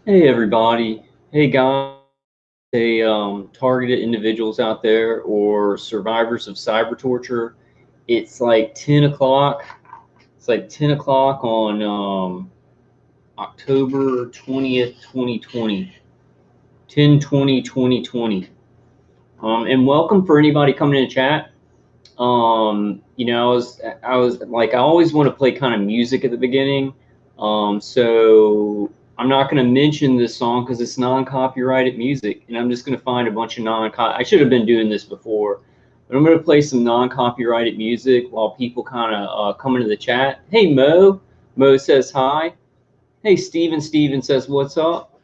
Hey everybody. Hey guys, hey targeted individuals out there or survivors of cyber torture. It's like 10 o'clock. It's like 10 o'clock on October 20th, 2020. 10/20/2020. And welcome for anybody coming in the chat. I was like, I always want to play kind of music at the beginning. So I'm not going to mention this song because it's non-copyrighted music, and I'm just going to find a bunch of I should have been doing this before, but I'm going to play some non-copyrighted music while people kind of come into the chat. Hey Mo, Mo says hi. Hey Steven, Steven says what's up.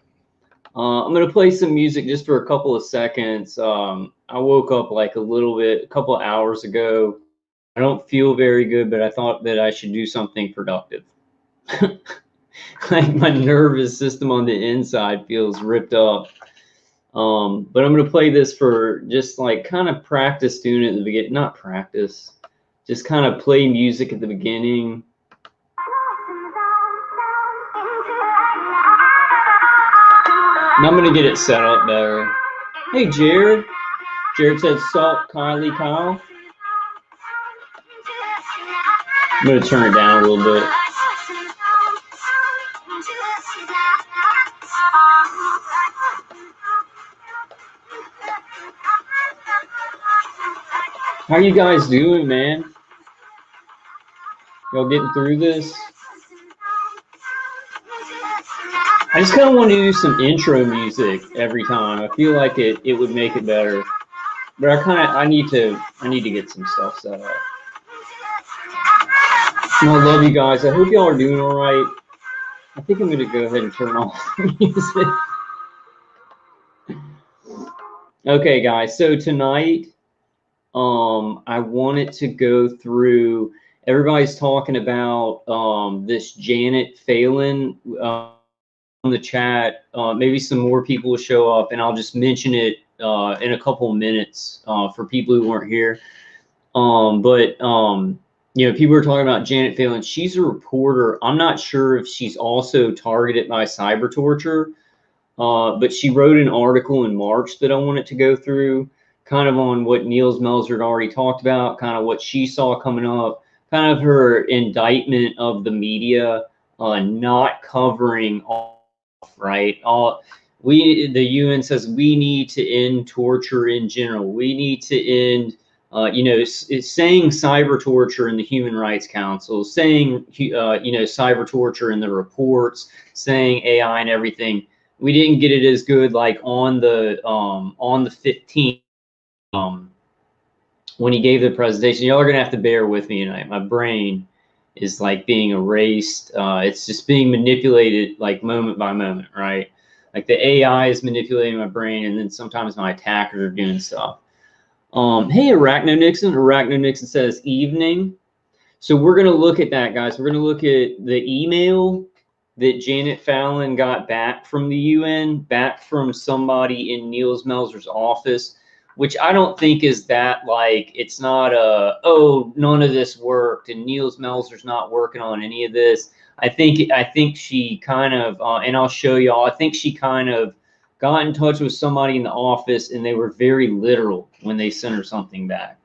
I'm gonna play some music just for a couple of seconds. I woke up like a couple of hours ago. I don't feel very good, but I thought that I should do something productive. Like my nervous system on the inside feels ripped up. But I'm gonna play this for just like kind of practice doing it at the beginning. Not practice, just kind of play music at the beginning. And I'm gonna get it set up better. Hey Jared. Jared said salt Kylie Kyle. I'm gonna turn it down a little bit. How you guys doing, man? Y'all getting through this? I just kind of want to do some intro music every time. I feel like it would make it better. But I need to get some stuff set up. I love you guys. I hope y'all are doing all right. I think I'm gonna go ahead and turn off the music. Okay, guys. So tonight, I wanted to go through. Everybody's talking about this Janet Phelan on the chat. Maybe some more people will show up, and I'll just mention it in a couple of minutes for people who weren't here. People are talking about Janet Phelan. She's a reporter. I'm not sure if she's also targeted by cyber torture, but she wrote an article in March that I wanted to go through, kind of on what Niels Melzer had already talked about, kind of what she saw coming up, kind of her indictment of the media not covering all, right? The UN says we need to end torture in general. We need to end it's saying cyber torture in the Human Rights Council, saying, cyber torture in the reports, saying AI and everything. We didn't get it as good like on the 15th when he gave the presentation. Y'all are gonna have to bear with me tonight. My brain is like being erased. It's just being manipulated like moment by moment, right? Like the AI is manipulating my brain, and then sometimes my attackers are doing stuff. Hey, Arachno Nixon. Arachno Nixon says evening. So we're going to look at that, guys. We're going to look at the email that Janet Phelan got back from the UN, back from somebody in Niels Melzer's office, which I don't think is that like, it's not none of this worked and Niels Melzer's not working on any of this. I think she kind of, and I'll show y'all, I think she kind of got in touch with somebody in the office and they were very literal when they sent her something back.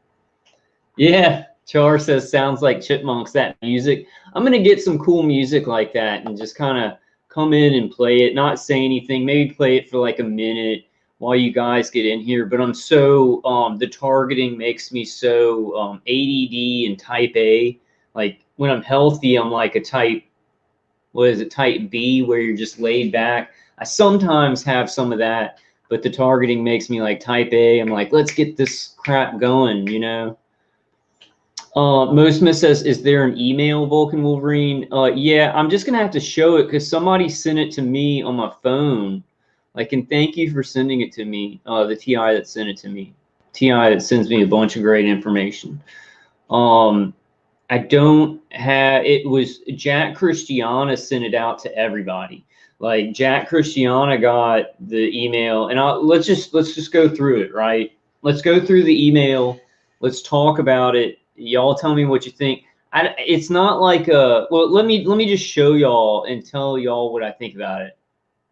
Yeah, Char says sounds like chipmunks, that music. I'm going to get some cool music like that and just kind of come in and play it, not say anything, maybe play it for like a minute while you guys get in here. But I'm so, the targeting makes me so ADD and type A. Like when I'm healthy, I'm like a type, type B, where you're just laid back. I sometimes have some of that, but the targeting makes me like type A. I'm like, let's get this crap going, you know? Mosma says, is there an email, Vulcan Wolverine? Yeah, I'm just going to have to show it because somebody sent it to me on my phone. Like, and thank you for sending it to me, the TI that sent it to me. TI that sends me a bunch of great information. I don't have, it was Jack Christiana sent it out to everybody. Like Jack Christiana got the email, and let's just go through it, right? Let's go through the email. Let's talk about it. Y'all tell me what you think. It's not like well, let me just show y'all and tell y'all what I think about it.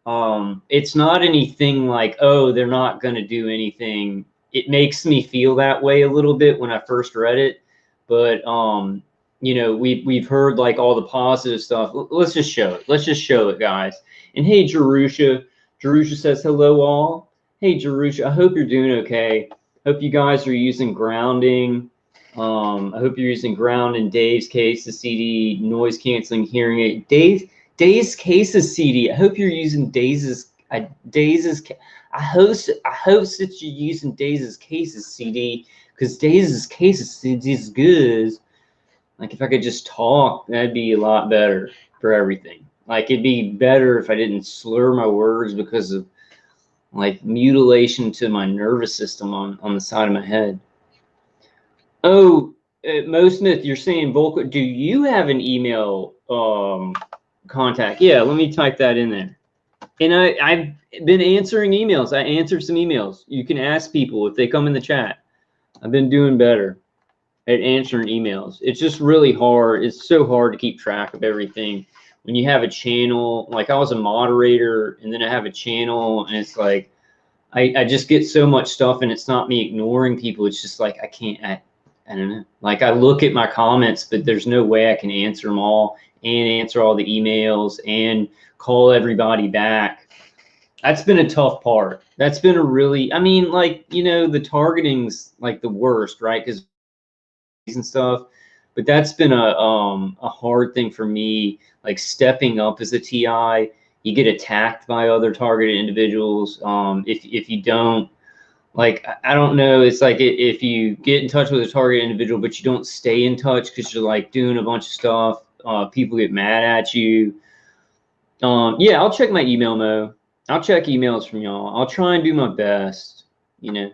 It's not anything like, oh, they're not going to do anything. It makes me feel that way a little bit when I first read it, but you know, we've heard like all the positive stuff. Let's just show it. Let's just show it, guys. And hey, Jerusha says hello all. Hey, Jerusha, I hope you're doing okay. Hope you guys are using grounding. I hope you're using ground in Dave's case, the CD, noise canceling hearing aid. Dave's cases CD. I hope you're using Dave's I hope that you're using Dave's cases CD, because Dave's cases CD is good. Like if I could just talk, that'd be a lot better for everything. Like it'd be better if I didn't slur my words because of like mutilation to my nervous system on the side of my head. Oh, Mo Smith, you're saying Volker. Do you have an email contact? Yeah, let me type that in there. And I've been answering emails. I answered some emails. You can ask people if they come in the chat. I've been doing better at answering emails. It's just really hard. It's so hard to keep track of everything. When you have a channel, like I was a moderator and then I have a channel and it's like, I just get so much stuff and it's not me ignoring people. It's just like, I don't know. Like I look at my comments, but there's no way I can answer them all and answer all the emails and call everybody back. That's been a tough part. That's been a really, I mean, like, you know, the targeting's like the worst, right? Because and stuff, but that's been a hard thing for me, like stepping up as a TI. You get attacked by other targeted individuals. If you don't, like, I don't know, it's like if you get in touch with a target individual, but you don't stay in touch because you're like doing a bunch of stuff, people get mad at you. Yeah, I'll check my email, Mo. I'll check emails from y'all. I'll try and do my best, you know.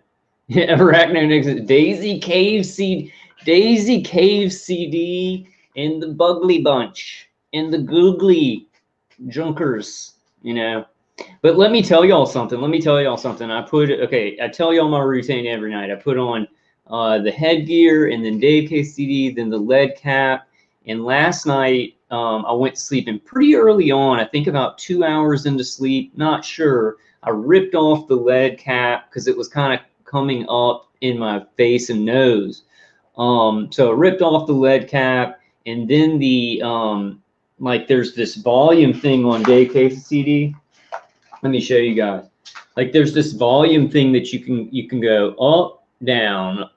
Arachnonix, Daisy Cave CD, and the Bugly Bunch, and the Googly Junkers, you know. But let me tell y'all something. I tell y'all my routine every night. I put on the headgear and then Dave KCD, then the lead cap. And last night I went to sleep, and pretty early on, I think about 2 hours into sleep, not sure, I ripped off the lead cap because it was kind of coming up in my face and nose. So I ripped off the lead cap, and then the like there's this volume thing on Dave KCD. Let me show you guys. Like there's this volume thing that you can go up, down,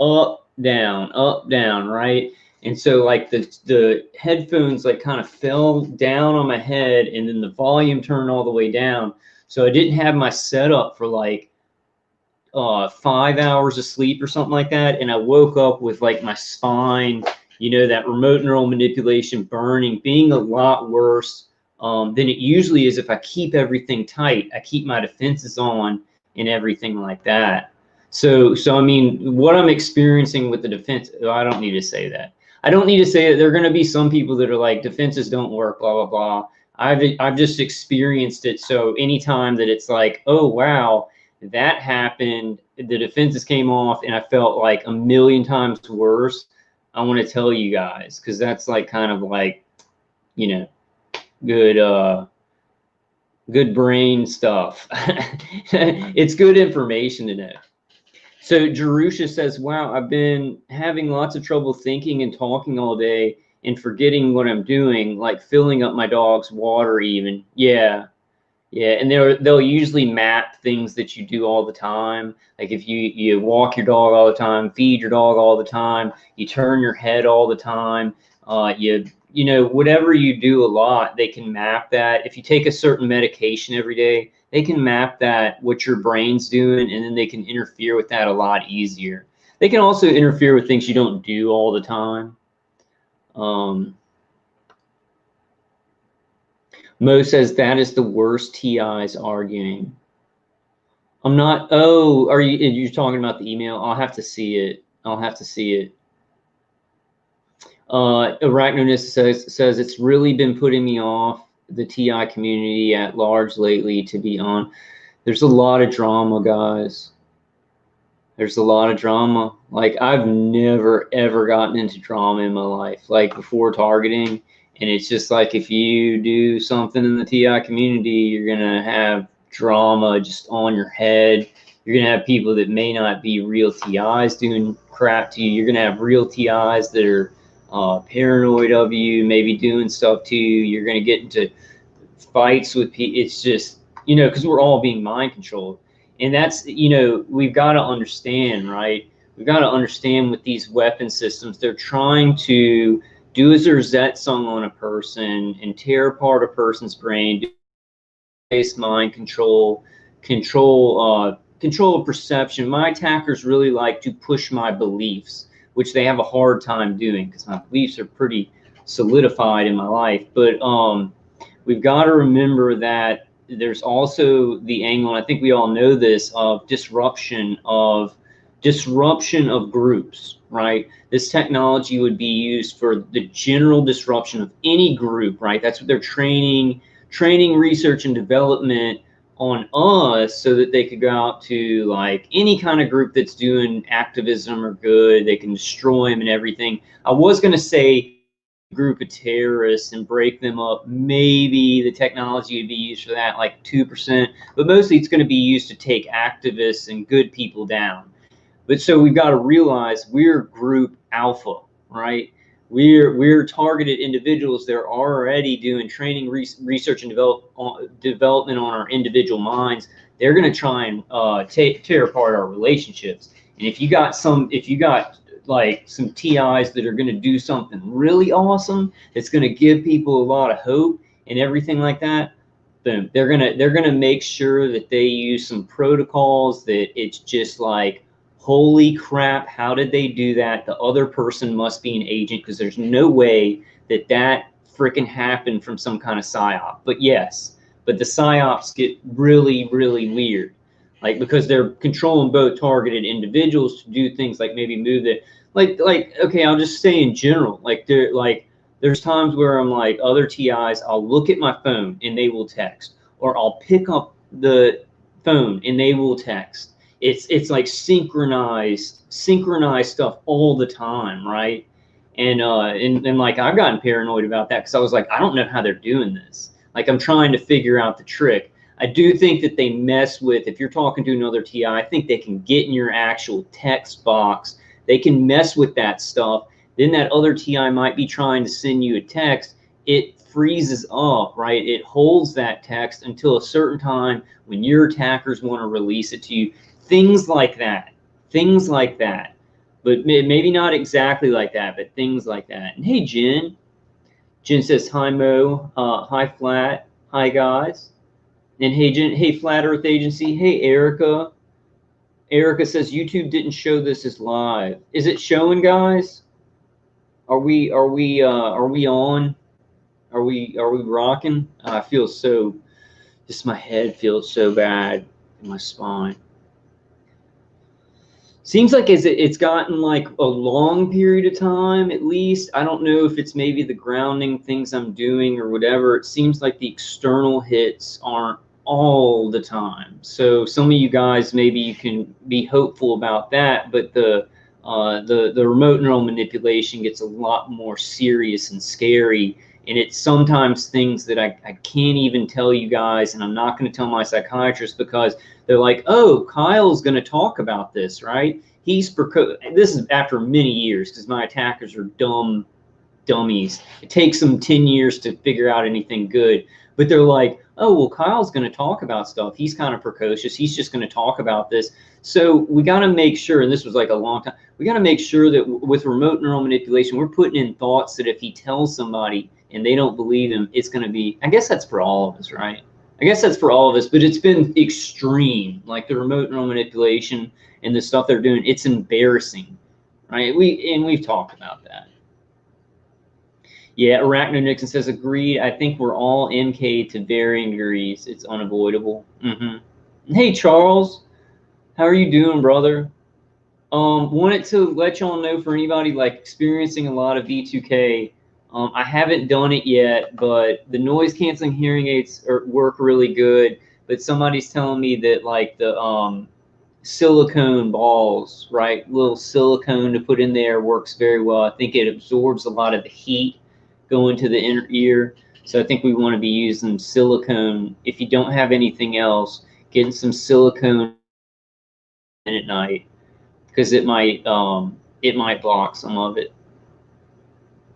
up, down, right? And so like the headphones like kind of fell down on my head, and then the volume turned all the way down. So I didn't have my setup for like 5 hours of sleep or something like that. And I woke up with like my spine, you know, that remote neural manipulation burning, being a lot worse than it usually is if I keep everything tight. I keep my defenses on and everything like that. So I mean, what I'm experiencing with the defense, I don't need to say that. I don't need to say that. There are going to be some people that are like, defenses don't work, blah, blah, blah. I've just experienced it. So anytime that it's like, oh, wow, that happened, the defenses came off, and I felt like a million times worse, I want to tell you guys, because that's like kind of like, you know, good brain stuff. It's good information to know. So Jerusha says, wow, I've been having lots of trouble thinking and talking all day and forgetting what I'm doing, like filling up my dog's water even. Yeah. And they'll usually map things that you do all the time. Like if you walk your dog all the time, feed your dog all the time, you turn your head all the time, you know, whatever you do a lot, they can map that. If you take a certain medication every day, they can map that, what your brain's doing, and then they can interfere with that a lot easier. They can also interfere with things you don't do all the time. Mo says that is the worst TIs arguing. I'm not. Oh, are you're talking about the email? I'll have to see it. Arachnonist says it's really been putting me off the TI community at large lately, to be on. There's a lot of drama, guys. There's a lot of drama. Like I've never ever gotten into drama in my life, like before targeting. And it's just like, if you do something in the TI community, you're going to have drama just on your head. You're going to have people that may not be real TIs doing crap to you. You're going to have real TIs that are paranoid of you, maybe doing stuff to you. You're going to get into fights with people. It's just, you know, because we're all being mind controlled. And that's, you know, we've got to understand, right? We've got to understand with these weapon systems, they're trying to do as a Rosette song on a person and tear apart a person's brain, based mind control, control of perception. My attackers really like to push my beliefs, which they have a hard time doing because my beliefs are pretty solidified in my life. But we've got to remember that there's also the angle, and I think we all know this, of disruption of groups, right? This technology would be used for the general disruption of any group, right? That's what they're training research and development on us, so that they could go out to like any kind of group that's doing activism or good. They can destroy them and everything. I was going to say group of terrorists and break them up. Maybe the technology would be used for that, like 2%, but mostly it's going to be used to take activists and good people down. But so we've got to realize we're group alpha, right? We're targeted individuals that are already doing training, research, and development on our individual minds. They're going to try and tear apart our relationships. And if you got like some TIs that are going to do something really awesome, that's going to give people a lot of hope and everything like that, boom, they're gonna make sure that they use some protocols that it's just like, holy crap, how did they do that? The other person must be an agent, because there's no way that that freaking happened from some kind of psyop. But yes, but the psyops get really, really weird, like, because they're controlling both targeted individuals to do things like maybe move the, like okay, I'll just say in general, like there's times where I'm like, other TIs, I'll look at my phone and they will text, or I'll pick up the phone and they will text. It's like synchronized stuff all the time, right? And like, I've gotten paranoid about that, because I was like, I don't know how they're doing this. Like, I'm trying to figure out the trick. I do think that they mess with, if you're talking to another TI, I think they can get in your actual text box. They can mess with that stuff. Then that other TI might be trying to send you a text. It freezes up, right? It holds that text until a certain time when your attackers want to release it to you. Things like that. Things like that. But maybe not exactly like that, but things like that. And hey, Jen. Jen says, hi, Mo. Hi, Flat. Hi, guys. And hey, Jen. Hey, Flat Earth Agency. Hey, Erica. Erica says, YouTube didn't show this as live. Is it showing, guys? Are we on? Are we rocking? I feel so, just my head feels so bad in my spine. Seems like it's gotten like a long period of time, at least. I don't know if it's maybe the grounding things I'm doing or whatever. It seems like the external hits aren't all the time. So some of you guys, maybe you can be hopeful about that, but the remote neural manipulation gets a lot more serious and scary. And it's sometimes things that I can't even tell you guys, and I'm not going to tell my psychiatrist, because they're like, oh, Kyle's going to talk about this, right? This is after many years, because my attackers are dummies. It takes them 10 years to figure out anything good. But they're like, oh, well, Kyle's going to talk about stuff. He's kind of precocious. He's just going to talk about this. So we got to make sure, and this was like a long time, we got to make sure that with remote neural manipulation, we're putting in thoughts that if he tells somebody and they don't believe him, it's going to be, I guess that's for all of us, right? I guess that's for all of us, but it's been extreme, like the remote neural manipulation and the stuff they're doing. It's embarrassing, right? We've talked about that. Yeah, Arachno Nixon says, agreed. I think we're all MK to varying degrees. It's unavoidable. Hey, Charles, how are you doing, brother? Wanted to let y'all know, for anybody like experiencing a lot of V2K, I haven't done it yet, but the noise canceling hearing aids work really good. But somebody's telling me that like the silicone balls, right? Little silicone to put in there works very well. I think it absorbs a lot of the heat go into the inner ear. So I think we want to be using silicone. If you don't have anything else, getting some silicone at night, because it might block some of it.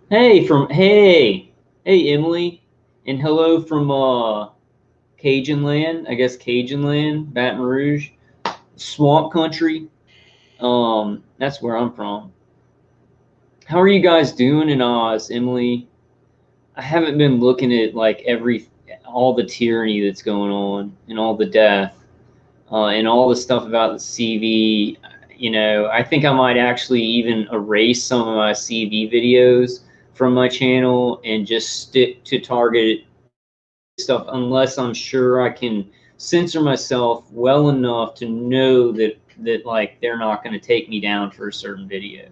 Hey Emily, and hello from Cajun land. I guess Cajun land, Baton Rouge, swamp country. That's where I'm from. How are you guys doing in Oz, Emily? I haven't been looking at like all the tyranny that's going on and all the death and all the stuff about the CV. You know, I think I might actually even erase some of my CV videos from my channel and just stick to targeted stuff unless I'm sure I can censor myself well enough to know that like they're not going to take me down for a certain video.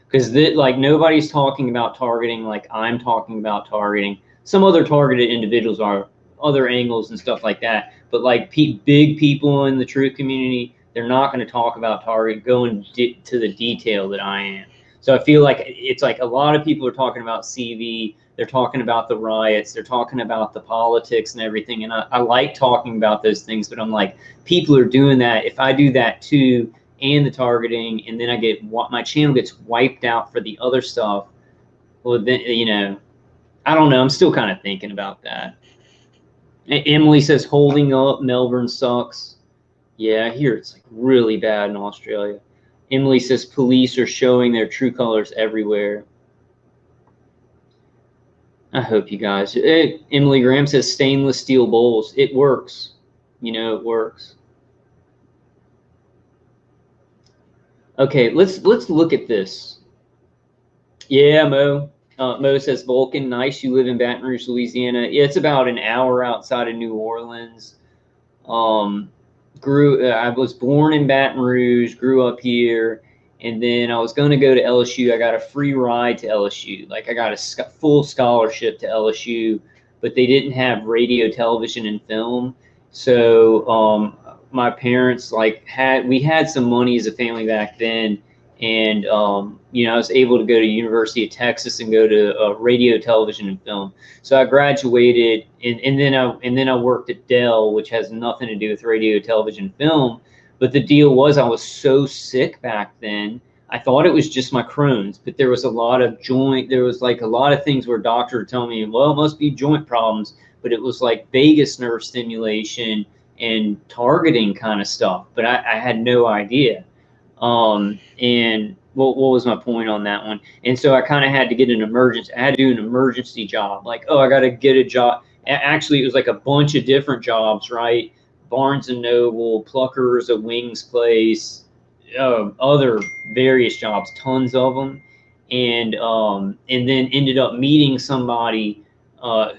Because like nobody's talking about targeting like I'm talking about targeting. Some other targeted individuals are other angles and stuff like that. But like big people in the truth community, they're not going to talk about going to the detail that I am. So I feel like it's like a lot of people are talking about CV. They're talking about the riots. They're talking about the politics and everything. And I like talking about those things, but I'm like, people are doing that. If I do that too, and the targeting, and then my channel gets wiped out for the other stuff, well then, you know, I don't know, I'm still kind of thinking about that. Emily says holding up Melbourne sucks. Yeah, I hear it's like really bad in Australia. Emily says police are showing their true colors everywhere. I hope you guys. Emily Graham says stainless steel bowls. It works. You know, it works. Okay, let's look at this. Yeah, Mo. Mo says Vulcan, nice. You live in Baton Rouge, Louisiana. Yeah, it's about an hour outside of New Orleans. I was born in Baton Rouge, grew up here, and then I was going to go to LSU. I got a free ride to LSU. Like I got a full scholarship to LSU, but they didn't have radio, television, and film. So my parents we had some money as a family back then, and you know, I was able to go to University of Texas and go to radio, television, and film. So I graduated, and then I worked at Dell, which has nothing to do with radio, television, film. But the deal was, I was so sick back then. I thought it was just my Crohn's, but there was a lot of things where doctors were telling me, well, it must be joint problems, but it was like vagus nerve stimulation and targeting kind of stuff. But I had no idea. And what was my point on that one? And so I kind of had to get an emergency. I had to do an emergency job. Like, oh, I got to get a job. Actually, it was like a bunch of different jobs, right? Barnes and Noble, Pluckers, a wings place, other various jobs, tons of them. And then ended up meeting somebody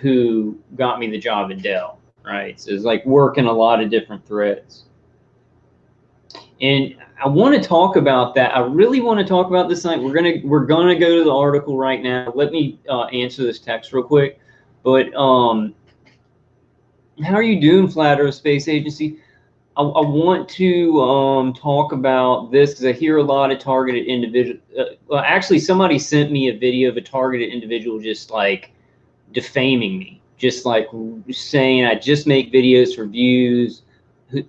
who got me the job at Dell, right? So it's like working a lot of different threads. And I want to talk about that. I really want to talk about this tonight. We're gonna go to the article right now. Let me answer this text real quick. But how are you doing, Flat Earth Space Agency? I want to talk about this because I hear a lot of targeted individuals. Well, actually, somebody sent me a video of a targeted individual just like defaming me, just like saying I just make videos for views.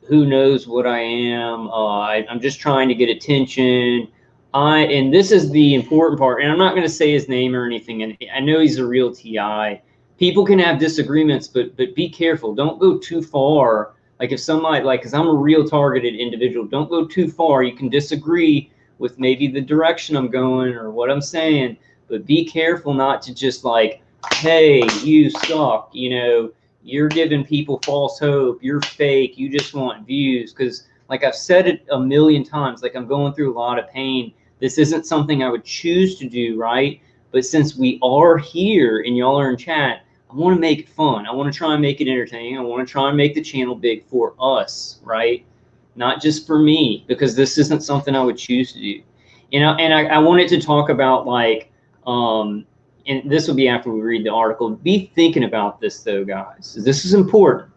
Who knows what I am? I'm just trying to get attention. And this is the important part, and I'm not going to say his name or anything, and I know he's a real TI. People can have disagreements, but be careful. Don't go too far. Like if somebody, like, because I'm a real targeted individual, don't go too far. You can disagree with maybe the direction I'm going or what I'm saying, but be careful not to just like, hey, you suck, you know, you're giving people false hope, you're fake, you just want views. Because like I've said it a million times, like I'm going through a lot of pain. This isn't something I would choose to do, right? But since we are here and y'all are in chat, I want to make it fun. I want to try and make it entertaining. I want to try and make the channel big for us, right? Not just for me, because this isn't something I would choose to do. And I wanted to talk about like, and this will be after we read the article. Be thinking about this though, guys. This is important.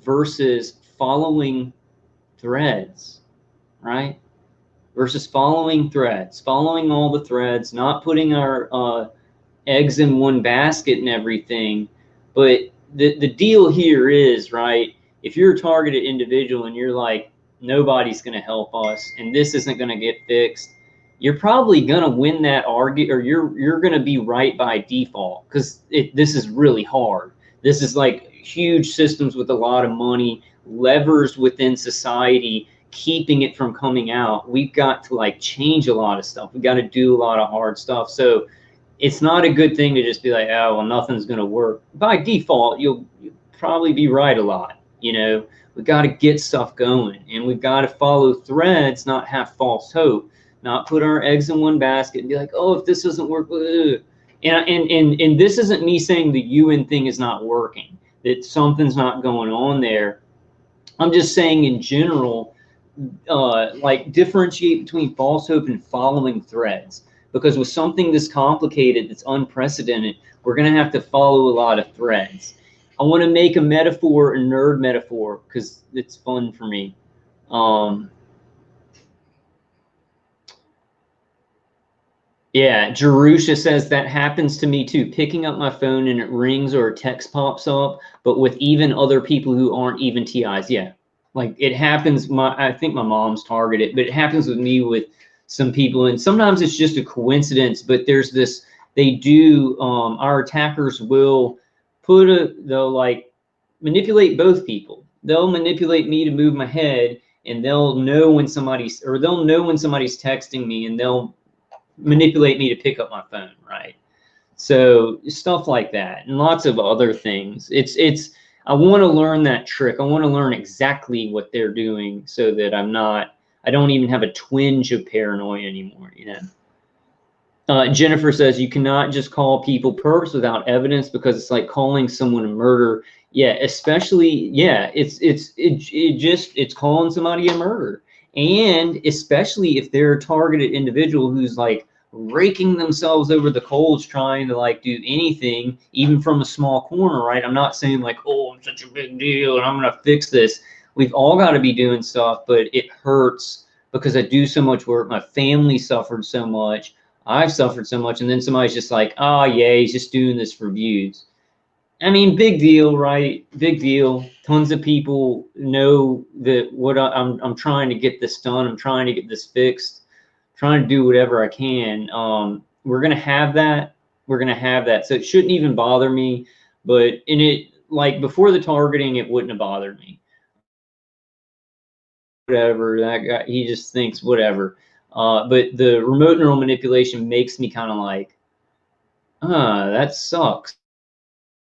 Versus following threads, right? Versus following threads, following all the threads, not putting our eggs in one basket and everything. But the deal here is, right, if you're a targeted individual and you're like, nobody's going to help us and this isn't going to get fixed, you're probably going to win that argument, or you're going to be right by default, because this is really hard. This is like huge systems with a lot of money, levers within society keeping it from coming out. We've got to like change a lot of stuff. We've got to do a lot of hard stuff. So it's not a good thing to just be like, oh, well, nothing's going to work. By default, you'll probably be right a lot. You know, we got to get stuff going, and we've got to follow threads, not have false hope, not put our eggs in one basket and be like, oh, if this doesn't work, and this isn't me saying the UN thing is not working, that something's not going on there. I'm just saying in general, like differentiate between false hope and following threads. Because with something this complicated, that's unprecedented, we're going to have to follow a lot of threads. I want to make a metaphor, a nerd metaphor, because it's fun for me. Yeah, Jerusha says that happens to me too. Picking up my phone and it rings or a text pops up, but with even other people who aren't even TIs. Yeah, like it happens. I think my mom's targeted, but it happens with me with some people, and sometimes it's just a coincidence. But there's this. They do. Our attackers will they'll like manipulate both people. They'll manipulate me to move my head, and they'll know when somebody's texting me, and they'll manipulate me to pick up my phone, right? So stuff like that, and lots of other things. I want to learn that trick. I want to learn exactly what they're doing so that I don't even have a twinge of paranoia anymore, you know. Jennifer says you cannot just call people perps without evidence, because it's like calling someone a murderer. Yeah, especially, yeah, it's calling somebody a murderer. And especially if they're a targeted individual who's like raking themselves over the coals trying to like do anything, even from a small corner, right? I'm not saying like, oh, I'm such a big deal and I'm gonna fix this. We've all got to be doing stuff, but it hurts because I do so much work. My family suffered so much. I've suffered so much, and then somebody's just like, oh yeah, he's just doing this for views. I mean, big deal, right? Big deal. Tons of people know that I'm trying to get this done. I'm trying to get this fixed. Trying to do whatever I can. We're gonna have that. We're gonna have that. So it shouldn't even bother me. But in it, like before the targeting, it wouldn't have bothered me. Whatever, that guy, he just thinks whatever. But the remote neural manipulation makes me kind of like, that sucks.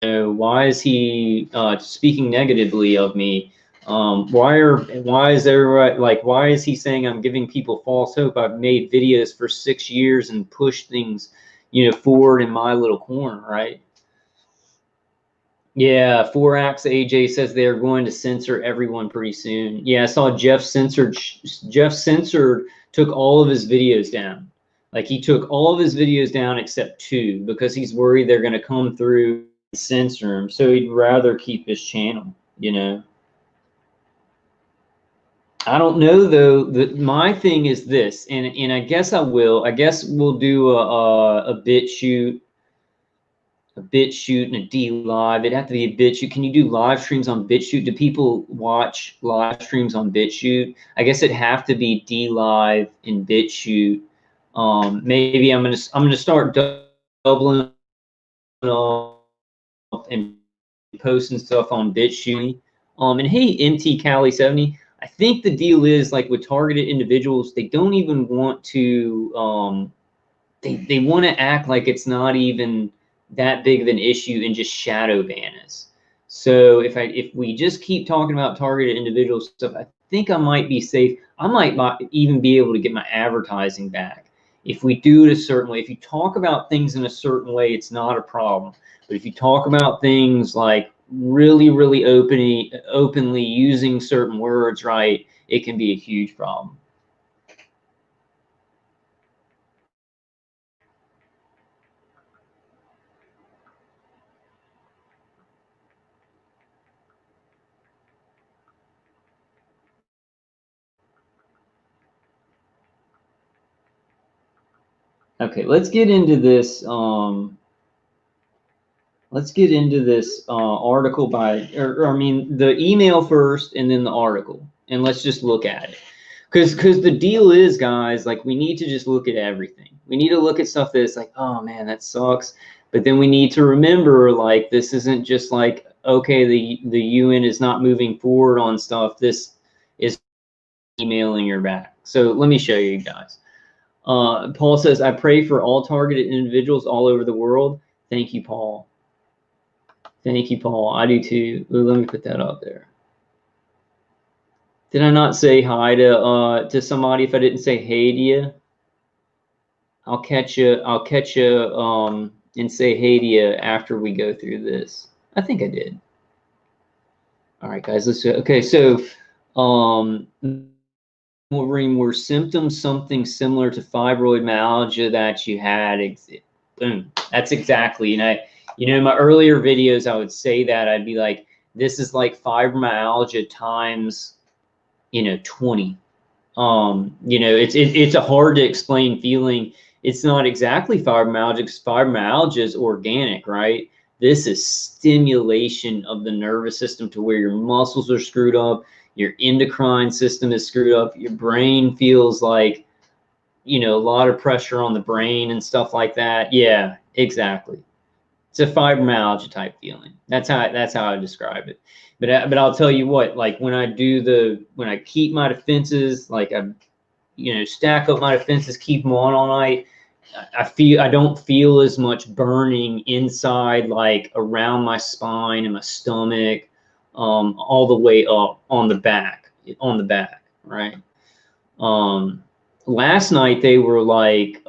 Why is he speaking negatively of me? Why is everybody like, why is he saying I'm giving people false hope? I've made videos for 6 years and pushed things, forward in my little corner, right? Yeah, 4X AJ says they're going to censor everyone pretty soon. Yeah, I saw Jeff censored. Took all of his videos down. Like he took all of his videos down except 2 because he's worried they're going to come through and censor him. So he'd rather keep his channel. I don't know though. My thing is this, and I guess I will. I guess we'll do a bit shoot. A BitChute and a D Live. It'd have to be a BitChute. Can you do live streams on BitChute? Do people watch live streams on BitChute? I guess it'd have to be D Live and BitChute. Maybe I'm gonna start doubling up and posting stuff on BitChute. And hey, MT Cali 70. I think the deal is like with targeted individuals, they don't even want to. They want to act like it's not even that big of an issue and just shadow ban us. So if we just keep talking about targeted individual stuff, I think I might be safe. I might not even be able to get my advertising back. If we do it a certain way, if you talk about things in a certain way, it's not a problem. But if you talk about things like really, really openly using certain words, right, it can be a huge problem. Okay, let's get into this. let's get into this article or I mean, the email first and then the article, and let's just look at it. Because the deal is, guys, like we need to just look at everything. We need to look at stuff that's like, oh man, that sucks. But then we need to remember, like, this isn't just like, okay, the UN is not moving forward on stuff. This is emailing your back. So let me show you guys. Paul says, I pray for all targeted individuals all over the world. Thank you, Paul. Thank you, Paul. I do too. Let me put that up there. Did I not say hi to somebody if I didn't say hey to you? I'll catch you and say hey to you after we go through this. I think I did. All right, guys, let's do it. Okay, so Wolverine, were symptoms something similar to fibroid myalgia that you had? Boom. That's exactly, in my earlier videos, I would say that I'd be like, this is like fibromyalgia times, 20. It's a hard to explain feeling. It's not exactly fibromyalgia because fibromyalgia is organic, right? This is stimulation of the nervous system to where your muscles are screwed up, your endocrine system is screwed up, your brain feels like, a lot of pressure on the brain and stuff like that. Yeah, exactly. It's a fibromyalgia type feeling. That's how I describe it. But I'll tell you what, like when I keep my defenses, like I stack up my defenses, keep them on all night, I don't feel as much burning inside, like around my spine and my stomach, all the way up on the back, right? Last night they were like,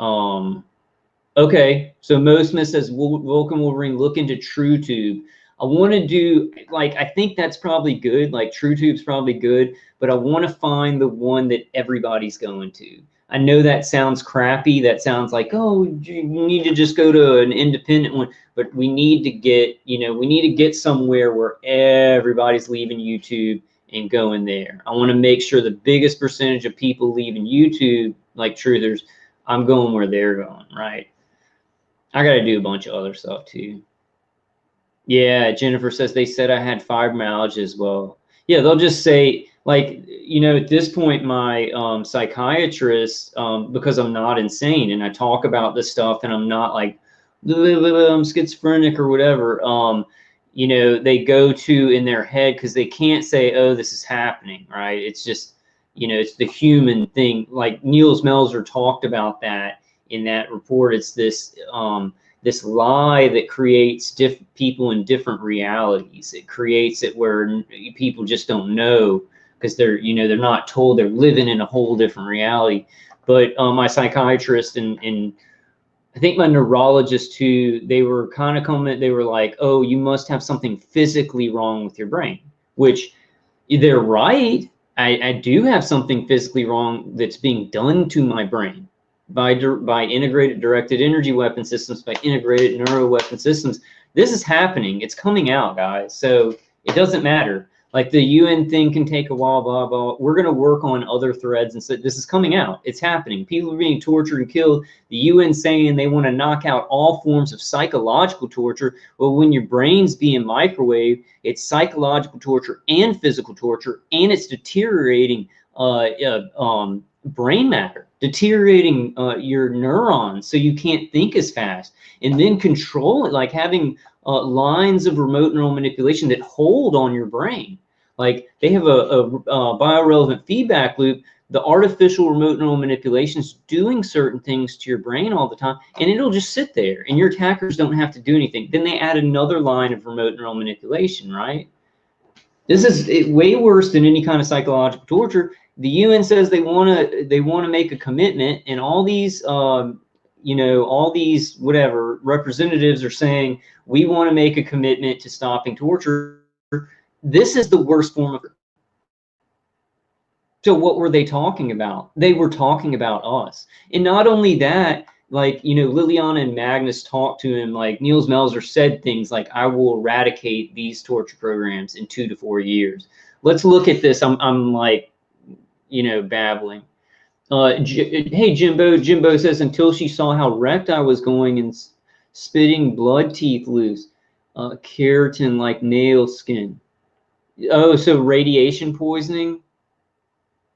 okay, so Mo Smith says, Vulcan Wolverine, look into TrueTube. I want to do, like, I think that's probably good. Like, TrueTube's probably good, but I want to find the one that everybody's going to. I know that sounds crappy. That sounds like, oh, you need to just go to an independent one. But we need to get somewhere where everybody's leaving YouTube and going there. I want to make sure the biggest percentage of people leaving YouTube, like truthers, I'm going where they're going, right? I got to do a bunch of other stuff too. Yeah, Jennifer says they said I had fibromyalgia as well. Yeah, they'll just say, like, at this point, my psychiatrist, because I'm not insane and I talk about this stuff and I'm not like, I'm schizophrenic or whatever, they go to in their head because they can't say, oh, this is happening, right? It's just, it's the human thing. Like Niels Melzer talked about that in that report. It's this this lie that creates people in different realities. It creates it where people just don't know because they're not told, they're living in a whole different reality. But my psychiatrist and I think my neurologist too, they were kind of coming, they were like, oh, you must have something physically wrong with your brain, which they're right. I do have something physically wrong that's being done to my brain by integrated directed energy weapon systems, by integrated neuro weapon systems. This is happening. It's coming out, guys. So it doesn't matter. Like the UN thing can take a while, blah, blah. We're going to work on other threads. And so this is coming out. It's happening. People are being tortured and killed. The UN saying they want to knock out all forms of psychological torture. Well, when your brain's being microwaved, it's psychological torture and physical torture, and it's deteriorating brain matter, deteriorating your neurons so you can't think as fast, and then control it, like having lines of remote neural manipulation that hold on your brain. Like they have a biorelevant feedback loop. The artificial remote neural manipulation is doing certain things to your brain all the time, and it'll just sit there, and your attackers don't have to do anything. Then they add another line of remote neural manipulation, right? This is way worse than any kind of psychological torture. The UN says they want to make a commitment, and all these all these whatever representatives are saying we want to make a commitment to stopping torture. This is the worst form of it. So what were they talking about? They were talking about us. And not only that, like, Liliana and Magnus talked to him, like Niels Melzer said things like, I will eradicate these torture programs in 2 to 4 years. Let's look at this. I'm like, babbling. Hey, Jimbo says, until she saw how wrecked I was going and spitting blood teeth loose. Keratin like nail skin. Oh, so radiation poisoning?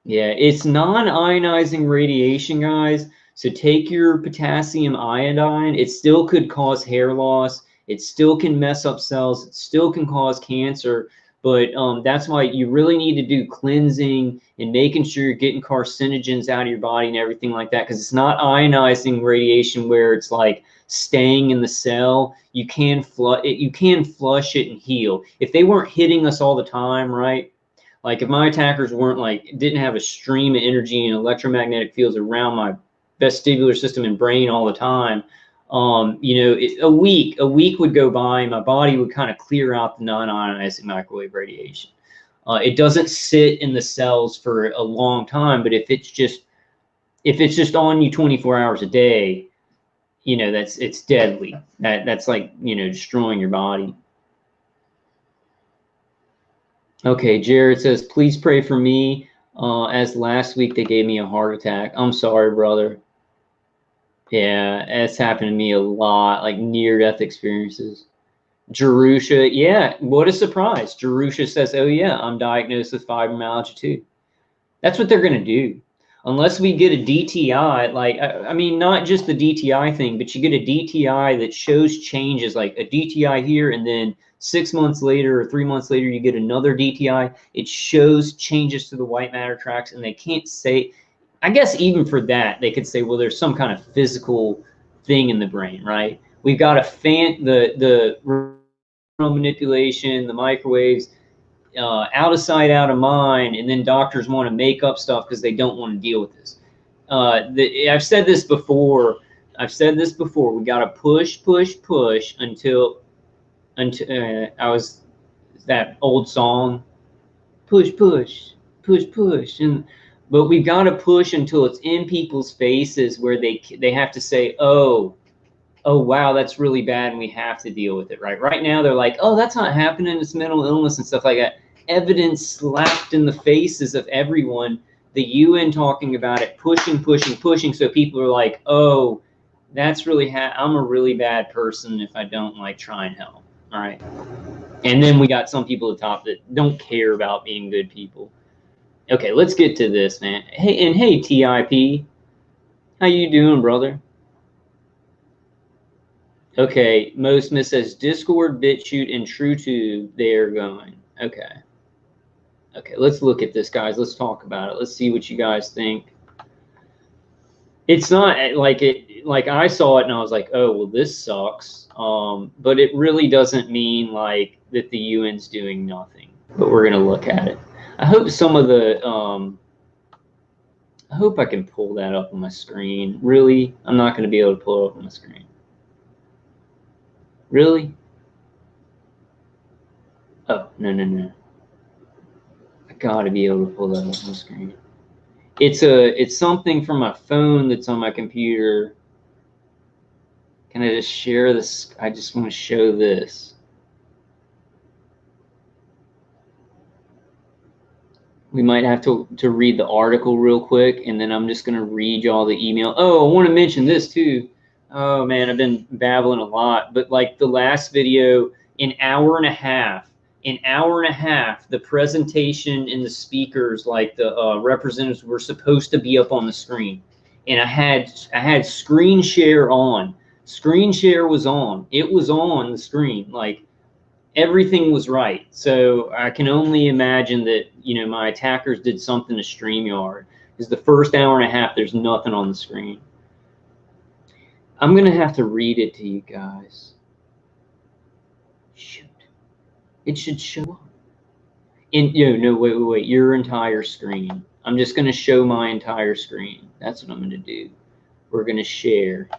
Yeah, it's non-ionizing radiation, guys. So take your potassium iodine. It still could cause hair loss. It still can mess up cells. It still can cause cancer. But that's why you really need to do cleansing and making sure you're getting carcinogens out of your body and everything like that. Because it's not ionizing radiation where it's like staying in the cell. You can flush it and heal. If they weren't hitting us all the time, right? Like if my attackers weren't like, didn't have a stream of energy and electromagnetic fields around my vestibular system and brain all the time, you know, a week would go by and my body would kind of clear out the non-ionizing microwave radiation. It doesn't sit in the cells for a long time, but if it's just on you 24 hours a day, you know, it's deadly. That's like, you know, destroying your body. Okay, Jared says, please pray for me, as last week they gave me a heart attack. I'm sorry, brother. Yeah, it's happened to me a lot, like near-death experiences. Jerusha, yeah, what a surprise. Jerusha says, oh yeah, I'm diagnosed with fibromyalgia too. That's what they're going to do. Unless we get a DTI, like, I mean, not just the DTI thing, but you get a DTI that shows changes, like a DTI here, and then 6 months later or 3 months later, you get another DTI. It shows changes to the white matter tracts, and they can't say, I guess even for that, they could say, well, there's some kind of physical thing in the brain, right? We've got the manipulation, the microwaves, out of sight, out of mind, and then doctors want to make up stuff because they don't want to deal with this. I've said this before. We got to push until I was that old song, push, and but we got to push until it's in people's faces where they have to say, oh wow, that's really bad and we have to deal with it. Right now they're like, oh, that's not happening, it's mental illness and stuff like that. Evidence slapped in the faces of everyone, the UN talking about it, pushing, so people are like, oh, that's really I'm a really bad person if I don't like try and help. All right, and then we got some people at the top that don't care about being good people. Okay, let's get to this, man. Hey TIP, how you doing, brother? Okay, Mo Smith says Discord, BitChute, and TrueTube, they are going. Okay. Okay, let's look at this, guys. Let's talk about it. Let's see what you guys think. It's not like I saw it and I was like, oh, well, this sucks. But it really doesn't mean like that the UN's doing nothing. But we're gonna look at it. I hope some of the I hope I can pull that up on my screen. Really? I'm not gonna be able to pull it up on my screen. Really? Oh, no. I gotta be able to pull that up on the screen. It's something from my phone that's on my computer. Can I just share this? I just want to show this. We might have to read the article real quick, and then I'm just gonna read y'all the email. Oh, I want to mention this too. Oh man, I've been babbling a lot, but like the last video, an hour and a half, the presentation and the speakers, like the representatives, were supposed to be up on the screen, and I had screen share on. Screen share was on. It was on the screen, like everything was right. So I can only imagine that, you know, my attackers did something to StreamYard, because the first hour and a half there's nothing on the screen. I'm gonna have to read it to you guys. Shoot, it should show up. No, wait, your entire screen. I'm just gonna show my entire screen. That's what I'm gonna do. We're gonna share.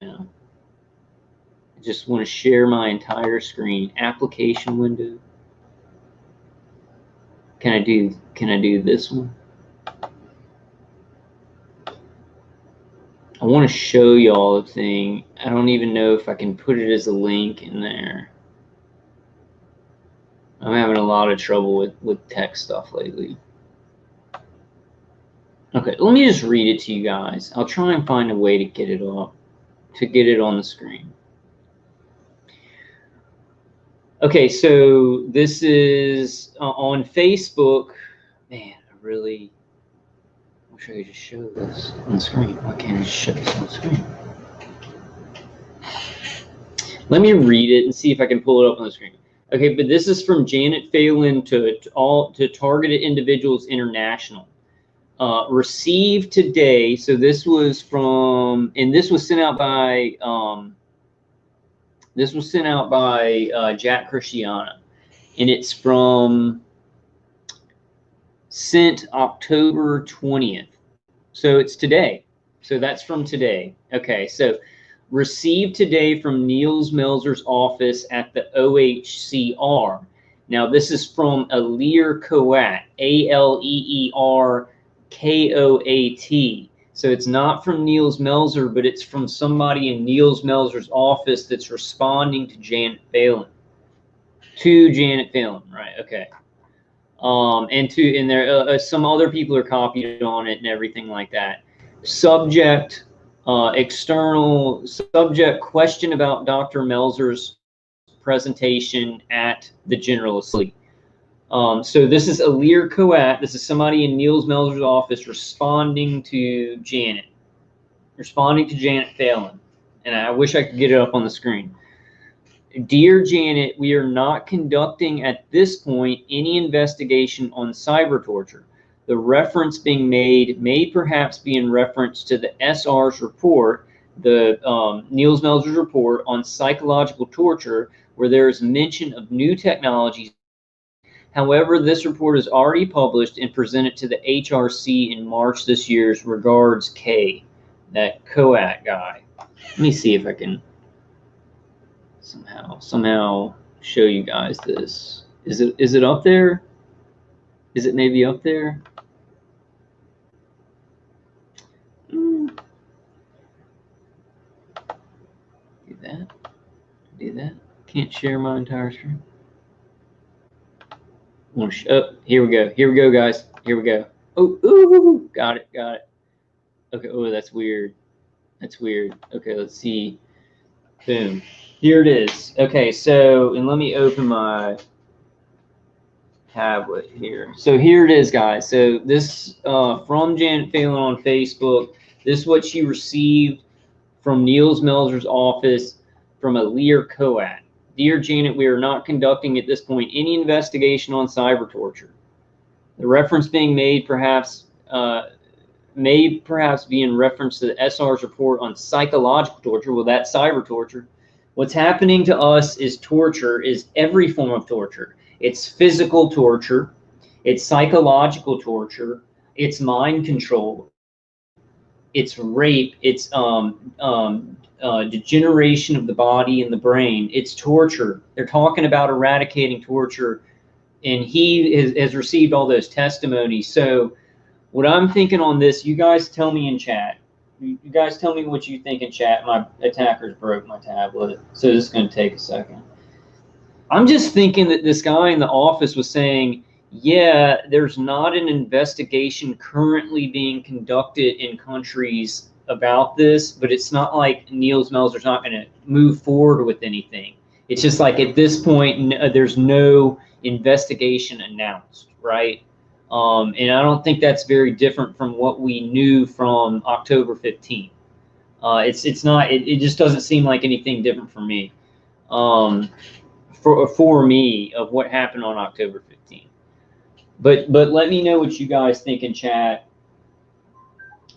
Now, I just want to share my entire screen. Application window. Can I do this one? I want to show y'all a thing. I don't even know if I can put it as a link in there. I'm having a lot of trouble with tech stuff lately. Okay, let me just read it to you guys. I'll try and find a way to get it up, to get it on the screen. Okay, so this is on Facebook. Man, I really wish I could just show this on the screen. Why can't I just show this on the screen? Let me read it and see if I can pull it up on the screen. Okay, but this is from Janet Phelan to Targeted Individuals International. Received today. So this was from, and this was sent out by Jack Christiana, and it's from sent October 20th. So it's today. So that's from today. Okay, so received today from Niels Melzer's office at the OHCR. Now this is from Aleer Koat, ALEERKOAT. So it's not from Niels Melzer, but it's from somebody in Niels Melzer's office that's responding to Janet Phelan. To Janet Phelan, right? Okay. And there some other people are copied on it and everything like that. Subject, external subject, question about Dr. Melzer's presentation at the General Assembly. So this is Aleer Koat. This is somebody in Niels Melzer's office responding to Janet Phelan. And I wish I could get it up on the screen. Dear Janet, we are not conducting at this point any investigation on cyber torture. The reference being made may perhaps be in reference to the SR's report, the Niels Melzer's report on psychological torture, where there is mention of new technologies. However, this report is already published and presented to the HRC in March this year. Regards, K, that Koat guy. Let me see if I can somehow show you guys this. Is it up there? Is it maybe up there? Do that. Can't share my entire screen. Oh, here we go, guys. Here we go. Oh, ooh, got it. Okay. Oh, that's weird. Okay, let's see. Boom. Here it is. Okay, so, and let me open my tablet here. So here it is, guys. So this from Janet Phelan on Facebook. This is what she received from Niels Melzer's office from Aleer Koat. Dear Janet, we are not conducting at this point any investigation on cyber torture. The reference being made may perhaps be in reference to the SR's report on psychological torture. Well, that's cyber torture. What's happening to us is torture, is every form of torture. It's physical torture, it's psychological torture, it's mind control, it's rape, it's degeneration of the body and the brain, it's torture. They're talking about eradicating torture, and he has received all those testimonies. So what I'm thinking on this, you guys tell me in chat. You guys tell me what you think in chat. My attackers broke my tablet, so this is going to take a second. I'm just thinking that this guy in the office was saying, yeah, there's not an investigation currently being conducted in countries about this, but it's not like Niels Melzer's not going to move forward with anything. It's just like at this point, there's no investigation announced, right? And I don't think that's very different from what we knew from October 15th. It's not. It just doesn't seem like anything different for me. For me of what happened on October 15th. But let me know what you guys think in chat.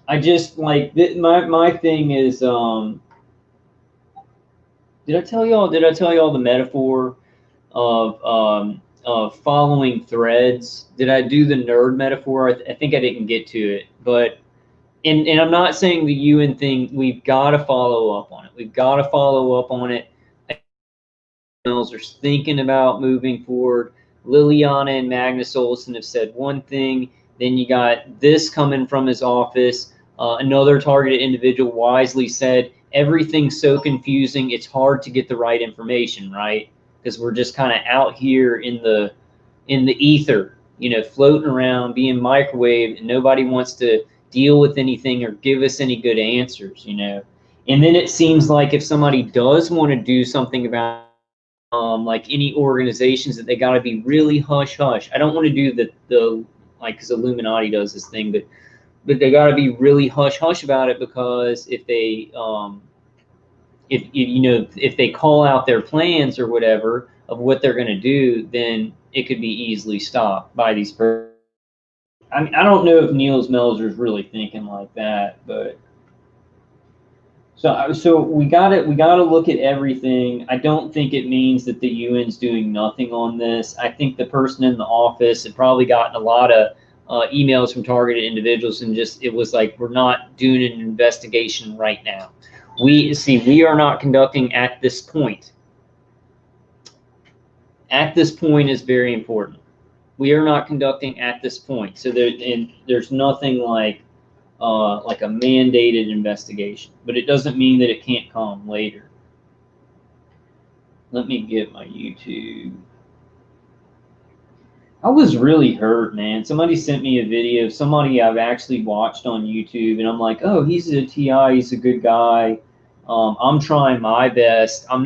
I just like my thing is. Did I tell y'all the metaphor of following threads? Did I do the nerd metaphor? I think I didn't get to it, but and I'm not saying the UN thing. We've got to follow up on it. We've got to follow up on it. Are thinking about moving forward. Liliana and Magnus Olson have said one thing. Then you got this coming from his office. Another targeted individual wisely said, everything's so confusing, it's hard to get the right information, right? Because we're just kind of out here in the ether, you know, floating around, being microwaved, and nobody wants to deal with anything or give us any good answers, you know. And then it seems like if somebody does want to do something about like any organizations, that they got to be really hush hush. I don't want to do the like, because Illuminati does this thing, but they got to be really hush hush about it, because if they if you know, if they call out their plans or whatever of what they're going to do, then it could be easily stopped by these persons. I mean, I don't know if Niels Melzer's really thinking like that, but so we gotta look at everything. I don't think it means that the UN's doing nothing on this. I think the person in the office had probably gotten a lot of emails from targeted individuals, and just, it was like, we're not doing an investigation right now. We are not conducting at this point. At this point is very important. We are not conducting at this point. So there's nothing like a mandated investigation, but it doesn't mean that it can't come later. Let me get my YouTube. I was really hurt, man. Somebody sent me a video of somebody I've actually watched on YouTube, and I'm like, oh, he's a TI, he's a good guy. I'm trying my best. I'm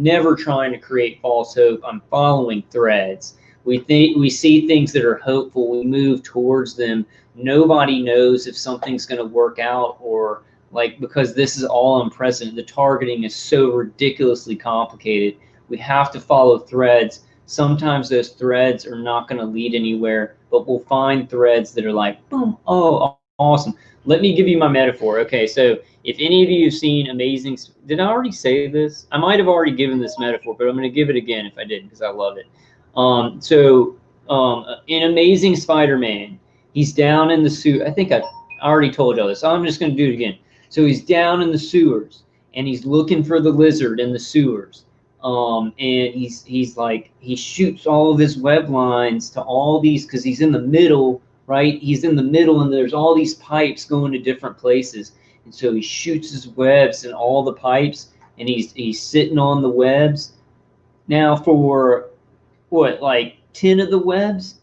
never trying to create false hope. I'm following threads. We see things that are hopeful, we move towards them. Nobody knows if something's going to work out, or like, because this is all unprecedented. The targeting is so ridiculously complicated. We have to follow threads. Sometimes those threads are not going to lead anywhere, but we'll find threads that are like, boom, oh, awesome. Let me give you my metaphor. Okay, so if any of you have seen Amazing, did I already say this? I might have already given this metaphor, but I'm going to give it again if I didn't, because I love it. In Amazing Spider-Man, he's down in the sewer. I think I already told y'all this, so I'm just going to do it again. So he's down in the sewers, and he's looking for the lizard in the sewers. And he's like, he shoots all of his web lines to all these, because he's in the middle, right? He's in the middle, and there's all these pipes going to different places. And so he shoots his webs in all the pipes, and he's sitting on the webs. Now, for what, like 10 of the webs,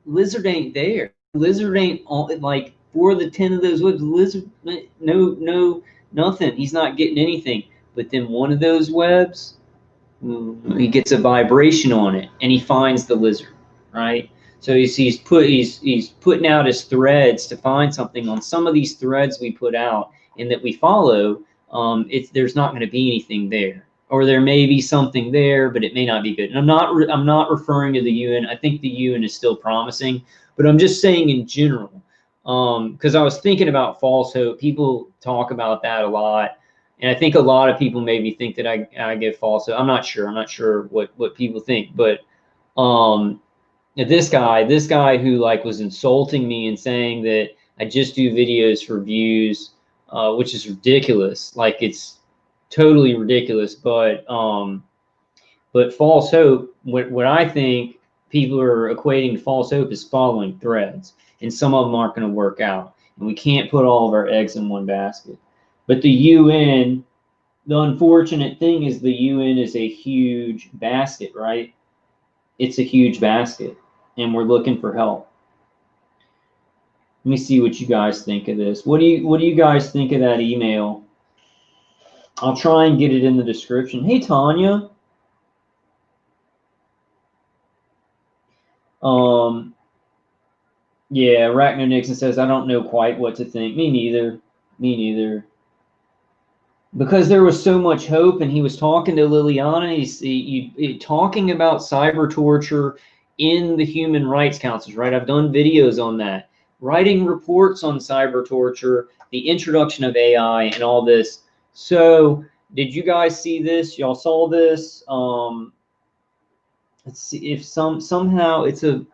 lizard ain't there. Lizard ain't on, like, for the 10 of those webs, lizard, no, nothing. He's not getting anything. But then one of those webs, he gets a vibration on it, and he finds the lizard, right? So he's putting out his threads to find something. On some of these threads we put out and that we follow, there's not going to be anything there, or there may be something there, but it may not be good. And I'm not referring to the UN. I think the UN is still promising, but I'm just saying in general, because I was thinking about false hope. People talk about that a lot. And I think a lot of people maybe think that I give false hope. I'm not sure what people think, but this guy who like was insulting me and saying that I just do videos for views, which is ridiculous. Like, it's totally ridiculous. But false hope, what I think people are equating to false hope is following threads, and some of them aren't going to work out, and we can't put all of our eggs in one basket. But the UN, the unfortunate thing is the UN is a huge basket, right? It's a huge basket, and we're looking for help. Let me see what you guys think of this. What do you guys think of that email? I'll try and get it in the description. Hey, Tanya. Yeah, Arachno Nixon says, I don't know quite what to think. Me neither. Me neither. Because there was so much hope, and he was talking to Liliana. He's talking about cyber torture in the Human Rights Councils, right? I've done videos on that. Writing reports on cyber torture, the introduction of AI, and all this. So, did you guys see this? Y'all saw this? Let's see if somehow it's a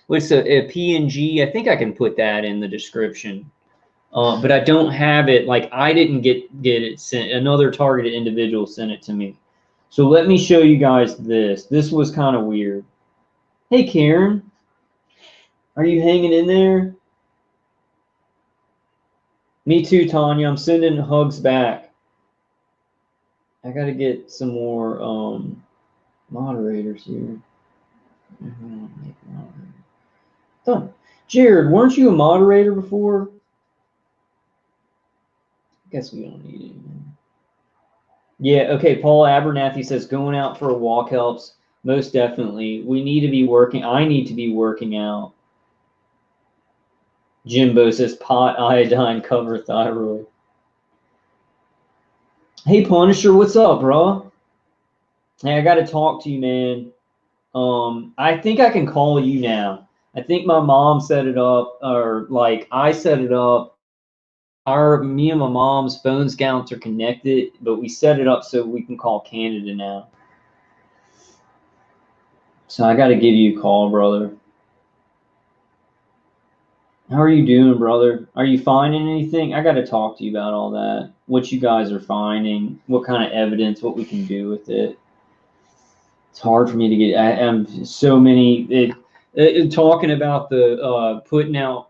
PNG. I think I can put that in the description. But I don't have it. Like, I didn't get it sent. Another targeted individual sent it to me. So let me show you guys this. This was kind of weird. Hey, Karen. Are you hanging in there? Me too, Tanya. I'm sending hugs back. I got to get some more moderators here. Done. Jared, weren't you a moderator before? I guess we don't need it anymore. Yeah, okay. Paul Abernathy says going out for a walk helps. Most definitely. We need to be working. I need to be working out. Jimbo says pot, iodine, cover thyroid. Hey, Punisher, what's up, bro? Hey, I got to talk to you, man. I think I can call you now. I think my mom set it up, or like I set it up. Me and my mom's phone scouts are connected, but we set it up so we can call Canada now. So I got to give you a call, brother. How are you doing, brother? Are you finding anything? I got to talk to you about all that. What you guys are finding, what kind of evidence, what we can do with it. It's hard for me to get. I am so many. Talking about the putting out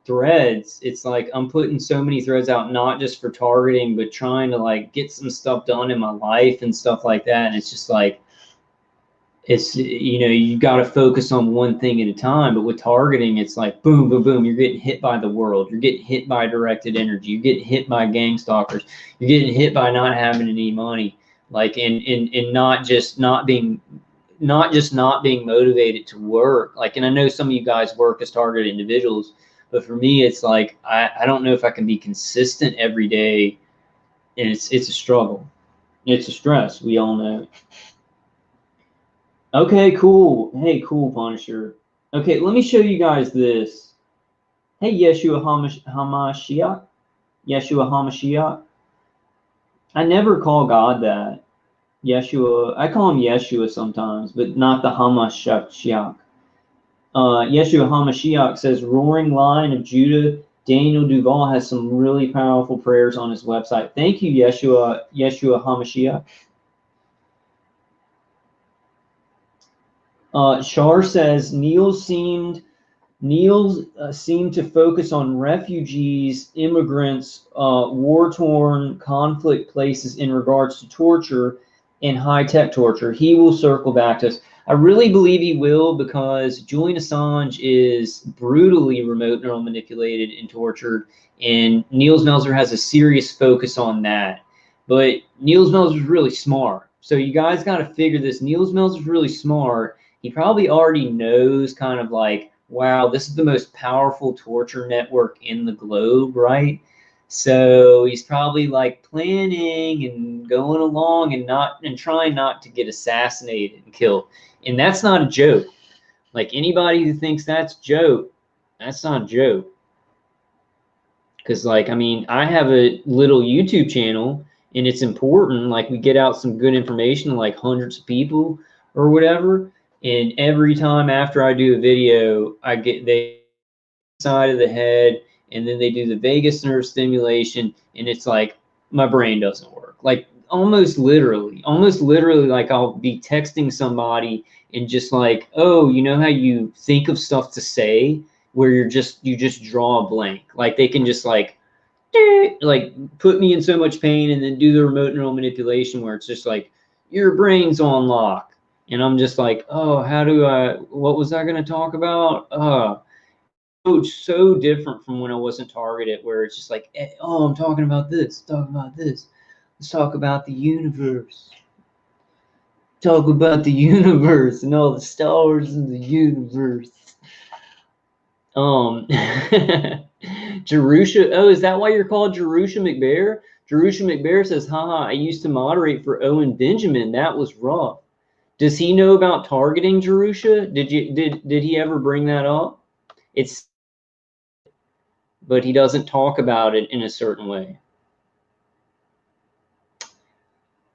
threads. It's like I'm putting so many threads out, not just for targeting, but trying to like get some stuff done in my life and stuff like that. And it's just like you got to focus on one thing at a time. But with targeting, it's like boom, boom, boom. You're getting hit by the world. You're getting hit by directed energy. You're getting hit by gang stalkers. You're getting hit by not having any money. Like and not being motivated to work. Like, and I know some of you guys work as targeted individuals, but for me, it's like I don't know if I can be consistent every day, and it's a struggle. It's a stress. We all know. Okay, cool. Hey, cool, Punisher. Okay, let me show you guys this. Hey, Yeshua Hamashiach. Yeshua Hamashiach. I never call God that. Yeshua. I call him Yeshua sometimes, but not the Hamashiach. Yeshua HaMashiach says, Roaring Lion of Judah, Daniel Duval has some really powerful prayers on his website. Thank you, Yeshua HaMashiach. Shar says, Neil seemed to focus on refugees, immigrants, war-torn conflict places in regards to torture and high-tech torture. He will circle back to us. I really believe he will, because Julian Assange is brutally remote neural manipulated and tortured, and Niels Melzer has a serious focus on that. But Niels Melzer is really smart. So you guys got to figure this. Niels Melzer is really smart. He probably already knows kind of like, wow, this is the most powerful torture network in the globe, right? So he's probably like planning and going along and trying not to get assassinated and killed. And that's not a joke. Like, anybody who thinks that's joke, that's not a joke. Because, like, I mean, I have a little YouTube channel, and it's important. Like, we get out some good information to like hundreds of people or whatever. And every time after I do a video, they side of the head, and then they do the vagus nerve stimulation, and it's like my brain doesn't work. Like, almost literally, like I'll be texting somebody and just like, oh, you know how you think of stuff to say where you just draw a blank. Like, they can just like put me in so much pain, and then do the remote neural manipulation where it's just like your brain's on lock. And I'm just like, oh, what was I going to talk about? So different from when I wasn't targeted, where it's just like, oh, I'm talking about this, Let's talk about the universe. Talk about the universe and all the stars in the universe. Jerusha, oh, is that why you're called Jerusha McBear? Jerusha McBear says, haha, I used to moderate for Owen Benjamin. That was rough. Does he know about targeting, Jerusha? Did he ever bring that up? But he doesn't talk about it in a certain way.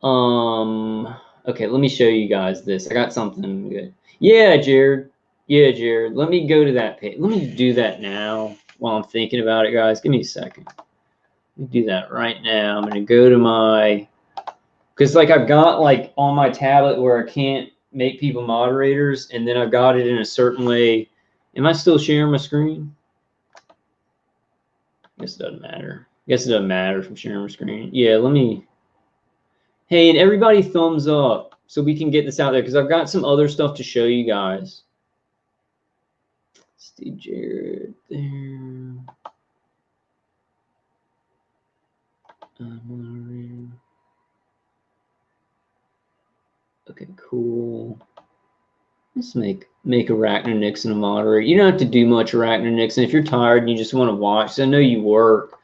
Okay, let me show you guys this. I got something good. Yeah, Jared. Yeah, Jared. Let me go to that page. Let me do that now while I'm thinking about it, guys. Give me a second. Let me do that right now. I'm gonna go to because like I've got like on my tablet where I can't make people moderators, and then I've got it in a certain way. Am I still sharing my screen? I guess it doesn't matter. I guess it doesn't matter if I'm sharing my screen. Yeah, let me. Hey, and everybody thumbs up so we can get this out there, because I've got some other stuff to show you guys. Steve Jared there. Okay, cool. Let's make Arachno Nixon a moderator. You don't have to do much, Arachno Nixon. If you're tired and you just want to watch, I know you work,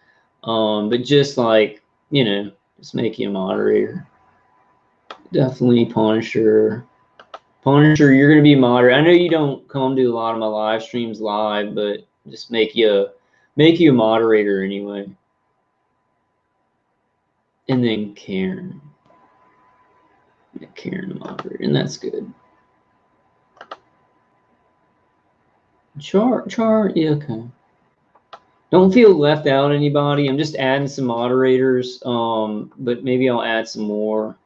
but just like, you know, just make you a moderator. Definitely Punisher. Punisher, you're gonna be a moderator. I know you don't come to a lot of my live streams live, but just make you a moderator anyway. And then Karen. Make Karen a moderator, and that's good. Char, yeah, okay. Don't feel left out, anybody. I'm just adding some moderators, but maybe I'll add some more.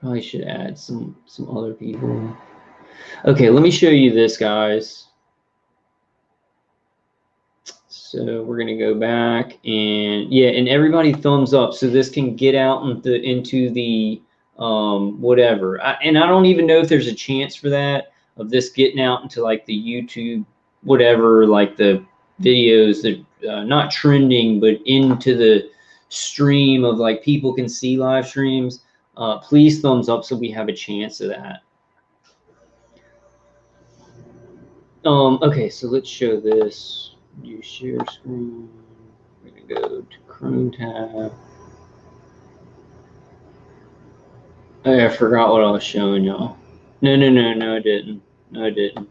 Probably should add some other people. Okay, let me show you this, guys. So we're gonna go back and yeah, and everybody thumbs up so this can get out into the whatever. And I don't even know if there's a chance for that, of this getting out into like the YouTube whatever, like the videos that not trending but into the stream of like people can see live streams. Please thumbs up so we have a chance of that. Okay, so let's show this. Use share screen. We're gonna go to Chrome tab. Oh, I forgot what I was showing y'all. No, I didn't. No, I didn't.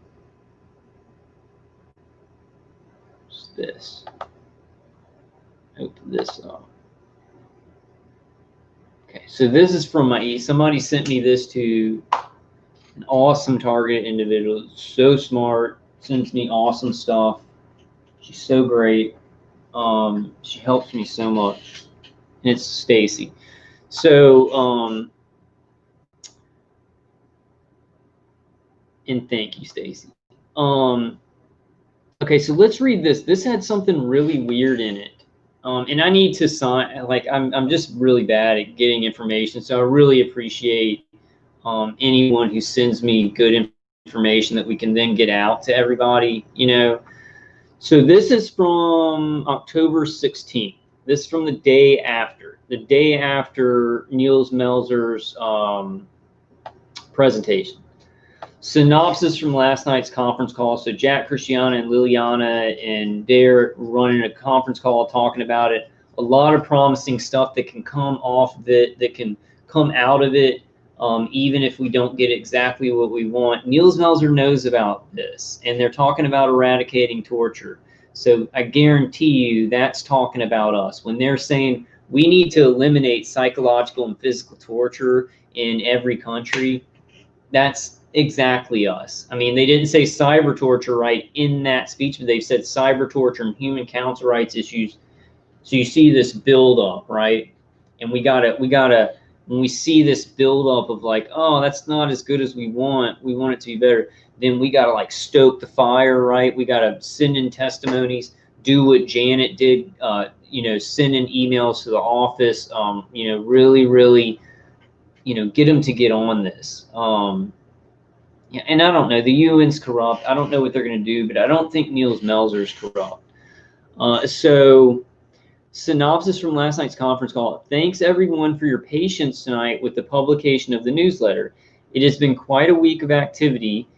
It's this. Open this up. Okay, so this is from my somebody sent me this to an awesome target individual. So smart, sends me awesome stuff. She's so great. She helps me so much. And it's Stacy. So and thank you, Stacy. Okay, so let's read this. This had something really weird in it. And I need to sign, like, I'm just really bad at getting information. So I really appreciate anyone who sends me good information that we can then get out to everybody, you know. So this is from October 16th. This is from the day after Niels Melzer's presentation. Synopsis from last night's conference call. So Jack, Christiana, and Liliana and Derek running a conference call talking about it. A lot of promising stuff that can come off of it, that can come out of it, even if we don't get exactly what we want. Niels Melzer knows about this, and they're talking about eradicating torture. So I guarantee you that's talking about us. When they're saying we need to eliminate psychological and physical torture in every country, that's exactly us. I mean, they didn't say cyber torture right in that speech, but they've said cyber torture and human council rights issues. So you see this build up, right? And we gotta, when we see this build up of like, oh, that's not as good as we want it to be better, then we gotta like stoke the fire, right? We gotta send in testimonies, do what Janet did, you know, send in emails to the office, you know, really, you know, get them to get on this. Yeah, and I don't know, the UN's corrupt. I don't know what they're going to do, but I don't think Niels Melzer is corrupt. So synopsis from last night's conference call. Thanks everyone for your patience tonight with the publication of the newsletter. It has been quite a week of activity,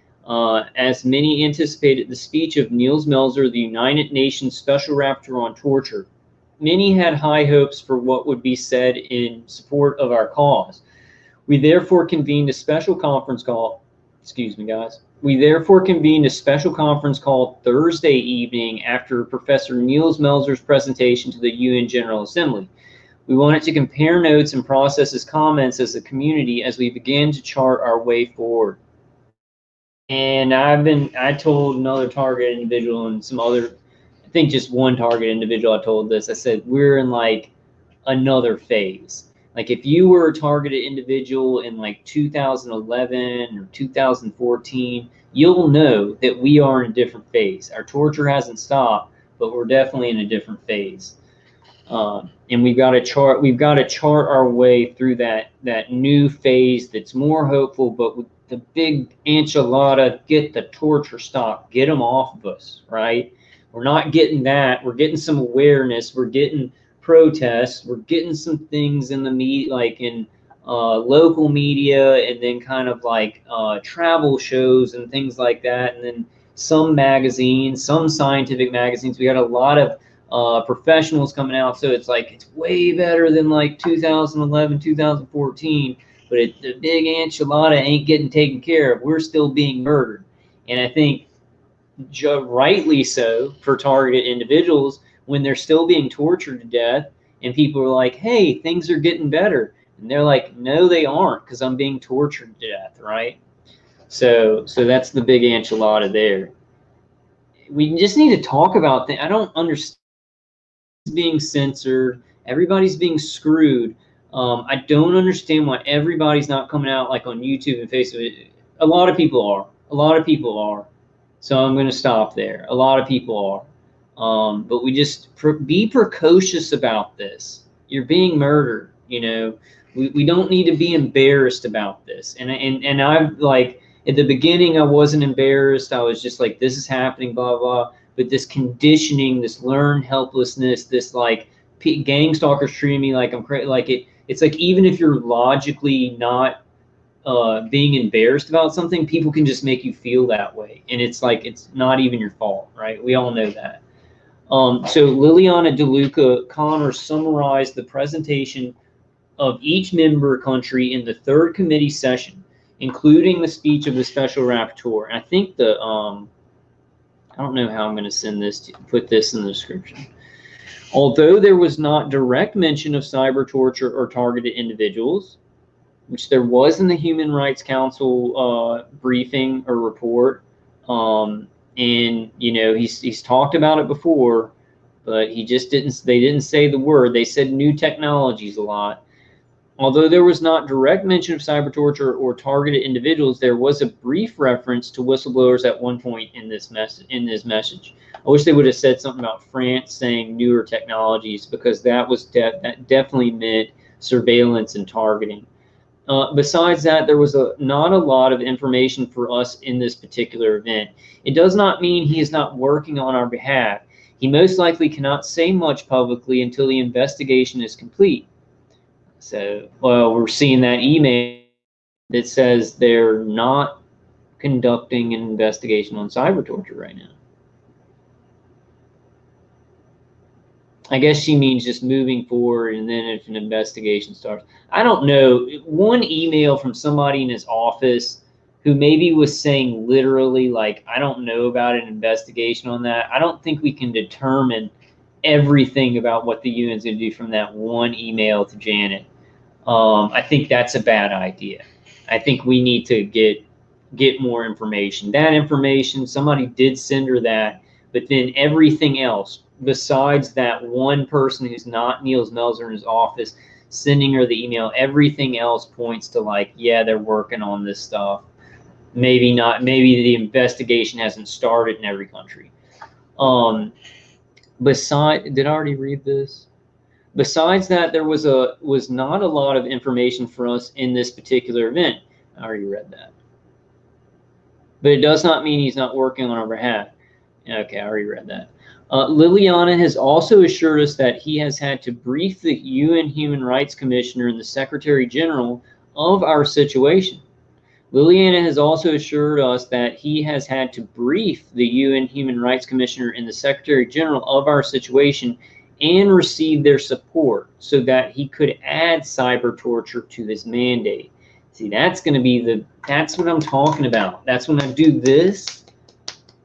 as many anticipated the speech of Niels Melzer, the United Nations Special Rapporteur on Torture. Many had high hopes for what would be said in support of our cause. We therefore convened a special conference call. Excuse me, guys. We therefore convened a special conference call Thursday evening after Professor Niels Melzer's presentation to the UN General Assembly. We wanted to compare notes and process his comments as a community as we began to chart our way forward. And I told another target individual and some other, I think just one target individual, I told this, I said, we're in like another phase. Like if you were a targeted individual in like 2011 or 2014, you'll know that we are in a different phase. Our torture hasn't stopped, but we're definitely in a different phase. And we've got to chart our way through that new phase that's more hopeful, but with the big enchilada, get the torture stopped, get them off of us, right? We're not getting that. We're getting some awareness. We're getting protests. We're getting some things in the media, like in local media, and then kind of like travel shows and things like that, and then some magazines, some scientific magazines. We got a lot of professionals coming out, so it's like it's way better than like 2011, 2014. But the big enchilada ain't getting taken care of. We're still being murdered, and I think rightly so for targeted individuals when they're still being tortured to death, and people are like, "Hey, things are getting better," and they're like, "No, they aren't, because I'm being tortured to death," right? So that's the big enchilada there. We just need to talk about things. I don't understand being censored. Everybody's being screwed. I don't understand why everybody's not coming out like on YouTube and Facebook. A lot of people are. A lot of people are. So I'm going to stop there. A lot of people are. But we just be precocious about this. You're being murdered. You know, we don't need to be embarrassed about this. And I've like at the beginning, I wasn't embarrassed. I was just like, this is happening, blah, blah. But this conditioning, this learned helplessness, this like gang stalkers treating me like I'm crazy. Like it's like even if you're logically not being embarrassed about something, people can just make you feel that way, and it's like it's not even your fault, right? We all know that. So Liliana DeLuca Connor summarized the presentation of each member country in the third committee session, including the speech of the special rapporteur. And I think the I don't know how I'm going to send this to put this in the description. Although there was not direct mention of cyber torture or targeted individuals, which there was in the Human Rights Council briefing or report, and you know he's talked about it before, but he just didn't. They didn't say the word. They said new technologies a lot. Although there was not direct mention of cyber torture or targeted individuals, there was a brief reference to whistleblowers at one point in this message. I wish they would have said something about France saying newer technologies, because that was that definitely meant surveillance and targeting. Besides that, there was not a lot of information for us in this particular event. It does not mean he is not working on our behalf. He most likely cannot say much publicly until the investigation is complete. So, well, we're seeing that email that says they're not conducting an investigation on cyber torture right now. I guess she means just moving forward, and then if an investigation starts. I don't know. One email from somebody in his office who maybe was saying literally, like, I don't know about an investigation on that. I don't think we can determine everything about what the UN's going to do from that one email to Janet. I think that's a bad idea. I think we need to get more information. That information, somebody did send her that, but then everything else, besides that one person who's not Niels Melzer in his office sending her the email, everything else points to like, yeah, they're working on this stuff. Maybe not. Maybe the investigation hasn't started in every country. Did I already read this? Besides that, there was not a lot of information for us in this particular event. I already read that. But it does not mean he's not working on our behalf. Okay, I already read that. Liliana has also assured us that he has had to brief the UN Human Rights Commissioner and the Secretary General of our situation. Liliana has also assured us that he has had to brief the UN Human Rights Commissioner and the Secretary General of our situation and receive their support so that he could add cyber torture to his mandate. See, that's going to be that's what I'm talking about. That's when I do this.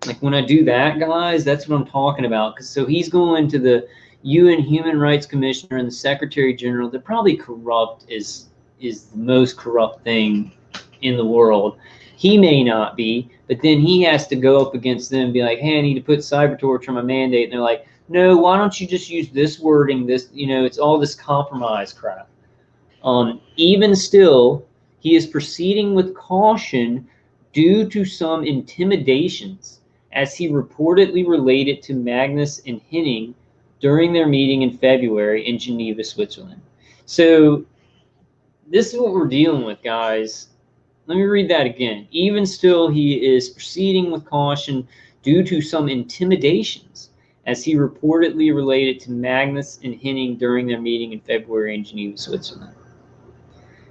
Like when I do that, guys, that's what I'm talking about. So he's going to the UN Human Rights Commissioner and the Secretary General. They're probably corrupt is the most corrupt thing in the world. He may not be, but then he has to go up against them and be like, hey, I need to put cyber torture on my mandate. And they're like, no, why don't you just use this wording? This, you know, it's all this compromise crap. Even still, he is proceeding with caution due to some intimidations, as he reportedly related to Magnus and Henning during their meeting in February in Geneva, Switzerland. So this is what we're dealing with, guys. Let me read that again. Even still, he is proceeding with caution due to some intimidations, as he reportedly related to Magnus and Henning during their meeting in February in Geneva, Switzerland.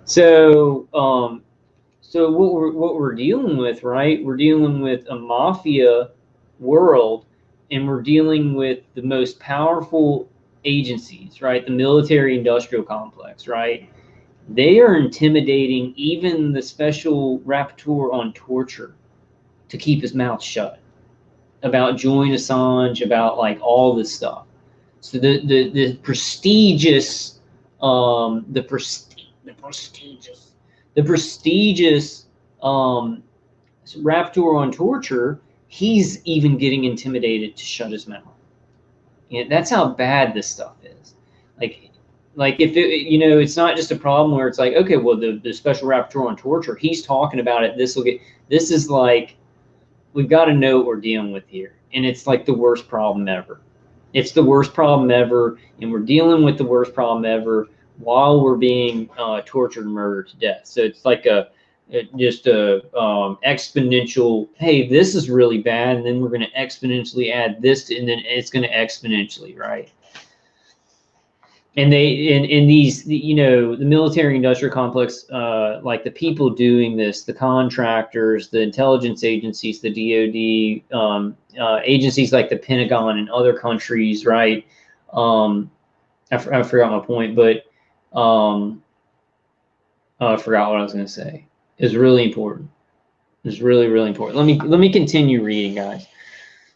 So, so what we're dealing with, right? We're dealing with a mafia world, and we're dealing with the most powerful agencies, right? The military-industrial complex, right? They are intimidating even the special rapporteur on torture to keep his mouth shut about Julian Assange, about like all this stuff. So the prestigious, the prestigious rapporteur on torture, he's even getting intimidated to shut his mouth. And that's how bad this stuff is. Like, like if it, you know, it's not just a problem where it's like, okay, well, the special rapporteur on torture, he's talking about it. This will get. This is like, we've got to know what we're dealing with here, and it's like the worst problem ever. It's the worst problem ever, and we're dealing with the worst problem ever while we're being tortured and murdered to death. So it's like just a exponential. Hey, this is really bad, and then we're going to exponentially add this, and then it's going to exponentially, right? And they in these, you know, the military industrial complex, like the people doing this, the contractors, the intelligence agencies, the DoD, agencies like the Pentagon and other countries, right? I forgot my point, but I forgot what I was going to say. It's really important. It's really important. Let me continue reading, guys.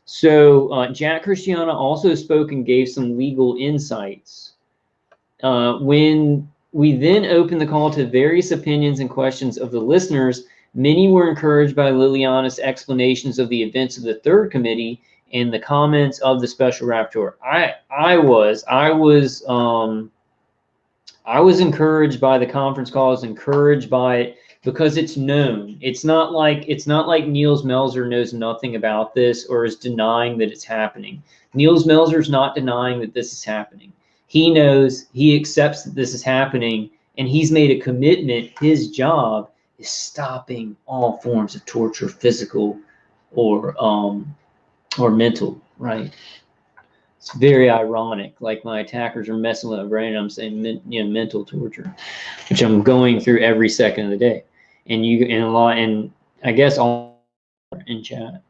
So Jack Christiana also spoke and gave some legal insights. When we then opened the call to various opinions and questions of the listeners, many were encouraged by Liliana's explanations of the events of the third committee and the comments of the special rapporteur. I was encouraged by the conference calls, encouraged by it because it's known. It's not like Niels Melzer knows nothing about this or is denying that it's happening. Niels Melzer is not denying that this is happening. He knows, he accepts that this is happening, and he's made a commitment. His job is stopping all forms of torture, physical or mental, right? It's very ironic. Like my attackers are messing with my brain. I'm saying, you know, mental torture, which I'm going through every second of the day. And you and a lot, and I guess all in chat.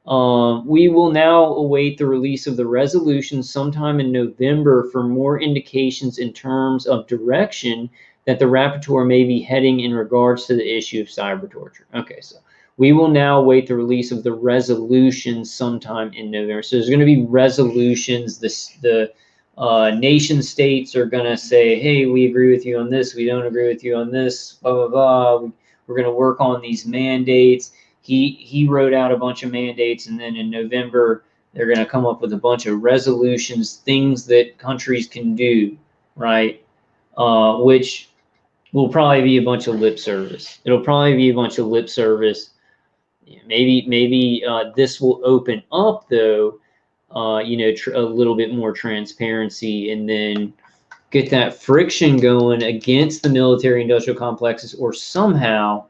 We will now await the release of the resolution sometime in November for more indications in terms of direction that the rapporteur may be heading in regards to the issue of cyber torture. Okay, so we will now await the release of the resolution sometime in November. So there's going to be resolutions. The nation states are going to say, hey, we agree with you on this. We don't agree with you on this, blah, blah, blah. We're going to work on these mandates. He wrote out a bunch of mandates, and then in November they're going to come up with a bunch of resolutions, things that countries can do, right? Which will probably be a bunch of lip service. It'll probably be a bunch of lip service. Maybe this will open up, though, you know, a little bit more transparency, and then get that friction going against the military-industrial complexes, or somehow.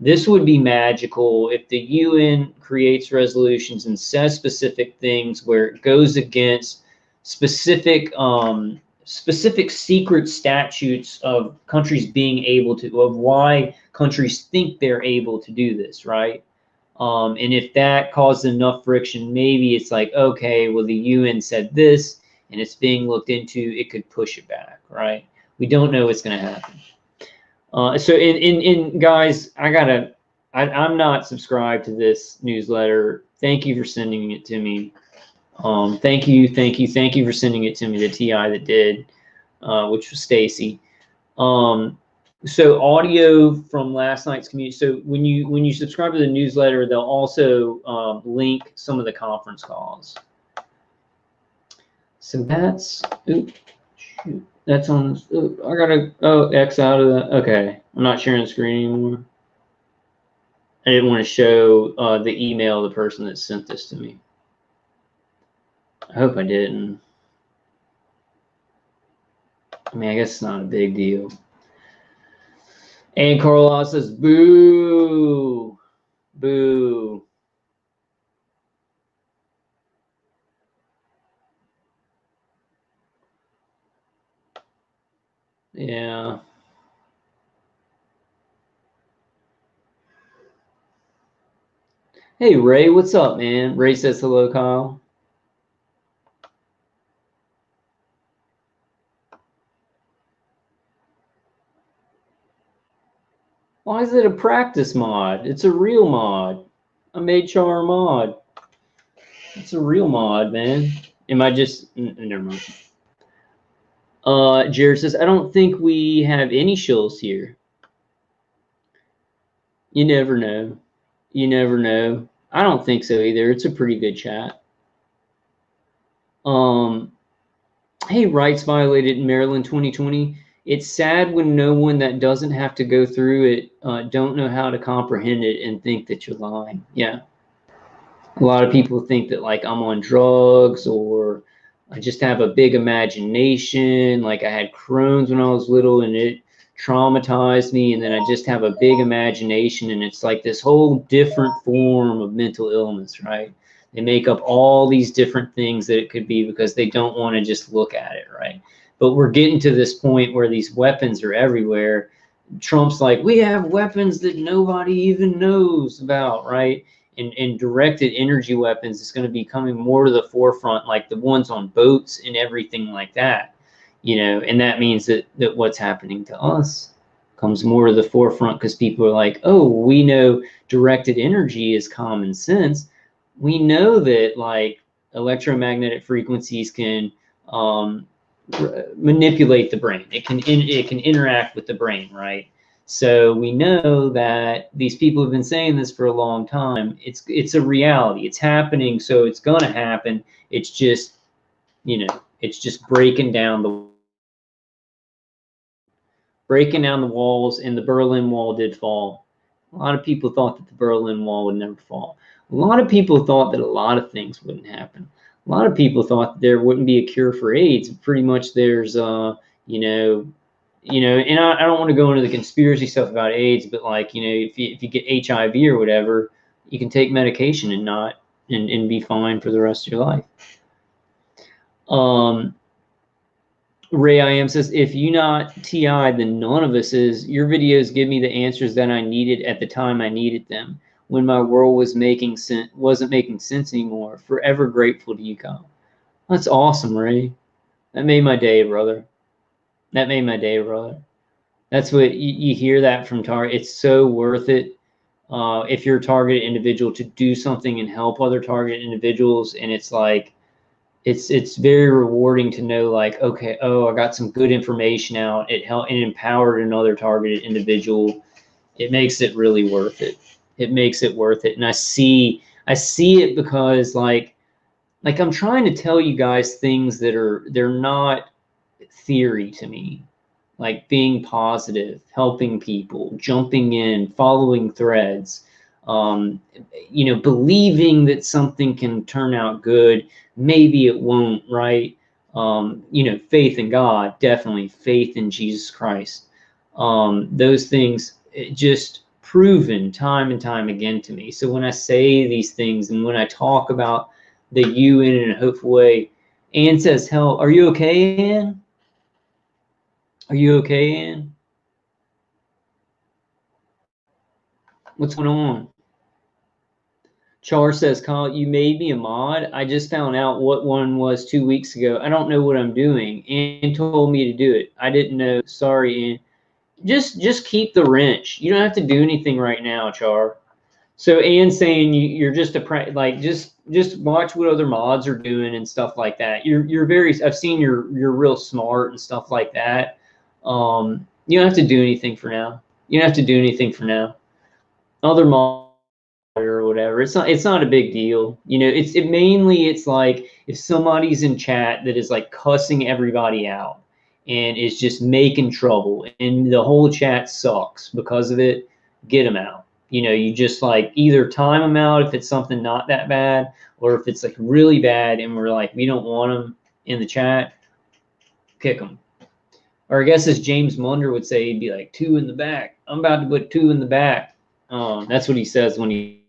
This would be magical if the UN creates resolutions and says specific things where it goes against specific secret statutes of countries being able to, of why countries think they're able to do this, right? And if that caused enough friction, maybe it's like, okay, well, the UN said this and it's being looked into, it could push it back, right? We don't know what's going to happen. So in guys, I'm not subscribed to this newsletter. Thank you for sending it to me. Thank you for sending it to me, the TI that did, which was Stacy. So audio from last night's community. So when you subscribe to the newsletter, they'll also link some of the conference calls. So that's, oops, shoot. That's on. I gotta X out of that. Okay, I'm not sharing the screen anymore. I didn't want to show the email of the person that sent this to me. I hope I didn't. I mean, I guess it's not a big deal. And Carlos says, "Boo, boo." Yeah. Hey, Ray, what's up, man? Ray says hello, Kyle. Why is it a practice mod? It's a real mod. I made Char a mod. It's a real mod, man. Am I just... Never mind. Jared says, I don't think we have any shills here. You never know. You never know. I don't think so either. It's a pretty good chat. Hey, rights violated in Maryland 2020. It's sad when no one that doesn't have to go through it don't know how to comprehend it and think that you're lying. Yeah. A lot of people think that like I'm on drugs or I just have a big imagination. Like I had Crohn's when I was little and it traumatized me. And then I just have a big imagination and it's like this whole different form of mental illness, right? They make up all these different things that it could be because they don't want to just look at it, right? But we're getting to this point where these weapons are everywhere. Trump's like, we have weapons that nobody even knows about, right? And directed energy weapons is going to be coming more to the forefront, like the ones on boats and everything like that, you know. And that means that what's happening to us comes more to the forefront because people are like, oh, we know directed energy is common sense. We know that like electromagnetic frequencies can manipulate the brain. It can interact with the brain, right? So we know that these people have been saying this for a long time. It's a reality. It's happening, so it's going to happen. It's just, you know, it's just breaking down the walls, and the Berlin Wall did fall. A lot of people thought that the Berlin Wall would never fall. A lot of people thought that a lot of things wouldn't happen. A lot of people thought that there wouldn't be a cure for AIDS. Pretty much there's, and I don't want to go into the conspiracy stuff about AIDS, but like, you know, if you get HIV or whatever, you can take medication and not, and be fine for the rest of your life. Ray I am says, if you not TI, then none of us is. Your videos give me the answers that I needed at the time I needed them, when my world wasn't making sense anymore. Forever grateful to you, Kyle. That's awesome, Ray. That made my day, brother. That made my day, brother. That's what you hear that from target. It's so worth it if you're a targeted individual to do something and help other targeted individuals. And it's like, it's very rewarding to know like, okay, oh, I got some good information out. It helped and empowered another targeted individual. It makes it really worth it. It makes it worth it. And I see it because like I'm trying to tell you guys things that they're not theory to me, like being positive, helping people, jumping in, following threads, believing that something can turn out good. Maybe it won't, right? Faith in God, definitely faith in Jesus Christ. Those things just proven time and time again to me. So when I say these things and when I talk about the you in a hopeful way, Ann says, hell, are you okay, Ann? Are you okay, Ann? What's going on? Char says, Kyle, you made me a mod. I just found out what one was 2 weeks ago. I don't know what I'm doing. Ann told me to do it. I didn't know. Sorry, Ann. Just keep the wrench. You don't have to do anything right now, Char. So Ann's saying you're just just watch what other mods are doing and stuff like that. You're very. I've seen you're real smart and stuff like that. You don't have to do anything for now. You don't have to do anything for now. Other mods or whatever. It's not a big deal. It's like if somebody's in chat that is like cussing everybody out and is just making trouble and the whole chat sucks because of it, get them out. You just like either time them out if it's something not that bad, or if it's like really bad and we're like, we don't want them in the chat, kick them. Or I guess as James Munder would say, he'd be like, 2 in the back. I'm about to put 2 in the back. That's what he says when he.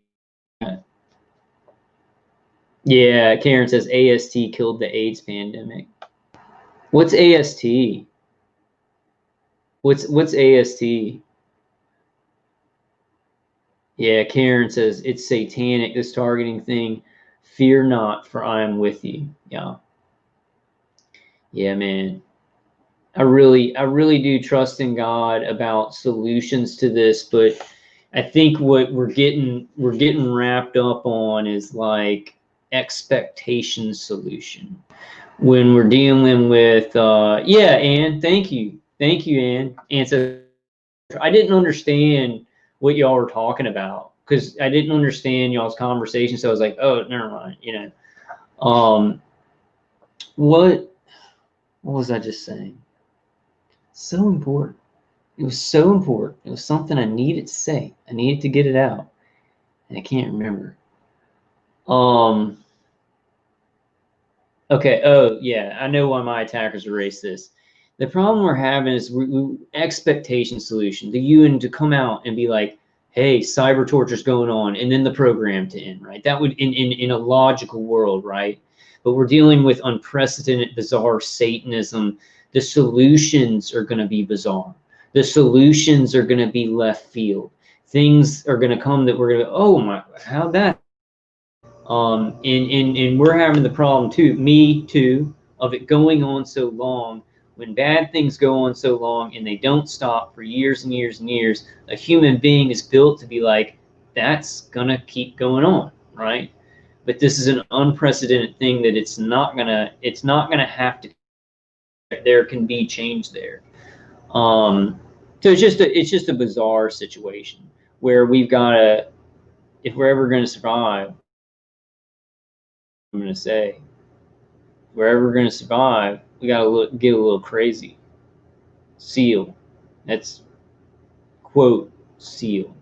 Yeah, Karen says AST killed the AIDS pandemic. What's AST? What's AST? Yeah, Karen says it's satanic, this targeting thing. Fear not, for I am with you. Yeah. Yeah, man. I really do trust in God about solutions to this, but I think what we're getting wrapped up on is like expectation solution when we're dealing with yeah, Ann, thank you, Ann. Ann says I didn't understand what y'all were talking about because I didn't understand y'all's conversation, so I was like, oh, never mind, you know. What was I just saying? So important. It was so important. It was something I needed to say. I needed to get it out, and I can't remember. Um. Okay. Oh, yeah. I know why my attackers erased this. The problem we're having is expectation solution. The UN to come out and be like, "Hey, cyber torture's going on," and then the program to end. Right? That would in a logical world, right? But we're dealing with unprecedented, bizarre Satanism. The solutions are going to be bizarre. The solutions are going to be left field. Things are going to come that we're going to, oh my, how'd that? And we're having the problem too, me too, of it going on so long. When bad things go on so long and they don't stop for years and years and years, a human being is built to be like, that's gonna keep going on, right? But this is an unprecedented thing that it's not gonna have to. There can be change there. So it's just a bizarre situation where we've got to, if we're ever going to survive, I'm going to say, wherever we're going to survive, we got to get a little crazy. Seal. That's quote Seal.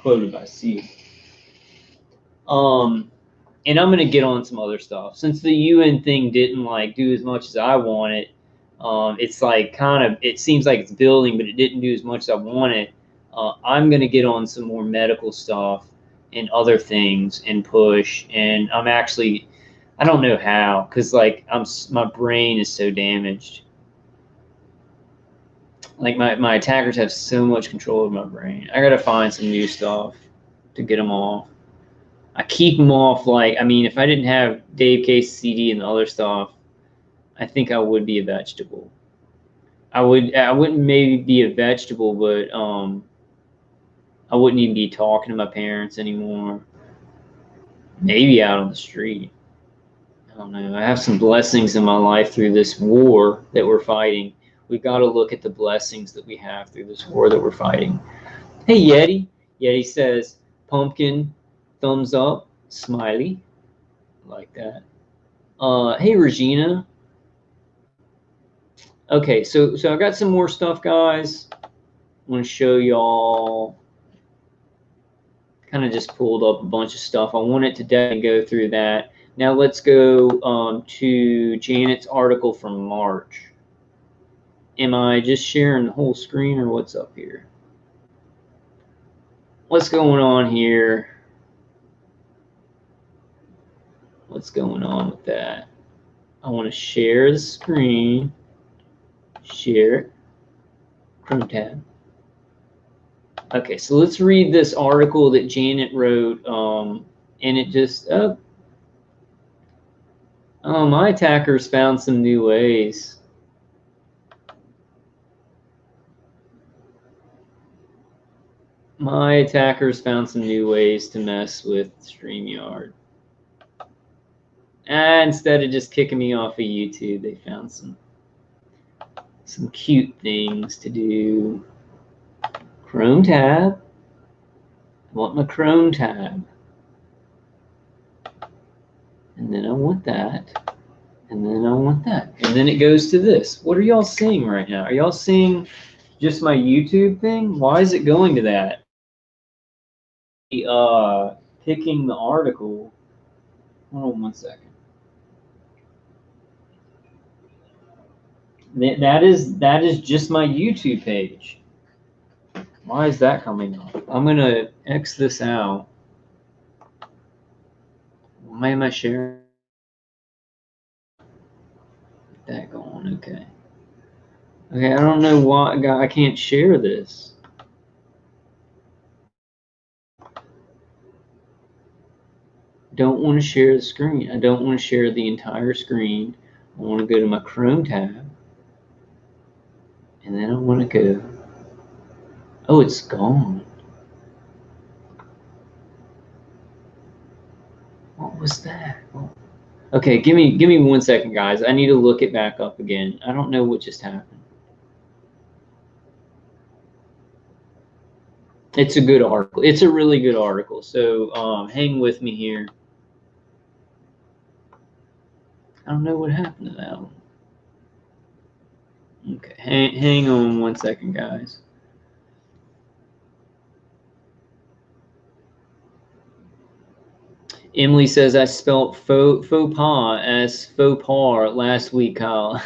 Quoted by Seal. And I'm going to get on some other stuff. Since the UN thing didn't like do as much as I wanted, it's like kind of, it seems like it's building, but it didn't do as much as I wanted. I'm going to get on some more medical stuff and other things and push. And I'm actually, I don't know how, because like my brain is so damaged. Like my attackers have so much control of my brain. I got to find some new stuff to get them off. I keep them off. Like, I mean, if I didn't have Dave Case CD and the other stuff, I think I would be a vegetable. I wouldn't maybe be a vegetable, but I wouldn't even be talking to my parents anymore. Maybe out on the street. I don't know. I have some blessings in my life through this war that we're fighting. We got to look at the blessings that we have through this war that we're fighting. Hey, Yeti. Yeti says, pumpkin, thumbs up, smiley. Like that. Hey, Regina. Okay, so I got some more stuff, guys. I want to show y'all. Kind of just pulled up a bunch of stuff. I wanted to definitely go through that. Now let's go to Janet's article from March. Am I just sharing the whole screen or what's up here? What's going on here? What's going on with that? I want to share the screen. Share it. Chrome tab. Okay, so let's read this article that Janet wrote, and it just, oh, my attackers found some new ways. My attackers found some new ways to mess with StreamYard. And instead of just kicking me off of YouTube, they found some cute things to do. Chrome tab. I want my Chrome tab. And then I want that. And then I want that. And then it goes to this. What are y'all seeing right now? Are y'all seeing just my YouTube thing? Why is it going to that? Picking the article. Hold on 1 second. That is just my YouTube page. Why is that coming up? I'm gonna X this out. Why am I sharing that going? Okay. Okay, I don't know why I can't share this. don't want to share the screen. I don't want to share the entire screen. I want to go to my Chrome tab. And then I want to go. Oh, it's gone. What was that? Okay, give me 1 second, guys. I need to look it back up again. I don't know what just happened. It's a good article. It's a really good article. So hang with me here. I don't know what happened to that one. Okay, hang on 1 second, guys. Emily says I spelled faux pas as faux pas last week, Kyle.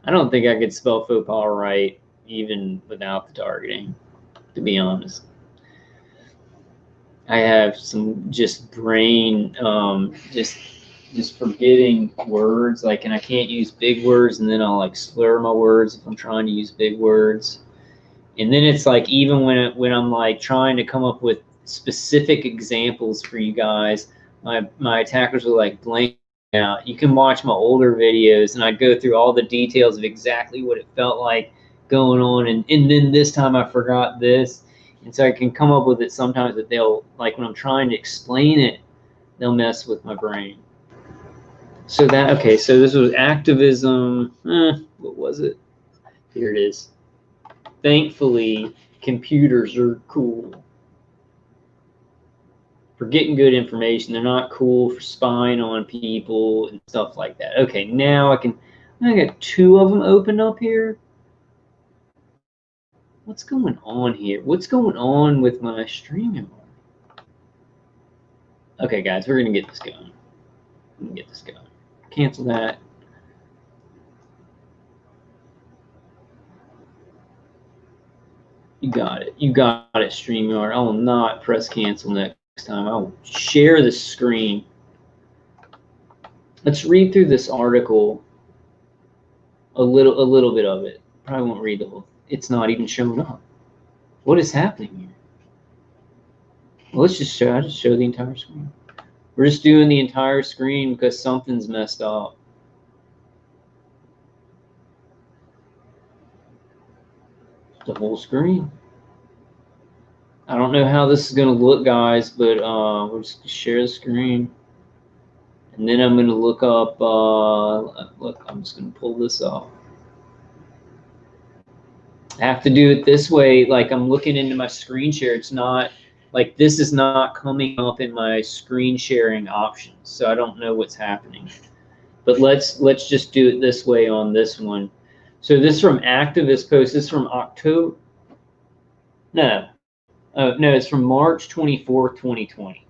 I don't think I could spell faux pas right even without the targeting, to be honest. I have some just brain, just forgetting words, like, and I can't use big words, and then I'll like slur my words if I'm trying to use big words. And then it's like, even when I'm like trying to come up with specific examples for you guys, my attackers are like blank out. You can watch my older videos, and I go through all the details of exactly what it felt like going on, and then this time I forgot this. And so I can come up with it sometimes, that they'll, like, when I'm trying to explain it, they'll mess with my brain. So that, okay, so this was activism. What was it? Here it is. Thankfully, computers are cool for getting good information. They're not cool for spying on people and stuff like that. Okay, now I got 2 of them open up here. What's going on here? What's going on with my streaming? Okay, guys, we're gonna get this going. Cancel that. You got it. You got it, StreamYard. I will not press cancel next time. I will share the screen. Let's read through this article. A little bit of it. Probably won't read the whole. It's not even showing up. What is happening here? Well, let's just show. I just show the entire screen. We're just doing the entire screen because something's messed up. The whole screen. I don't know how this is gonna look, guys, but we'll just share the screen. And then I'm gonna look up, look, I'm just gonna pull this up. I have to do it this way, like I'm looking into my screen share. It's not, like, this is not coming up in my screen sharing options, so I don't know what's happening. But let's just do it this way on this one. So this is from Activist Post. This is from October. No, no, it's from March 24th, 2020.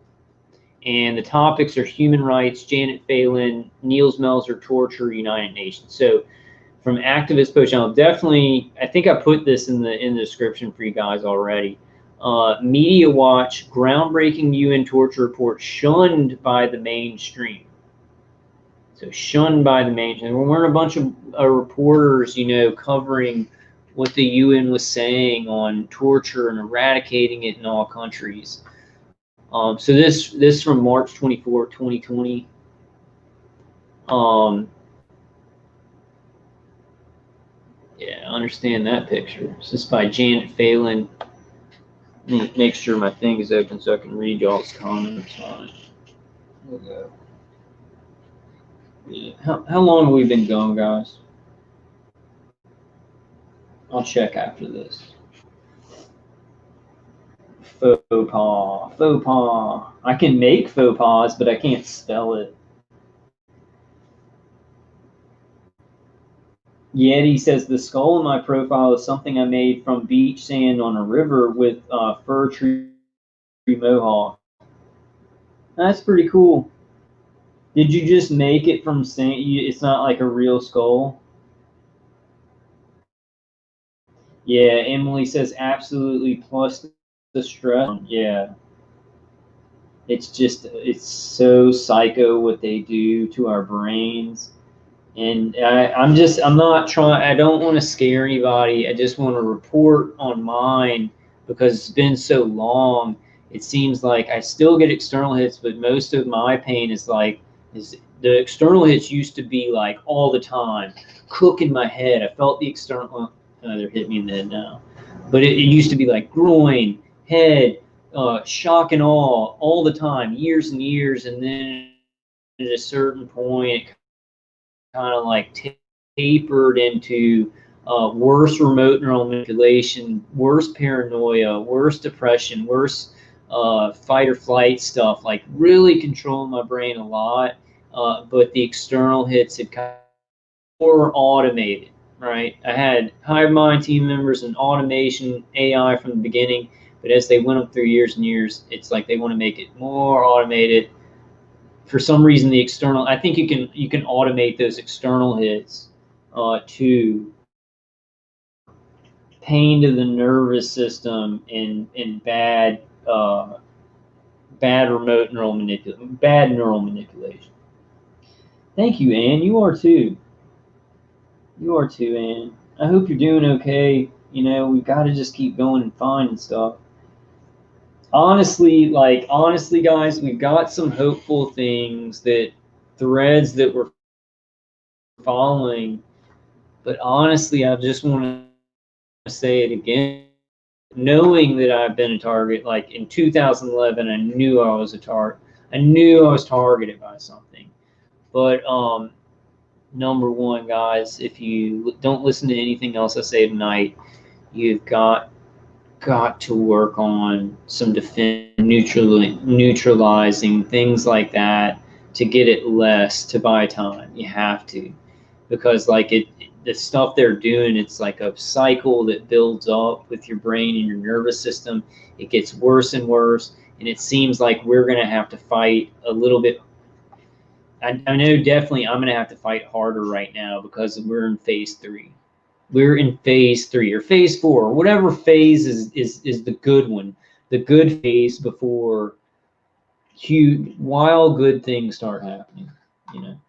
And the topics are human rights, Janet Phelan, Niels Melzer, torture, United Nations. So from Activist Post Channel, definitely, I think I put this in the description for you guys already. Media Watch, groundbreaking UN torture report shunned by the mainstream. So shunned by the mainstream. There weren't a bunch of reporters, you know, covering what the UN was saying on torture and eradicating it in all countries. So this from March 24, 2020. Yeah, I understand that picture. This is by Janet Phelan. Let me make sure my thing is open so I can read y'all's comments on it. There we go. Yeah. How long have we been going, guys? I'll check after this. Faux pas. Faux pas. I can make faux pas, but I can't spell it. Yeti says the skull in my profile is something I made from beach sand on a river with fir tree mohawk. That's pretty cool. Did you just make it from sand? It's not like a real skull. Yeah, Emily says absolutely. Plus the stress. Yeah, it's just, it's so psycho what they do to our brains. And I'm not trying, I don't want to scare anybody. I just want to report on mine because it's been so long. it seems like I still get external hits, but most of my pain is the external hits used to be like all the time, cooking my head. I felt the external. They're hitting me in the head now, but it used to be like groin, head, shock and awe all the time, years and years, and then at a certain point, it kind of like tapered into worse remote neural manipulation, worse paranoia, worse depression, worse fight or flight stuff, like really controlling my brain a lot. But the external hits had kind of more automated, right? I had hive mind team members and automation AI from the beginning, but as they went up through years and years, it's like they want to make it more automated. For some reason, the external, I think you can automate those external hits to pain to the nervous system and bad neural manipulation. Thank you, Ann. You are too. You are too, Ann. I hope you're doing okay. You know, we've got to just keep going and finding stuff. Honestly, guys, we've got some hopeful things, that threads that we're following. But honestly, I just want to say it again. Knowing that I've been a target, like in 2011, I knew I was a target. I knew I was targeted by something. But number one, guys, if you don't listen to anything else I say tonight, you've got to work on some neutralizing things like that to get it less, to buy time. You have to, because like the stuff they're doing, it's like a cycle that builds up with your brain and your nervous system. It gets worse and worse, and it seems like we're going to have to fight a little bit. I know definitely I'm going to have to fight harder right now, because we're in phase 3. We're in phase 3 or phase 4, or whatever phase is the good one, the good phase before huge, wild, good things start happening, you know.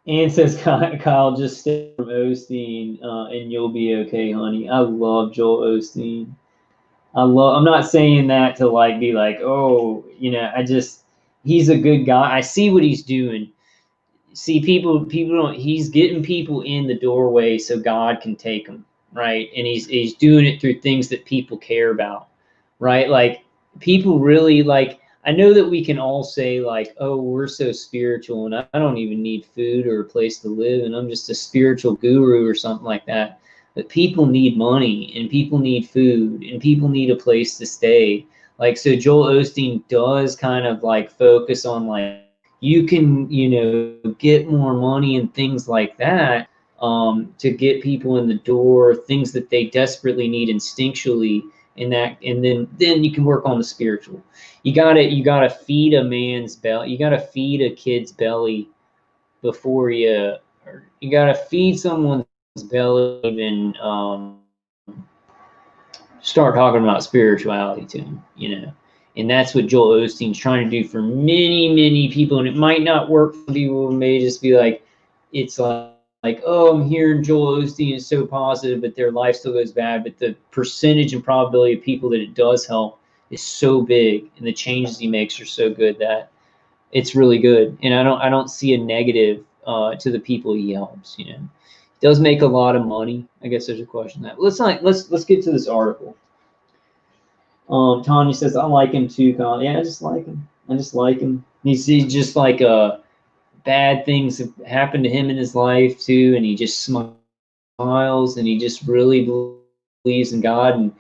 And says Kyle, just stay from Osteen and you'll be okay, honey. I love Joel Osteen. I'm not saying that to like be like, oh, you know, he's a good guy. I see what he's doing. See, people don't, he's getting people in the doorway so God can take them, right? And he's doing it through things that people care about, right? Like, people really, like, I know that we can all say like, oh, we're so spiritual and I don't even need food or a place to live and I'm just a spiritual guru or something like that. But people need money and people need food and people need a place to stay. Like, so Joel Osteen does kind of like focus on like, you can, you know, get more money and things like that to get people in the door, things that they desperately need instinctually, and then you can work on the spiritual. You gotta feed a man's belly. You gotta feed a kid's belly before you gotta feed someone's belly even start talking about spirituality to them, you know. And that's what Joel Osteen's trying to do for many, many people. And it might not work for people who may just be like, it's like, oh, I'm hearing Joel Osteen is so positive, but their life still goes bad. But the percentage and probability of people that it does help is so big, and the changes he makes are so good that it's really good. And I don't see a negative to the people he helps. You know, he does make a lot of money. I guess there's a question that let's get to this article. Tanya says, I like him too, Colin. Yeah, I just like him. I just like him. He's just like bad things have happened to him in his life too, and he just smiles and he just really believes in God. And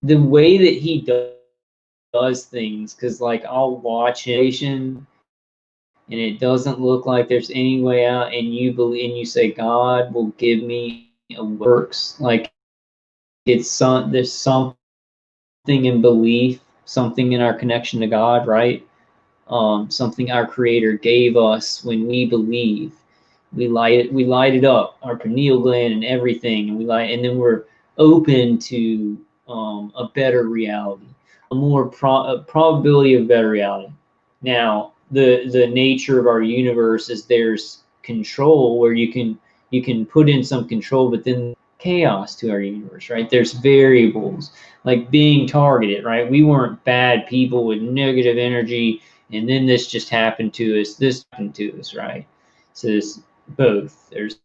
the way that he does things, because like I'll watch him and it doesn't look like there's any way out, and you believe and you say, God will give me a works. Like there's something in belief, something in our connection to God, right? Something our Creator gave us when we believe. We light it up, our pineal gland and everything, and then we're open to a better reality, a probability of better reality. Now, the nature of our universe is there's control where you can put in some control, but then chaos to our universe, right? There's variables like being targeted, right? We weren't bad people with negative energy, and then this just happened to us. This happened to us, right? So there's both. There's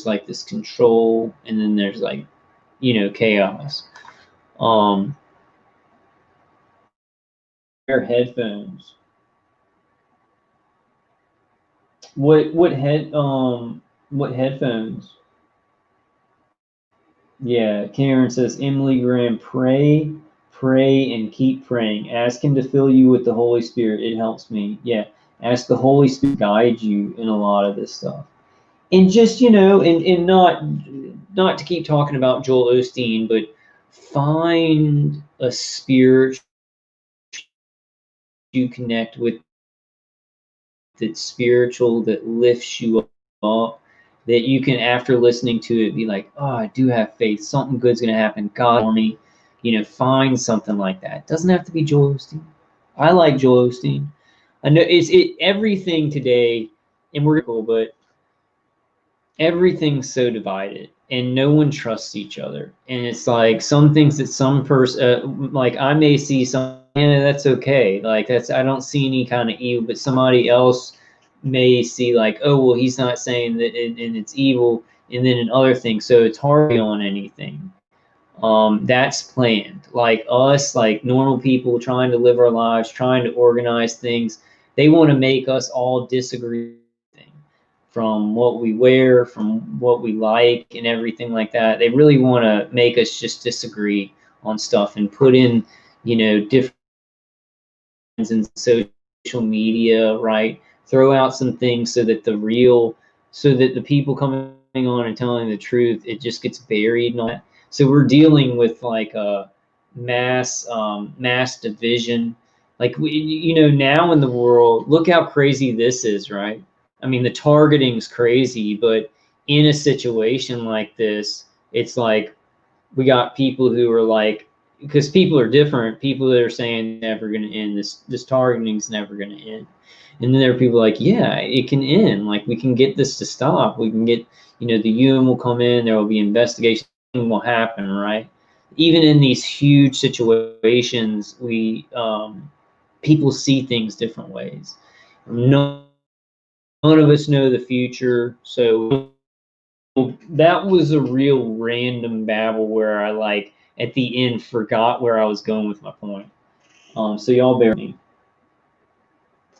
like this control, and then there's like, chaos. Wear headphones. What headphones? Yeah, Karen says, Emily Graham, pray, pray, and keep praying. Ask him to fill you with the Holy Spirit. It helps me. Yeah, ask the Holy Spirit to guide you in a lot of this stuff. And just, and not to keep talking about Joel Osteen, but find a spirit you connect with, that's spiritual, that lifts you up, that you can, after listening to it, be like, oh, I do have faith. Something good's going to happen. God for me. Find something like that. It doesn't have to be Joel Osteen. I like Joel Osteen. I know everything today, and we're cool, but everything's so divided, and no one trusts each other. And it's like some things that some person, like I may see some, yeah, that's okay. Like I don't see any kind of evil, but somebody else may see like, oh, well, he's not saying that, and it's evil. And then in other things, so it's hard on anything. That's planned. Like us, like normal people trying to live our lives, trying to organize things. They want to make us all disagree, from what we wear, from what we like, and everything like that. They really want to make us just disagree on stuff and put in, different in social media, right? Throw out some things so that the people coming on and telling the truth, it just gets buried and all that. So we're dealing with like a mass division. Like now in the world, look how crazy this is, right? I mean, the targeting's crazy, but in a situation like this, it's like we got people who are like, because people are different. People that are saying never going to end. This targeting's never going to end. And then there are people like, yeah, it can end. Like we can get this to stop. We can get, the UN will come in. There will be investigation. Will happen, right? Even in these huge situations, people see things different ways. None of us know the future, so that was a real random babble where I like at the end forgot where I was going with my point. So y'all bear with me.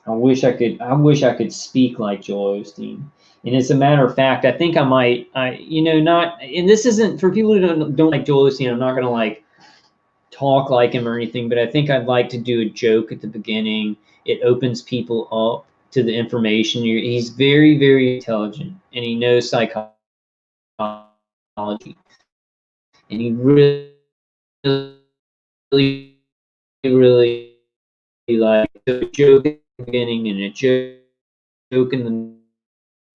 I wish I could speak like Joel Osteen. And as a matter of fact, I think I might, not, and this isn't for people who don't like Joel Osteen. I'm not going to like talk like him or anything, but I think I'd like to do a joke at the beginning. It opens people up to the information. He's very, very intelligent, and he knows psychology, and he really, really, really like a joke at the beginning and a joke in the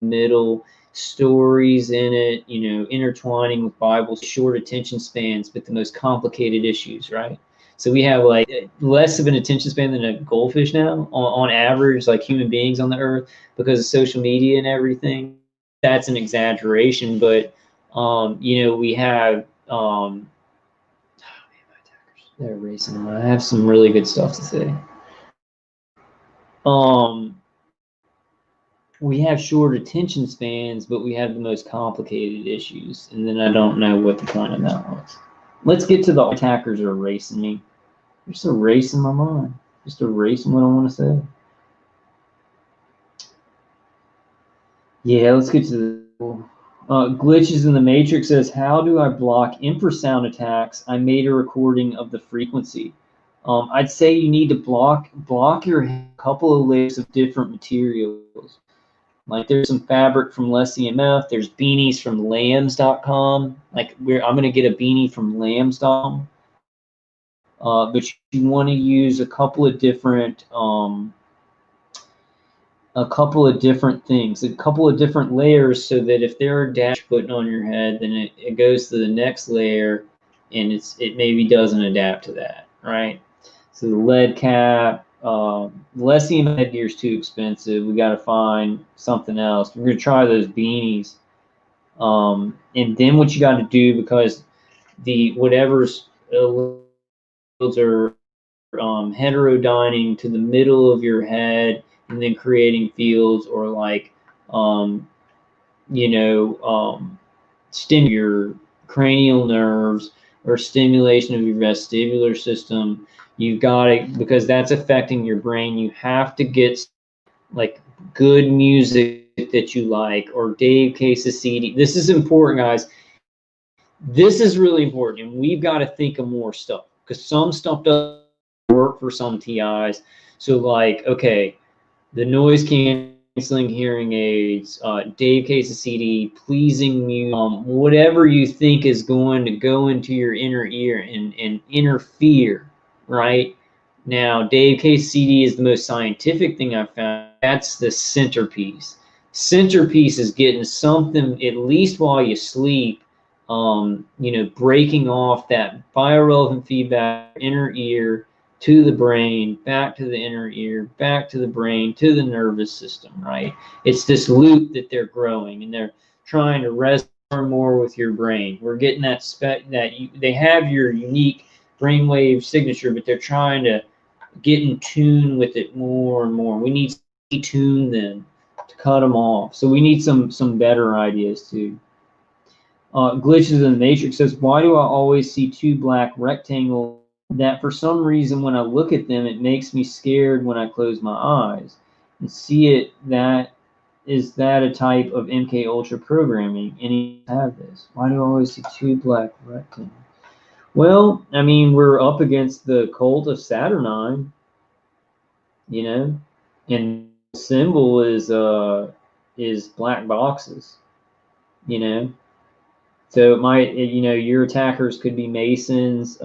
middle, stories in it, intertwining with Bibles, short attention spans, but the most complicated issues, right? So we have like less of an attention span than a goldfish now, on average, like human beings on the earth, because of social media and everything. That's an exaggeration, but we have they're racing. I have some really good stuff to say. We have short attention spans, but we have the most complicated issues. And then I don't know what the point of that was. Let's get to the attackers are erasing me. They're just erasing my mind. Just erasing what I want to say. Yeah, let's get to the glitches in the Matrix. Says, how do I block infrasound attacks? I made a recording of the frequency. I'd say you need to block your couple of layers of different materials. Like there's some fabric from Less EMF. There's beanies from lambs.com. Like I'm gonna get a beanie from lambs.com. But you want to use a couple of different things, a couple of different layers, so that if there are dash putting on your head, then it goes to the next layer, and it maybe doesn't adapt to that, right? So the lead cap. Less EMF headgear is too expensive. We got to find something else. We're gonna try those beanies. And then what you got to do, because the whatever's are heterodyning to the middle of your head and then creating fields, or like um, you know, stimulate your cranial nerves or stimulation of your vestibular system. You've got to, because that's affecting your brain. You have to get like good music that you like, or Dave Case's CD. This is important, guys. This is really important, and we've got to think of more stuff, because some stuff doesn't work for some TIs. So like, okay, the noise canceling hearing aids, Dave Case's CD, pleasing music, whatever you think is going to go into your inner ear and interfere, right? Now, Dave Case's CD is the most scientific thing I've found. That's the centerpiece. Centerpiece is getting something, at least while you sleep, breaking off that biorelevant feedback, inner ear, to the brain, back to the inner ear, back to the brain, to the nervous system, right? It's this loop that they're growing, and they're trying to resonate more and more with your brain. We're getting they have your unique brainwave signature, but they're trying to get in tune with it more and more. We need to detune them, to cut them off. So we need some better ideas too. Glitches in the Matrix says, why do I always see two black rectangles that for some reason when I look at them, it makes me scared when I close my eyes and see it? Is that a type of MK Ultra programming? Any have this? Why do I always see two black rectangles? Well, I mean, we're up against the cult of Saturnine, and the symbol is black boxes, you know. So it might, your attackers could be Masons,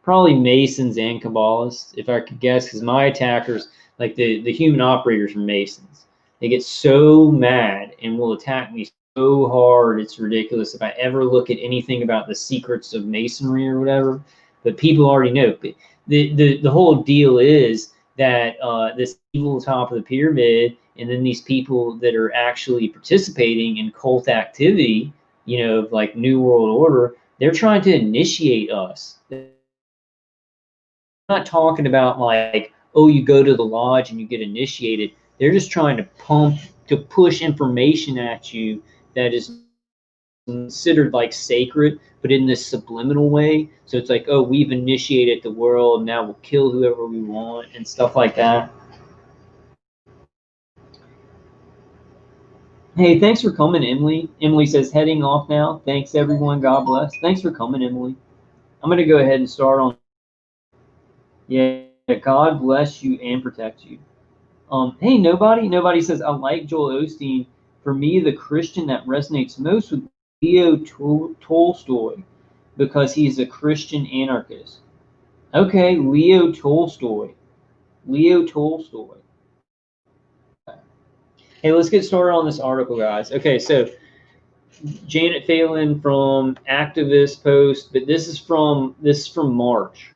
probably Masons and Kabbalists, if I could guess, because my attackers, like the human operators, are Masons. They get so mad and will attack me so hard, it's ridiculous. If I ever look at anything about the secrets of Masonry or whatever, but people already know. But the whole deal is that this evil top of the pyramid, and then these people that are actually participating in cult activity, like New World Order, they're trying to initiate us. Not talking about like, oh, you go to the lodge and you get initiated. They're just trying to push information at you that is considered like sacred, but in this subliminal way. So it's like, oh, we've initiated the world, now we'll kill whoever we want and stuff like that. Hey, thanks for coming, Emily. Emily says, heading off now. Thanks, everyone. God bless. Thanks for coming, Emily. I'm going to go ahead and start on. Yeah, God bless you and protect you. Hey, nobody says, I like Joel Osteen. For me, the Christian that resonates most with Leo Tolstoy, because he's a Christian anarchist. Okay, Leo Tolstoy. Leo Tolstoy. Hey, let's get started on this article, guys. Okay, so Janet Phelan from Activist Post, but this is from March.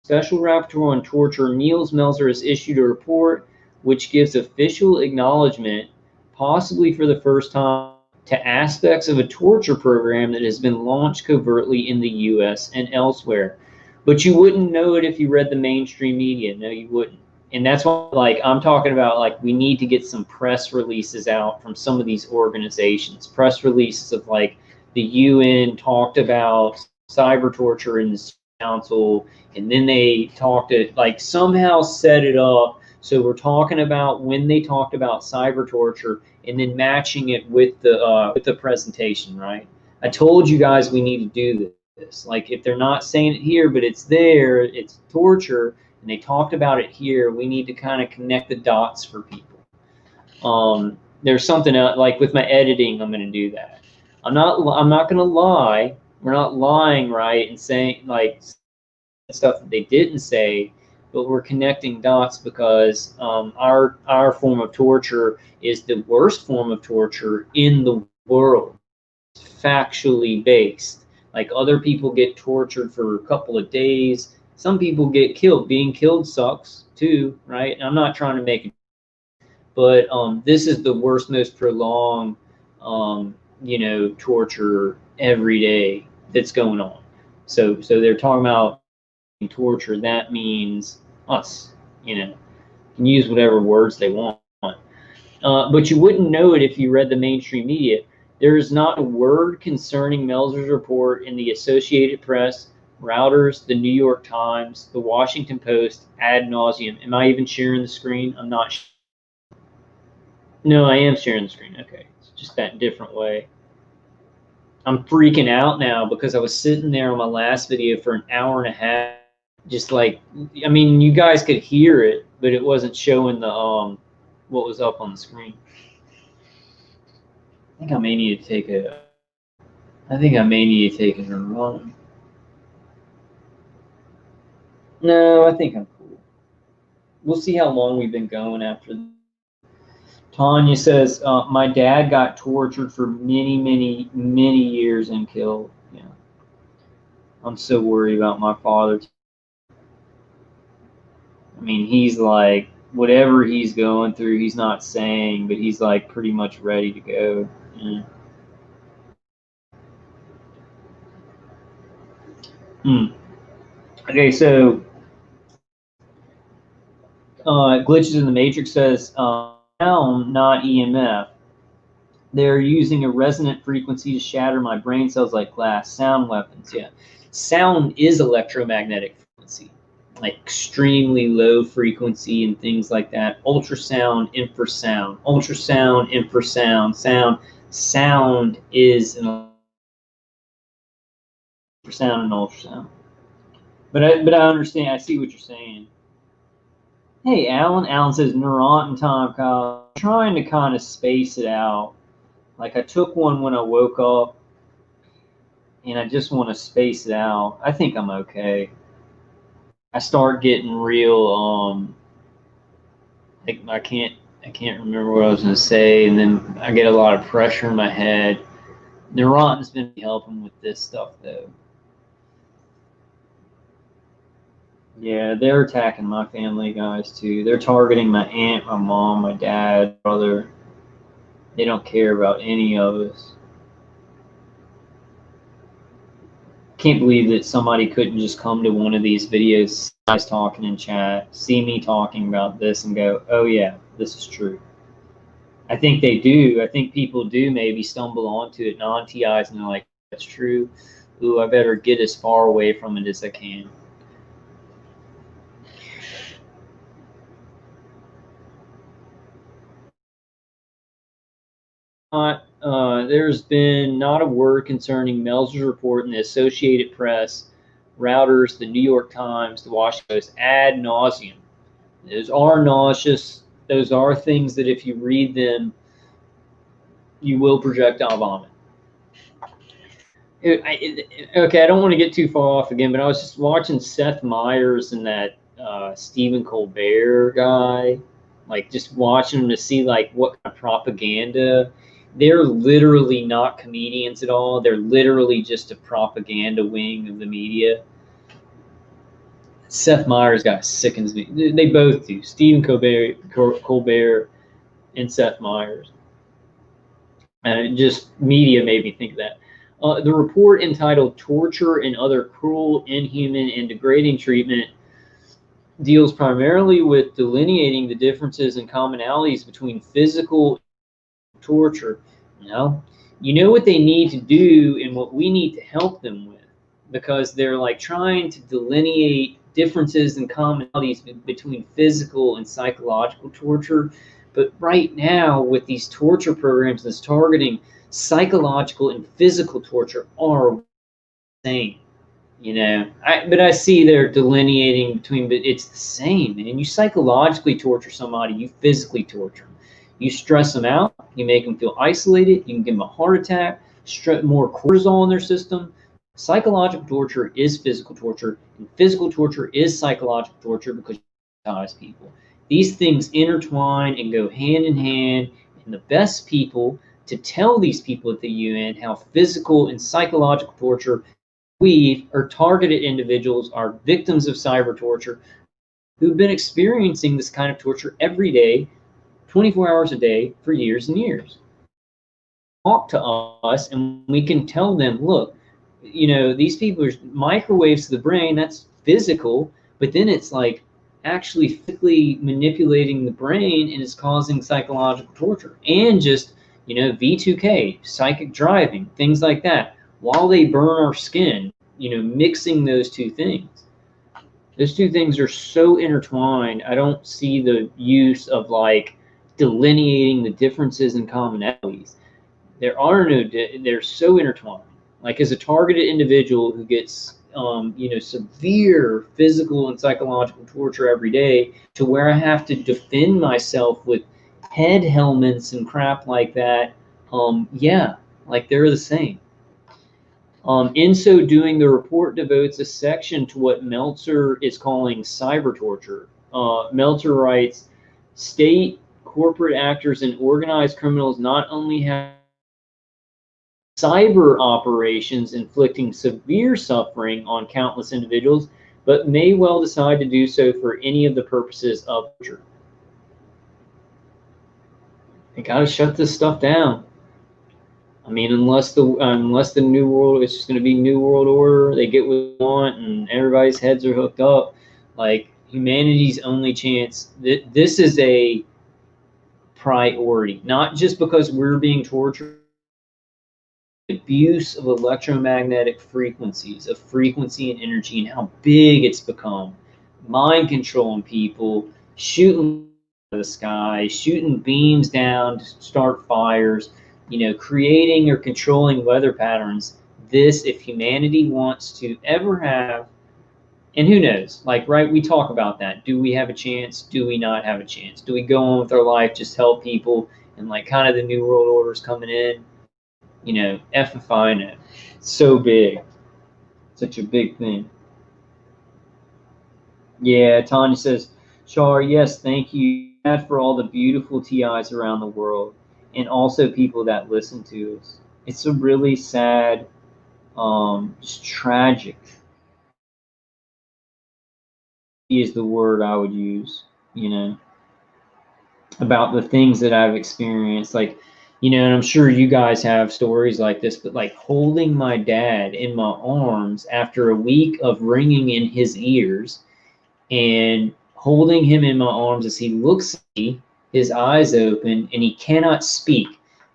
Special Rapporteur on Torture, Niels Melzer, has issued a report which gives official acknowledgement, possibly for the first time, to aspects of a torture program that has been launched covertly in the US and elsewhere. But you wouldn't know it if you read the mainstream media. No, you wouldn't. And that's why, like, I'm talking about, like, we need to get some press releases out from some of these organizations. Press releases of, like, the UN talked about cyber torture in the council, and then they talked to, like, somehow set it up so we're talking about when they talked about cyber torture, and then matching it with the presentation, right? I told you guys we need to do this. Like, if they're not saying it here, but it's there, it's torture, and they talked about it here, we need to kind of connect the dots for people. There's something else, like with my editing, I'm going to do that. I'm not going to lie. We're not lying, right, and saying like stuff that they didn't say, but we're connecting dots because our form of torture is the worst form of torture in the world. It's factually based. Like, other people get tortured for a couple of days. Some people get killed. Being killed sucks too, right? And I'm not trying to make it, But this is the worst, most prolonged, torture every day that's going on. So they're talking about torture. That means us. Can use whatever words they want. But you wouldn't know it if you read the mainstream media. There is not a word concerning Melzer's report in the Associated Press, Reuters, the New York Times, the Washington Post, ad nauseum. Am I even sharing the screen? I'm not. No, I am sharing the screen. Okay, it's just that different way. I'm freaking out now because I was sitting there on my last video for an hour and a half. Just like, I mean, you guys could hear it, but it wasn't showing the what was up on the screen. I think I may need to take a run. No, I think I'm cool. We'll see how long we've been going after this. Tanya says, my dad got tortured for many, many, many years and killed. Yeah. I'm so worried about my father. I mean, he's like, whatever he's going through, he's not saying, but he's like pretty much ready to go. Yeah. Okay, so Glitches in the Matrix says, sound, not EMF. They're using a resonant frequency to shatter my brain cells like glass. Sound weapons, yeah. Sound is electromagnetic frequency, like extremely low frequency and things like that. Ultrasound, infrasound. Ultrasound, infrasound, sound. Sound is an infrasound and ultrasound. But I understand. I see what you're saying. Hey, Alan. Alan says, Neuron time, Kyle. I'm trying to kind of space it out. Like I took one when I woke up, and I just want to space it out. I think I'm okay. I start getting real. I can't remember what I was gonna say, and then I get a lot of pressure in my head. Neuron's been helping with this stuff though. Yeah, they're attacking my family guys too. They're targeting my aunt, my mom, my dad, brother. They don't care about any of us. Can't believe that somebody couldn't just come to one of these videos, guys talking in chat, see me talking about this and go, oh yeah, this is true. I think they do. I think people do maybe stumble onto it, non-TIs, and they're like, that's true. Ooh, I better get as far away from it as I can. There's been not a word concerning Melzer's report in the Associated Press, Reuters, the New York Times, the Washington Post, ad nauseum. Those are nauseous. Those are things that if you read them, you will projectile vomit. Okay, I don't want to get too far off again, but I was just watching Seth Meyers and that Stephen Colbert guy, like just watching them to see like what kind of propaganda. They're literally not comedians at all. They're literally just a propaganda wing of the media. Seth Meyers guy sickens me. They both do. Stephen Colbert and Seth Meyers. And it just media made me think of that. The report entitled Torture and Other Cruel, Inhuman, and Degrading Treatment deals primarily with delineating the differences and commonalities between physical torture. You know what they need to do and what we need to help them with, because they're like trying to delineate differences and commonalities between physical and psychological torture. But right now, with these torture programs that's targeting psychological and physical torture are the same, but I see they're delineating between, but it's the same, man. You psychologically torture somebody, you physically torture them. You stress them out, you make them feel isolated, you can give them a heart attack, more cortisol in their system. Psychological torture is physical torture, and physical torture is psychological torture because you traumatize people. These things intertwine and go hand in hand, and the best people to tell these people at the UN how physical and psychological torture are targeted individuals, are victims of cyber torture, who've been experiencing this kind of torture every day 24 hours a day for years and years. Talk to us and we can tell them, look, you know, these people are microwaves to the brain, that's physical, but then it's like actually physically manipulating the brain and it's causing psychological torture and just, you know, V2K, psychic driving, things like that, while they burn our skin, you know, mixing those two things. Those two things are so intertwined. I don't see the use of like delineating the differences and commonalities. There are no, they're so intertwined. Like as a targeted individual who gets, you know, severe physical and psychological torture every day to where I have to defend myself with head helmets and crap like that. Yeah, like they're the same. In so doing, the report devotes a section to what Meltzer is calling cyber torture. Meltzer writes, state, corporate actors, and organized criminals not only have cyber operations inflicting severe suffering on countless individuals, but may well decide to do so for any of the purposes of torture. They gotta shut this stuff down. I mean, unless the new world, it's just going to be new world order. They get what they want, and everybody's heads are hooked up. Like humanity's only chance. This is a priority, not just because we're being tortured. Abuse of electromagnetic frequencies, of frequency and energy, and how big it's become. Mind controlling people, shooting out of the sky, shooting beams down to start fires, you know, creating or controlling weather patterns. This, if humanity wants to ever have, and who knows, like, right, we talk about that. Do we have a chance? Do we not have a chance? Do we go on with our life, just help people, and like kind of the new world order is coming in? You know, F if I know. It's so big. Such a big thing. Yeah, Tanya says, Char, yes, thank you for all the beautiful TIs around the world and also people that listen to us. It's a really sad, just tragic is the word I would use, you know, about the things that I've experienced. Like, you know, and I'm sure you guys have stories like this, but like holding my dad in my arms after a week of ringing in his ears and holding him in my arms as he looks at me, his eyes open, and he cannot speak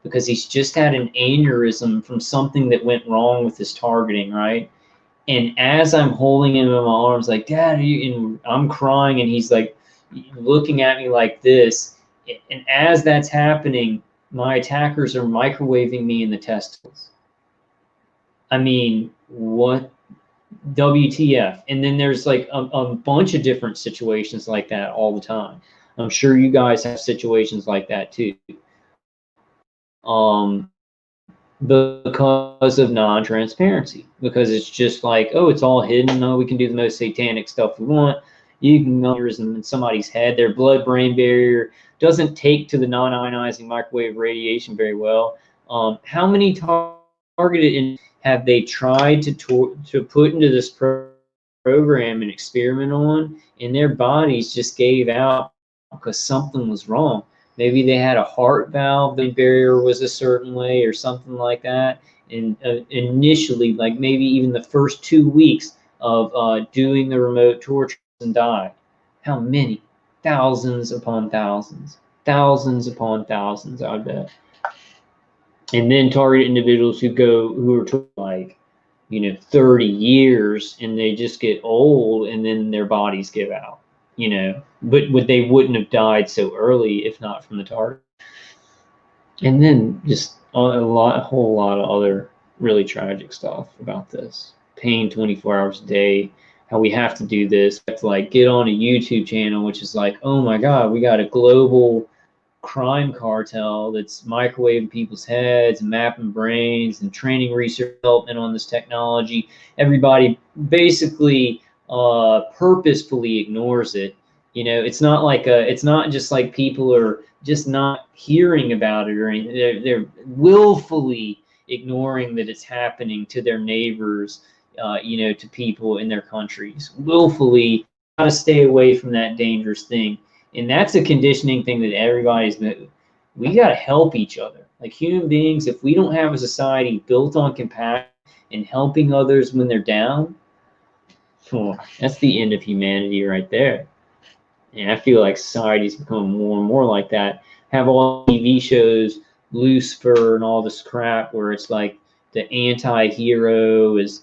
because he's just had an aneurysm from something that went wrong with his targeting, right? And as I'm holding him in my arms, like, Dad, and I'm crying, and he's like looking at me like this. And as that's happening, my attackers are microwaving me in the testicles. I mean, what? WTF? And then there's like a bunch of different situations like that all the time. I'm sure you guys have situations like that too. Because of non-transparency, because it's just like, oh, it's all hidden. Oh, we can do the most satanic stuff we want. You can know in somebody's head. Their blood-brain barrier doesn't take to the non-ionizing microwave radiation very well. How many targeted have they tried to put into this program and experiment on, and their bodies just gave out because something was wrong? Maybe they had a heart valve, the barrier was a certain way or something like that. And initially, like maybe even the first 2 weeks of doing the remote torture and died. How many? Thousands upon thousands. Thousands upon thousands, I bet. And then target individuals who are like, you know, 30 years and they just get old and then their bodies give out, you know, but they wouldn't have died so early if not from the target. And then just a whole lot of other really tragic stuff about this. Pain 24 hours a day, how we have to do this. We have to like get on a YouTube channel, which is like, oh my God, we got a global crime cartel that's microwaving people's heads and mapping brains and training research development on this technology. Everybody basically purposefully ignores it. You know, it's not like it's not just like people are just not hearing about it or anything. They're willfully ignoring that it's happening to their neighbors, you know, to people in their countries. Willfully, got to stay away from that dangerous thing. And that's a conditioning thing that we got to help each other. Like human beings, if we don't have a society built on compassion and helping others when they're down, that's the end of humanity right there. And I feel like society's becoming more and more like that. Have all TV shows, Lucifer and all this crap where it's like the anti-hero is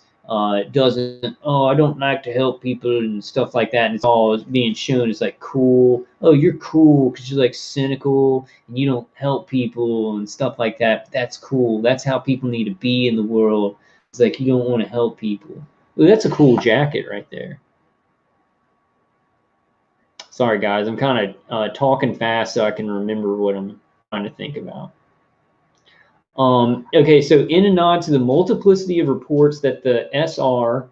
doesn't, oh, I don't like to help people and stuff like that, and it's all being shown as like cool. Oh, you're cool because you're like cynical and you don't help people and stuff like that. That's cool. That's how people need to be in the world. It's like you don't want to help people. Ooh, that's a cool jacket right there. Sorry, guys, I'm kind of talking fast so I can remember what I'm trying to think about. Okay, so in a nod to the multiplicity of reports that the SR,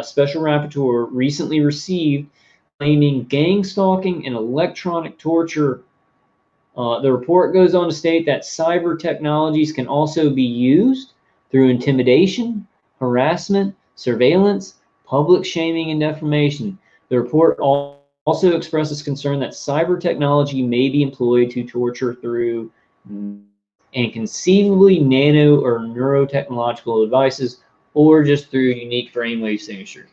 Special Rapporteur, recently received claiming gang stalking and electronic torture, the report goes on to state that cyber technologies can also be used through intimidation, harassment, surveillance, public shaming, and defamation. The report also expresses concern that cyber technology may be employed to torture through and conceivably nano or neurotechnological devices, or just through unique brainwave signature.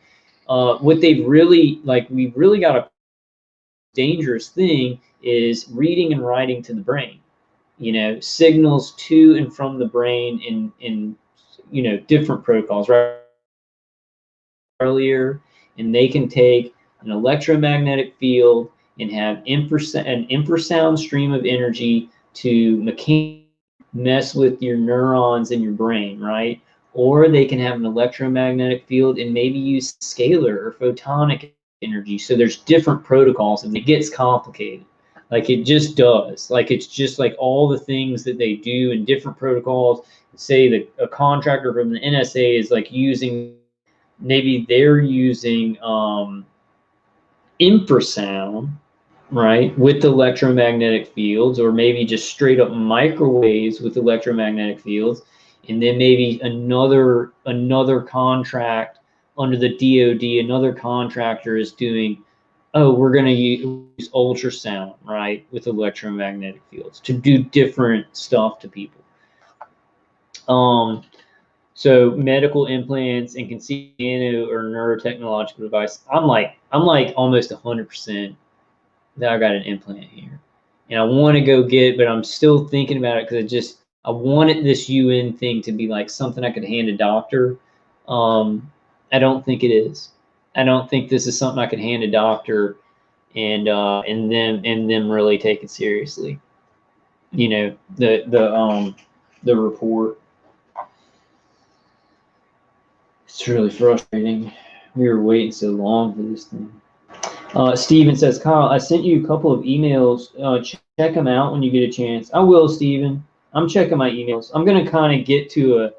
What they've really, like, we've really got a dangerous thing is reading and writing to the brain. You know, signals to and from the brain in you know, different protocols, right? Earlier, and they can take an electromagnetic field and have an infrasound stream of energy to mess with your neurons in your brain, right? Or they can have an electromagnetic field and maybe use scalar or photonic energy. So there's different protocols, and it gets complicated. Like it just does. Like it's just like all the things that they do in different protocols. Say that a contractor from the NSA is like using, maybe they're using infrasound, right, with electromagnetic fields, or maybe just straight up microwaves with electromagnetic fields, and then maybe another contract under the DoD, another contractor is doing, oh, we're going to use ultrasound, right, with electromagnetic fields to do different stuff to people. So medical implants and conceive nano or neurotechnological device. I'm like almost 100% that I got an implant here, and I want to go get, but I'm still thinking about it because I wanted this UN thing to be like something I could hand a doctor. I don't think it is. I don't think this is something I could hand a doctor and them really take it seriously. You know, the report. It's really frustrating. We were waiting so long for this thing. Steven says, Kyle, I sent you a couple of emails. Check them out when you get a chance. I will, Steven. I'm checking my emails. I'm going to kind of get to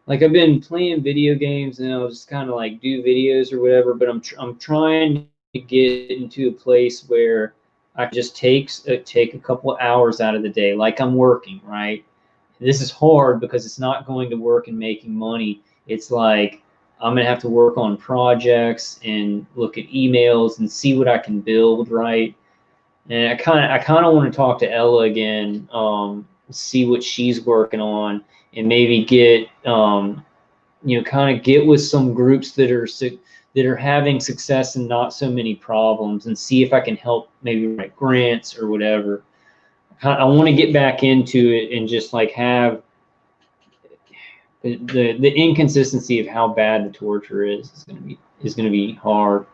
like I've been playing video games and I'll just kind of like do videos or whatever, but I'm trying to get into a place where I can just take a couple of hours out of the day, like I'm working, right? This is hard because it's not going to work in making money. It's like I'm gonna have to work on projects and look at emails and see what I can build, right? And I kind of want to talk to Ella again, see what she's working on, and maybe get you know, kind of get with some groups that are having success and not so many problems, and see if I can help maybe write grants or whatever. I want to get back into it and just like have the inconsistency of how bad the torture is going to be hard.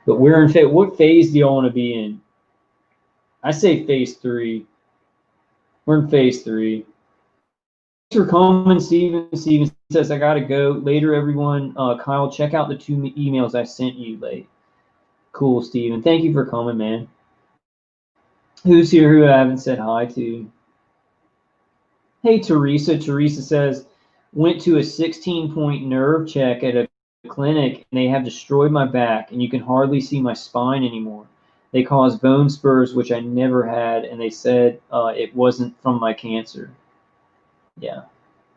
But we're in what phase do y'all want to be in? I say phase 3. We're in phase 3. Thanks for coming, Steven. Steven says I gotta go later, everyone. Kyle, check out the 2 emails I sent you late. Cool, Steven. Thank you for coming, man. Who's here who I haven't said hi to? Hey, Teresa. Teresa says, went to a 16-point nerve check at a clinic, and they have destroyed my back, and you can hardly see my spine anymore. They caused bone spurs, which I never had, and they said it wasn't from my cancer. Yeah.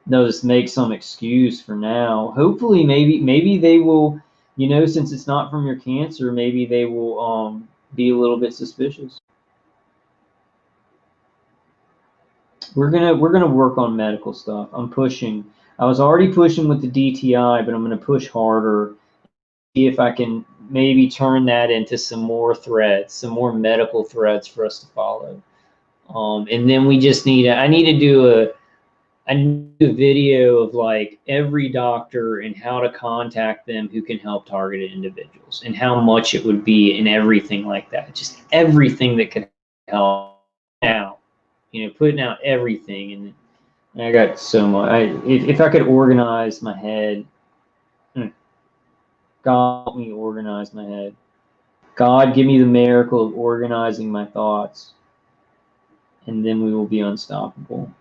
They'll just make some excuse for now. Hopefully, maybe they will, you know, since it's not from your cancer, maybe they will be a little bit suspicious. We're gonna work on medical stuff. I'm pushing. I was already pushing with the DTI, but I'm gonna push harder. See if I can maybe turn that into some more threads, some more medical threads for us to follow. And then we just need. I need to do a video of like every doctor and how to contact them who can help targeted individuals and how much it would be and everything like that. Just everything that could help out. Putting out everything. And I got so much. If I could organize my head, God help me organize my head. God, give me the miracle of organizing my thoughts, and then we will be unstoppable.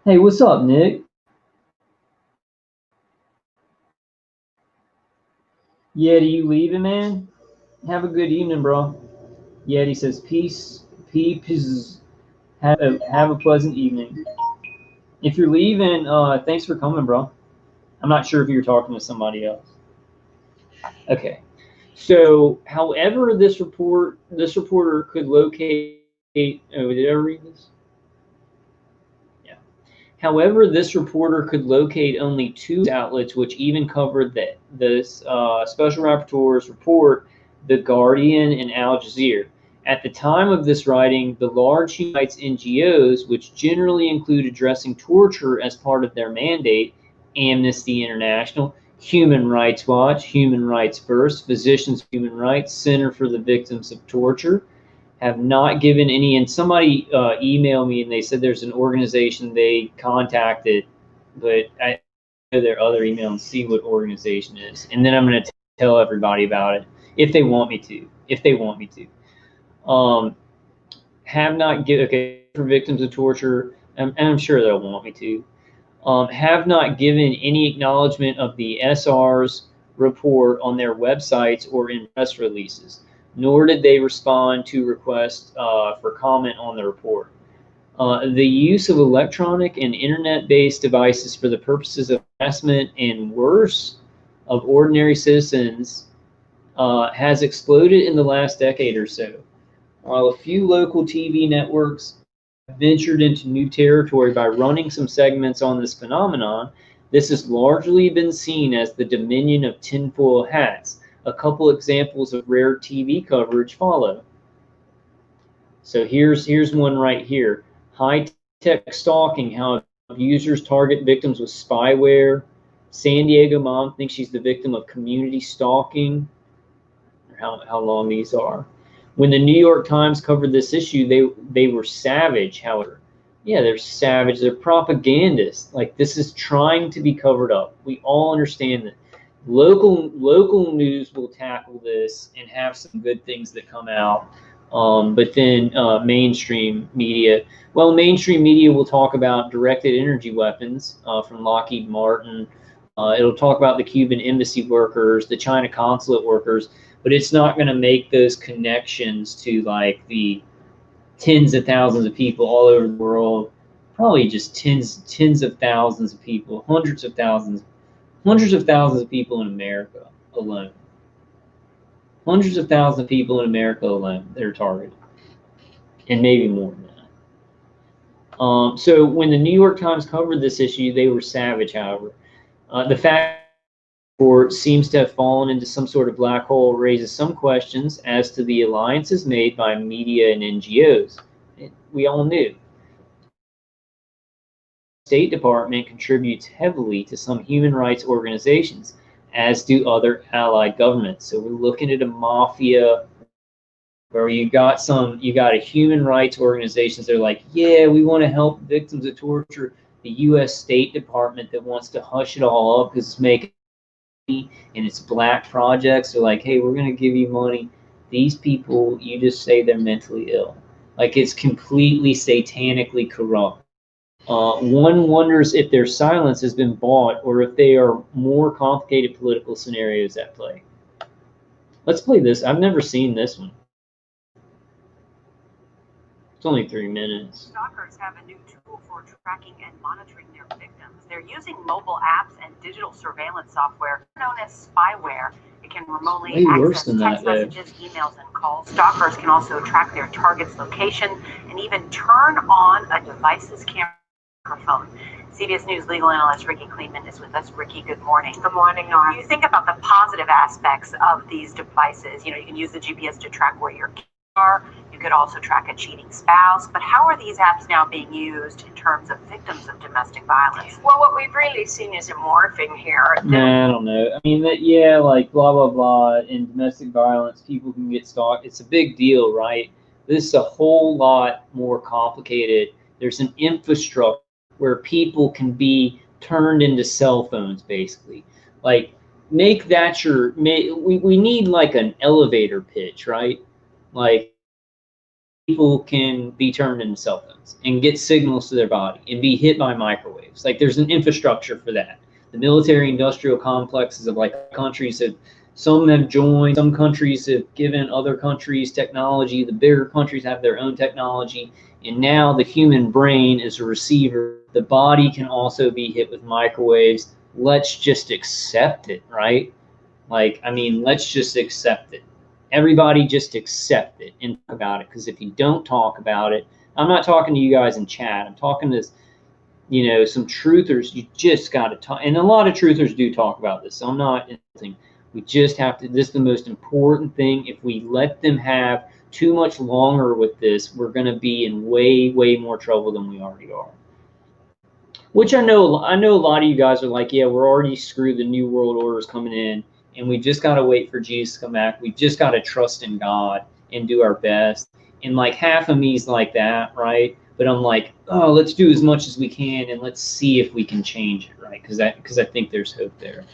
Hey, what's up, Nick? Yeti, you leaving, man? Have a good evening, bro. Yeti says, peace, peace, have a pleasant evening. If you're leaving, thanks for coming, bro. I'm not sure if you're talking to somebody else. Okay. So, however, this reporter could locate. Oh, did I read this? Yeah. However, this reporter could locate only two outlets, which even covered this special rapporteur's report, The Guardian and Al Jazeera. At the time of this writing, the large human rights NGOs, which generally include addressing torture as part of their mandate, Amnesty International, Human Rights Watch, Human Rights First, Physicians for Human Rights, Center for the Victims of Torture, have not given any. And somebody emailed me and they said there's an organization they contacted, but I know their other email and see what organization is. And then I'm going to tell everybody about it if they want me to. Have not given, okay, for victims of torture, and I'm sure they'll want me to. Have not given any acknowledgement of the SR's report on their websites or in press releases, nor did they respond to requests for comment on the report. The use of electronic and internet-based devices for the purposes of harassment and worse of ordinary citizens has exploded in the last decade or so. While a few local TV networks ventured into new territory by running some segments on this phenomenon, this has largely been seen as the dominion of tinfoil hats. A couple examples of rare TV coverage follow. So here's one right here. High-tech stalking, how abusers target victims with spyware. San Diego mom thinks she's the victim of community stalking. How long these are. When the New York Times covered this issue, they were savage, however. Yeah, they're savage. They're propagandists. Like, this is trying to be covered up. We all understand that. Local news will tackle this and have some good things that come out. But then mainstream media will talk about directed energy weapons from Lockheed Martin. It'll talk about the Cuban embassy workers, the China consulate workers, but it's not going to make those connections to like the tens of thousands of people all over the world. Probably just tens of thousands of people, hundreds of thousands of people in America alone. Hundreds of thousands of people in America alone that are targeted, and maybe more than that. So when the New York Times covered this issue, they were savage, however. The fact report seems to have fallen into some sort of black hole raises some questions as to the alliances made by media and NGOs. We all knew. The State Department contributes heavily to some human rights organizations, as do other allied governments. So we're looking at a mafia where you got a human rights organizations that are like, yeah, we want to help victims of torture. The U.S. State Department that wants to hush it all up because it's making and it's black projects. They're like, hey, we're going to give you money. These people, you just say they're mentally ill. Like, it's completely satanically corrupt. One wonders if their silence has been bought or if they are more complicated political scenarios at play. Let's play this. I've never seen this one. It's only 3 minutes. Stalkers have a new tool for tracking and monitoring their victims. They're using mobile apps and digital surveillance software known as spyware. It can remotely Way worse access than text that, messages, emails, and calls. Stalkers can also track their target's location and even turn on a device's camera microphone. CBS News legal analyst Ricky Kleeman is with us. Ricky, good morning. Good morning, Nora. You think about the positive aspects of these devices. You know, you can use the GPS to track where your kids are. You could also track a cheating spouse. But how are these apps now being used in terms of victims of domestic violence? Well, what we've really seen is a morphing here. Nah, I don't know. I mean, yeah, like blah, blah, blah. In domestic violence, people can get stalked. It's a big deal, right? This is a whole lot more complicated. There's an infrastructure where people can be turned into cell phones, basically. Like, make that we need like an elevator pitch, right? Like, people can be turned into cell phones and get signals to their body and be hit by microwaves. Like, there's an infrastructure for that. The military industrial complexes of like countries have, some have joined, some countries have given other countries technology. The bigger countries have their own technology. And now the human brain is a receiver. The body can also be hit with microwaves. Let's just accept it, right? Like, I mean, let's just accept it. Everybody just accept it and talk about it. Because if you don't talk about it, I'm not talking to you guys in chat. I'm talking to, you know, some truthers. You just got to talk. And a lot of truthers do talk about this. So I'm not anything. We just have to, this is the most important thing. If we let them have too much longer with this, we're going to be in way, way more trouble than we already are. Which I know a lot of you guys are like, yeah, we're already screwed. The new world order is coming in, and we just got to wait for Jesus to come back. We just got to trust in God and do our best. And like half of me's like that, right? But I'm like, oh, let's do as much as we can, and let's see if we can change it, right? Because I think there's hope there.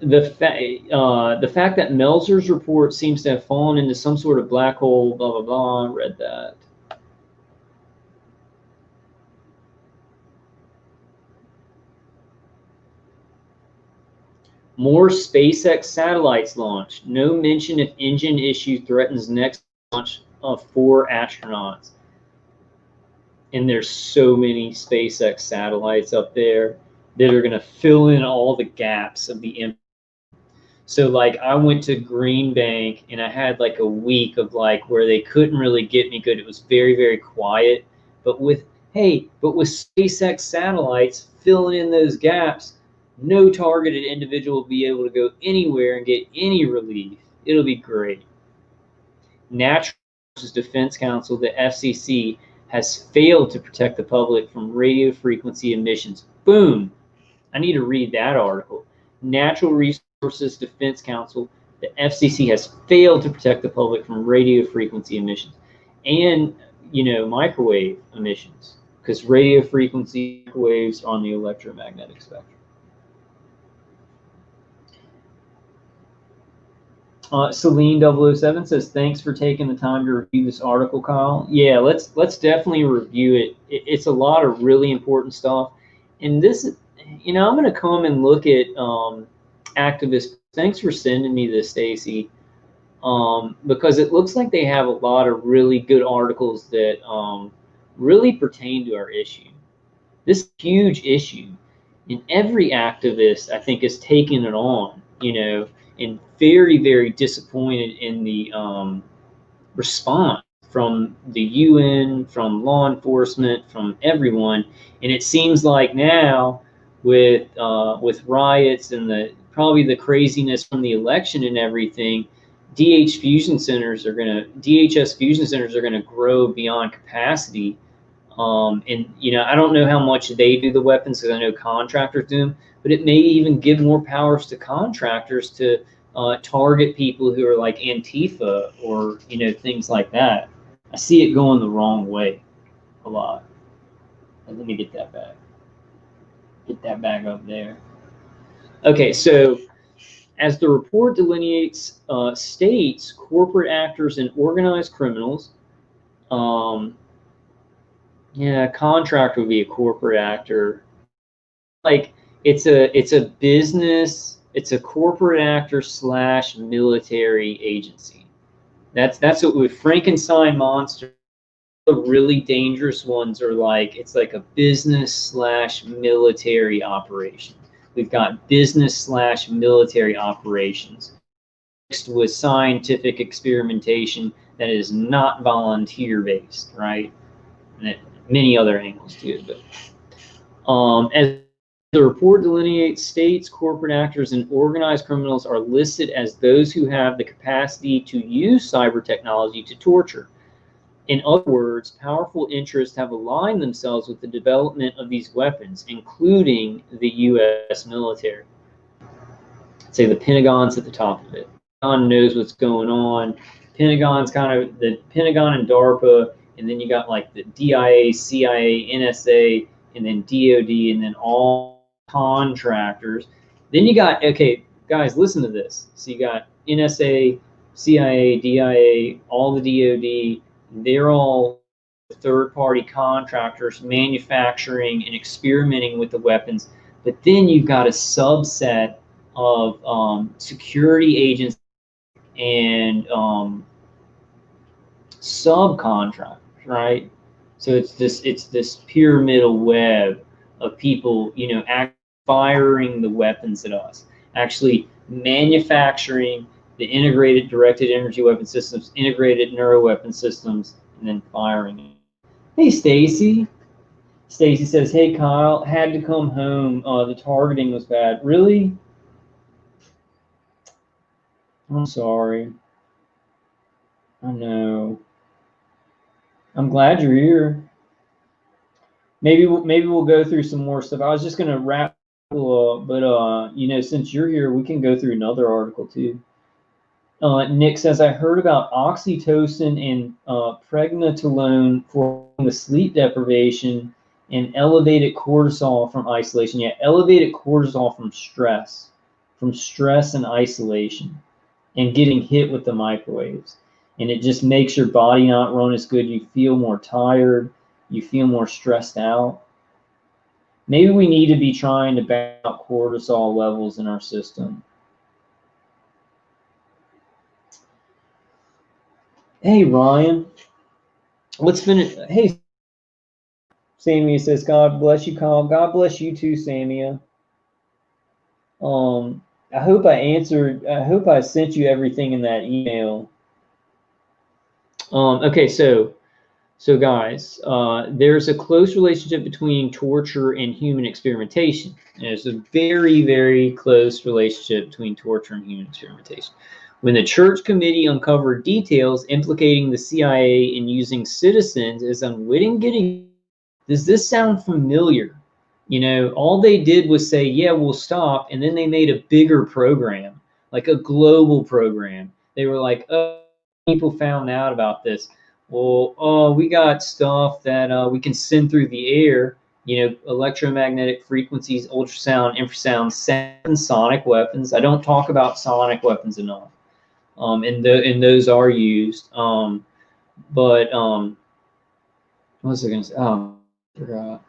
The fact that Meltzer's report seems to have fallen into some sort of black hole, blah, blah, blah, I read that. More SpaceX satellites launched. No mention if engine issue threatens next launch of 4 astronauts. And there's so many SpaceX satellites up there that are going to fill in all the gaps of the. So like I went to Green Bank and I had like a week of like where they couldn't really get me good. It was very, very quiet. But with SpaceX satellites filling in those gaps, no targeted individual will be able to go anywhere and get any relief. It'll be great. Natural Resources Defense Council, the FCC, has failed to protect the public from radio frequency emissions. Boom. I need to read that article. Natural Resources Defense Council, the FCC, has failed to protect the public from radio frequency emissions and, you know, microwave emissions, because radio frequency waves are on the electromagnetic spectrum. Celine 007 says, thanks for taking the time to review this article, Kyle. Yeah, let's definitely review it. It's a lot of really important stuff. And this, you know, I'm going to come and look at Activism. Thanks for sending me this, Stacy, because it looks like they have a lot of really good articles that really pertain to our issue. This huge issue. And every activist, I think, is taking it on, you know, and very, very disappointed in the response from the UN, from law enforcement, from everyone. And it seems like now with riots and probably the craziness from the election and everything, DHS fusion centers are going to grow beyond capacity. And, you know, I don't know how much they do the weapons, because I know contractors do them, but it may even give more powers to contractors to target people who are like Antifa or, you know, things like that. I see it going the wrong way a lot. And let me get that back. Get that back up there. Okay, so as the report delineates states, corporate actors, and organized criminals, yeah, contractor would be a corporate actor. Like it's a business, it's a corporate actor / military agency. That's what with Frankenstein monster. The really dangerous ones are like, it's like a business / military operation. We've got business/military operations mixed with scientific experimentation that is not volunteer-based, right? And many other angles too. But as the report delineates, states, corporate actors, and organized criminals are listed as those who have the capacity to use cyber technology to torture. In other words, powerful interests have aligned themselves with the development of these weapons, including the U.S. military. I'd say the Pentagon's at the top of it. The Pentagon knows what's going on. Pentagon's kind of the Pentagon and DARPA, and then you got like the DIA, CIA, NSA, and then DOD, and then all contractors. Then you got, okay, guys, listen to this. So you got NSA, CIA, DIA, all the DOD. They're all third-party contractors manufacturing and experimenting with the weapons. But then you've got a subset of security agents and subcontractors, right? So it's this pyramidal web of people, you know, firing the weapons at us, actually manufacturing the integrated directed energy weapon systems, integrated neuro weapon systems, and then firing it. Hey, Stacy. Stacy says, hey, Kyle, had to come home. The targeting was bad. Really? I'm sorry. I know. I'm glad you're here. Maybe we'll go through some more stuff. I was just gonna wrap up, but you know, since you're here, we can go through another article too. Nick says, I heard about oxytocin and pregnenolone for the sleep deprivation and elevated cortisol from isolation. Yeah, elevated cortisol from stress and isolation and getting hit with the microwaves. And it just makes your body not run as good. You feel more tired. You feel more stressed out. Maybe we need to be trying to balance out cortisol levels in our system. Hey, Ryan. Let's finish. Hey, Samia says, God bless you, Kyle. God bless you too, Samia. I hope I sent you everything in that email. Okay, so guys, there's a close relationship between torture and human experimentation. There's a very, very close relationship between torture and human experimentation. When the Church Committee uncovered details implicating the CIA in using citizens as unwitting guinea, does this sound familiar? You know, all they did was say, yeah, we'll stop, and then they made a bigger program, like a global program. They were like, oh, people found out about this. Well, oh, we got stuff that we can send through the air, you know, electromagnetic frequencies, ultrasound, infrasound, and sonic weapons. I don't talk about sonic weapons enough. And those are used. What was I going to say? Oh, I forgot.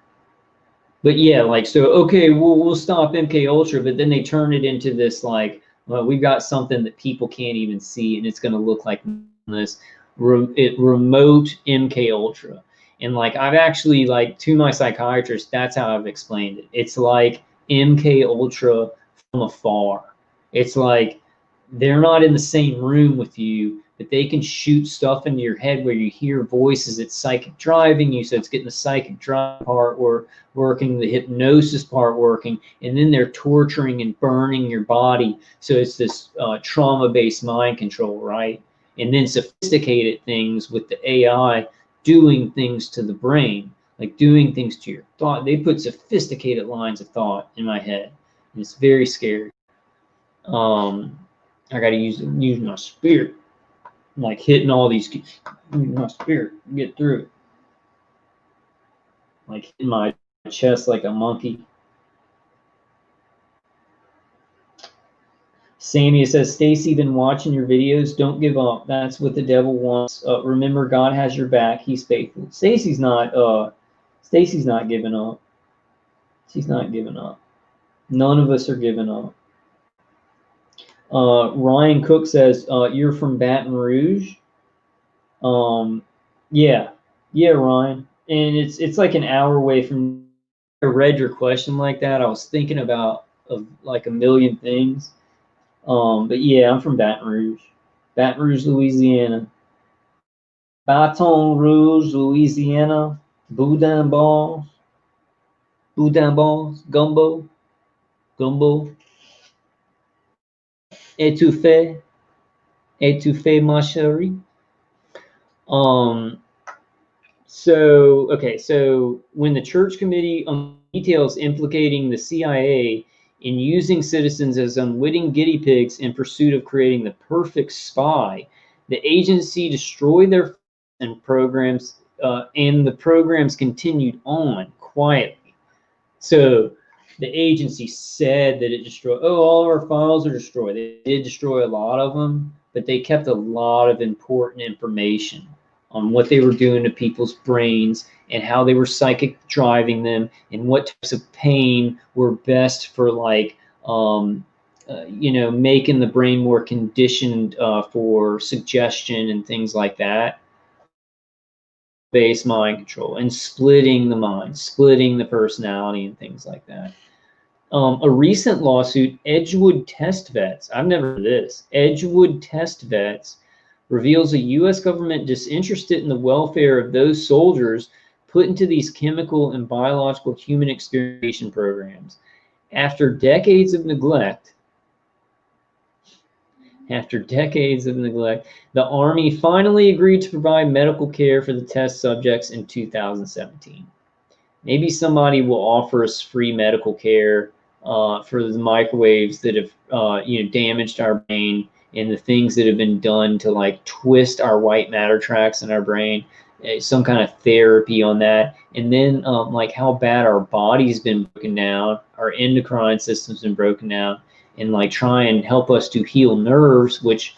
But yeah, like, so, okay, we'll stop MK Ultra, but then they turn it into this, like, well, we've got something that people can't even see, and it's going to look like this remote MK Ultra. And like, I've actually, like, to my psychiatrist, that's how I've explained it. It's like MK Ultra from afar. It's like they're not in the same room with you, but they can shoot stuff into your head where you hear voices. It's psychic driving you, so it's getting the psychic drive part working, the hypnosis part working, and then they're torturing and burning your body. So it's this trauma-based mind control, right? And then sophisticated things with the AI doing things to the brain, like doing things to your thought. They put sophisticated lines of thought in my head, and it's very scary. I got to use my spirit, like hitting all these keys. My spirit, get through it. Like hitting my chest like a monkey. Sammy says, Stacy, been watching your videos. Don't give up. That's what the devil wants. Remember, God has your back. He's faithful. Stacy's not giving up. She's not giving up. None of us are giving up. Ryan Cook says, you're from Baton Rouge. Yeah, Ryan. And it's like an hour away from. I read your question like that. I was thinking about like a million things. But yeah, I'm from Baton Rouge, Louisiana. Baton Rouge, Louisiana. Boudin balls, gumbo, étouffée, ma chérie. So, okay, so when the church committee on details implicating the CIA in using citizens as unwitting guinea pigs in pursuit of creating the perfect spy, the agency destroyed their and programs, and the programs continued on quietly. So the agency said that it destroyed, oh, all of our files are destroyed. They did destroy a lot of them, but they kept a lot of important information on what they were doing to people's brains and how they were psychic driving them and what types of pain were best for, like, making the brain more conditioned for suggestion and things like that. Based mind control and splitting the mind, splitting the personality and things like that. A recent lawsuit, Edgewood Test Vets, I've never heard of this. Edgewood Test Vets reveals a U.S. government disinterested in the welfare of those soldiers put into these chemical and biological human experimentation programs. After decades of neglect, the Army finally agreed to provide medical care for the test subjects in 2017. Maybe somebody will offer us free medical care for the microwaves that have damaged our brain and the things that have been done to, like, twist our white matter tracks in our brain. Some kind of therapy on that, and then like how bad our body's been broken down, our endocrine system's been broken down, and like try and help us to heal nerves, which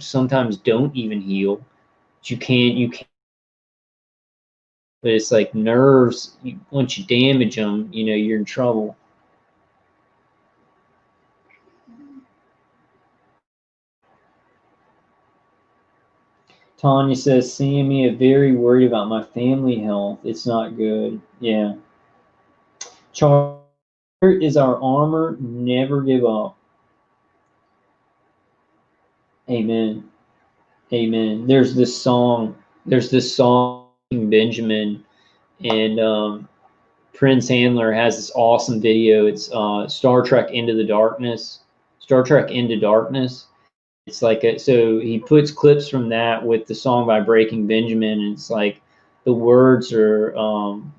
sometimes don't even heal. But you can't. But it's like nerves. Once you damage them, you're in trouble. Tanya says, seeing me, very worried about my family health. It's not good. Yeah. Charter is our armor. Never give up. Amen. Amen. There's this song, Benjamin, and Prince Handler has this awesome video. It's Star Trek Into Darkness. It's like so he puts clips from that with the song by Breaking Benjamin, and it's like the words are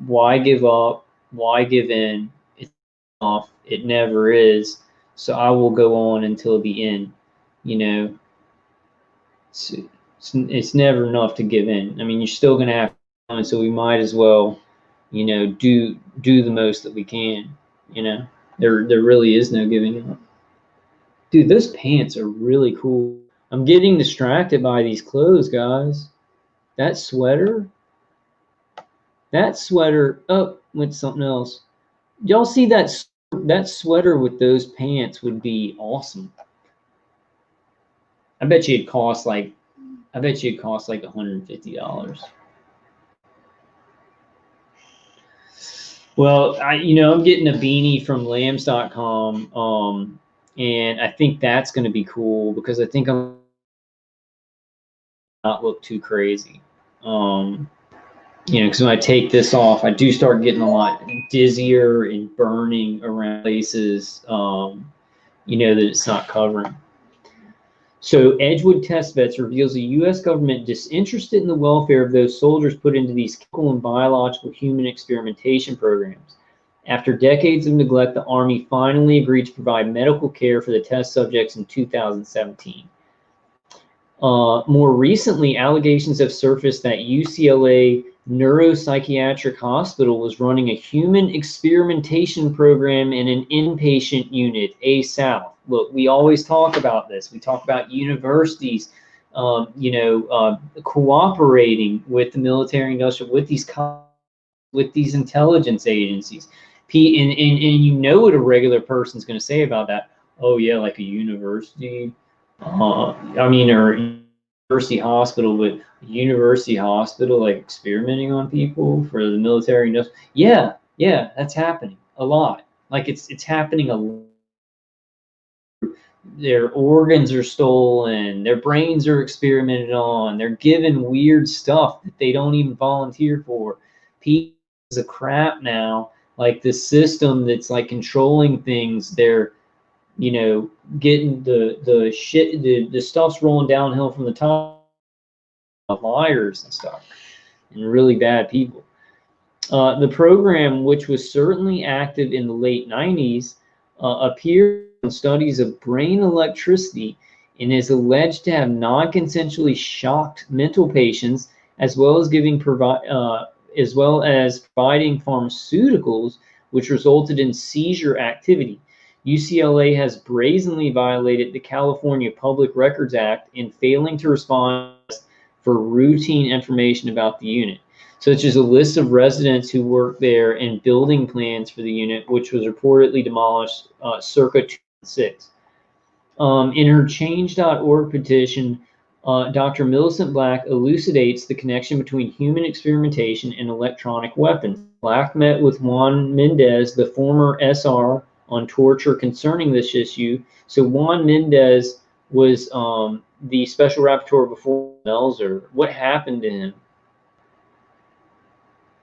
why give up, why give in, it's off, it never is, so I will go on until the end. It's never enough to give in. I mean, you're still going to have to, so we might as well, do the most that we can. There really is no giving up. Dude, those pants are really cool. I'm getting distracted by these clothes, guys. That sweater, oh, went something else. Y'all see that sweater with those pants would be awesome. I bet you it'd cost like $150. Well, I'm getting a beanie from lambs.com, and I think that's going to be cool because I think I'm not look too crazy. Because when I take this off, I do start getting a lot dizzier and burning around places, that it's not covering. So Edgewood Test Vets reveals the U.S. government disinterested in the welfare of those soldiers put into these chemical and biological human experimentation programs. After decades of neglect, the Army finally agreed to provide medical care for the test subjects in 2017. More recently, allegations have surfaced that UCLA Neuropsychiatric Hospital was running a human experimentation program in an inpatient unit, A-South. Look, we always talk about this. We talk about universities, cooperating with the military industrial, with these intelligence agencies. And what a regular person's going to say about that. Oh, yeah, like a university. Or university hospital, but university hospital, like experimenting on people for the military industrial. Yeah, that's happening a lot. Like it's happening a their organs are stolen, their brains are experimented on, they're given weird stuff that they don't even volunteer for. People is a crap now. Like the system that's like controlling things, they're getting the shit, the stuff's rolling downhill from the top of liars and stuff, and really bad people. The program, which was certainly active in the late 90s, appeared in studies of brain electricity and is alleged to have non-consensually shocked mental patients, as well as providing pharmaceuticals, which resulted in seizure activity. UCLA has brazenly violated the California Public Records Act in failing to respond for routine information about the unit, such as a list of residents who worked there and building plans for the unit, which was reportedly demolished circa 2006. In her Change.org petition, Dr. Millicent Black elucidates the connection between human experimentation and electronic weapons. Black met with Juan Mendez, the former SR, on torture concerning this issue. So Juan Mendez was the special rapporteur before Melzer. What happened to him?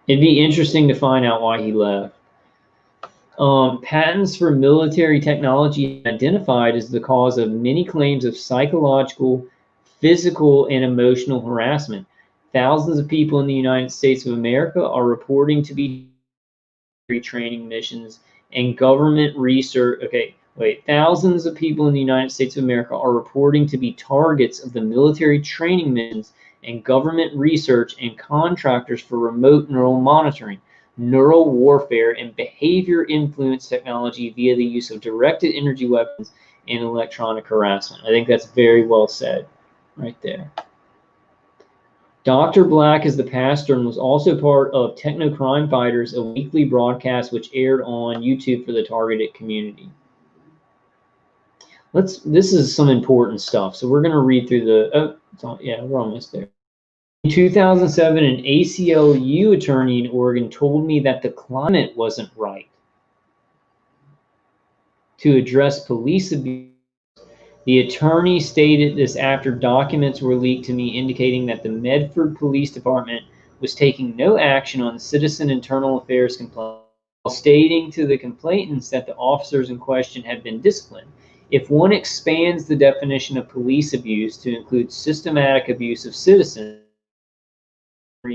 It'd be interesting to find out why he left. Patents for military technology identified as the cause of many claims of psychological, physical, and emotional harassment. Thousands of people in the United States of America are reporting to be training missions and government research. Thousands of people in the United States of America are reporting to be targets of the military training missions and government research and contractors for remote neural monitoring, neural warfare, and behavior influence technology via the use of directed energy weapons and electronic harassment. I think that's very well said right there. Dr. Black is the pastor and was also part of Techno Crime Fighters, a weekly broadcast which aired on YouTube for the targeted community. This is some important stuff. So we're going to read through the, we're almost there. In 2007, an ACLU attorney in Oregon told me that the climate wasn't right to address police abuse. The attorney stated this after documents were leaked to me indicating that the Medford Police Department was taking no action on citizen internal affairs complaints, while stating to the complainants that the officers in question had been disciplined. If one expands the definition of police abuse to include systematic abuse of citizens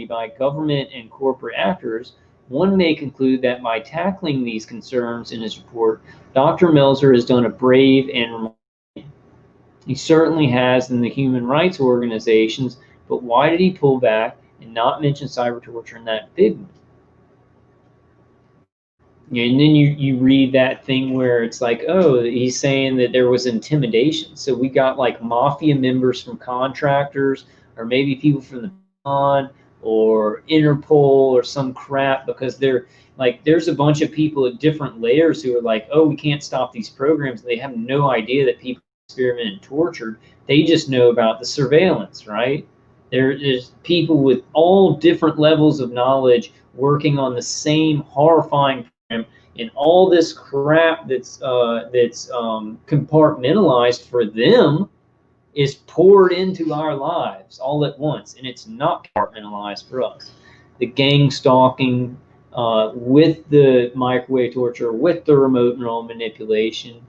by government and corporate actors, one may conclude that by tackling these concerns in his report, Dr. Melzer has done a brave and remarkable. He certainly has in the human rights organizations, but why did he pull back and not mention cyber torture in that big one? And then you read that thing where it's like, oh, he's saying that there was intimidation. So we got like mafia members from contractors, or maybe people from the Pentagon or Interpol or some crap, because they're like, there's a bunch of people at different layers who are like, oh, we can't stop these programs. They have no idea that people experimented and tortured. They just know about the surveillance, right? There's people with all different levels of knowledge working on the same horrifying program, and all this crap that's compartmentalized for them is poured into our lives all at once, and it's not compartmentalized for us. The gang stalking, with the microwave torture, with the remote neural manipulation,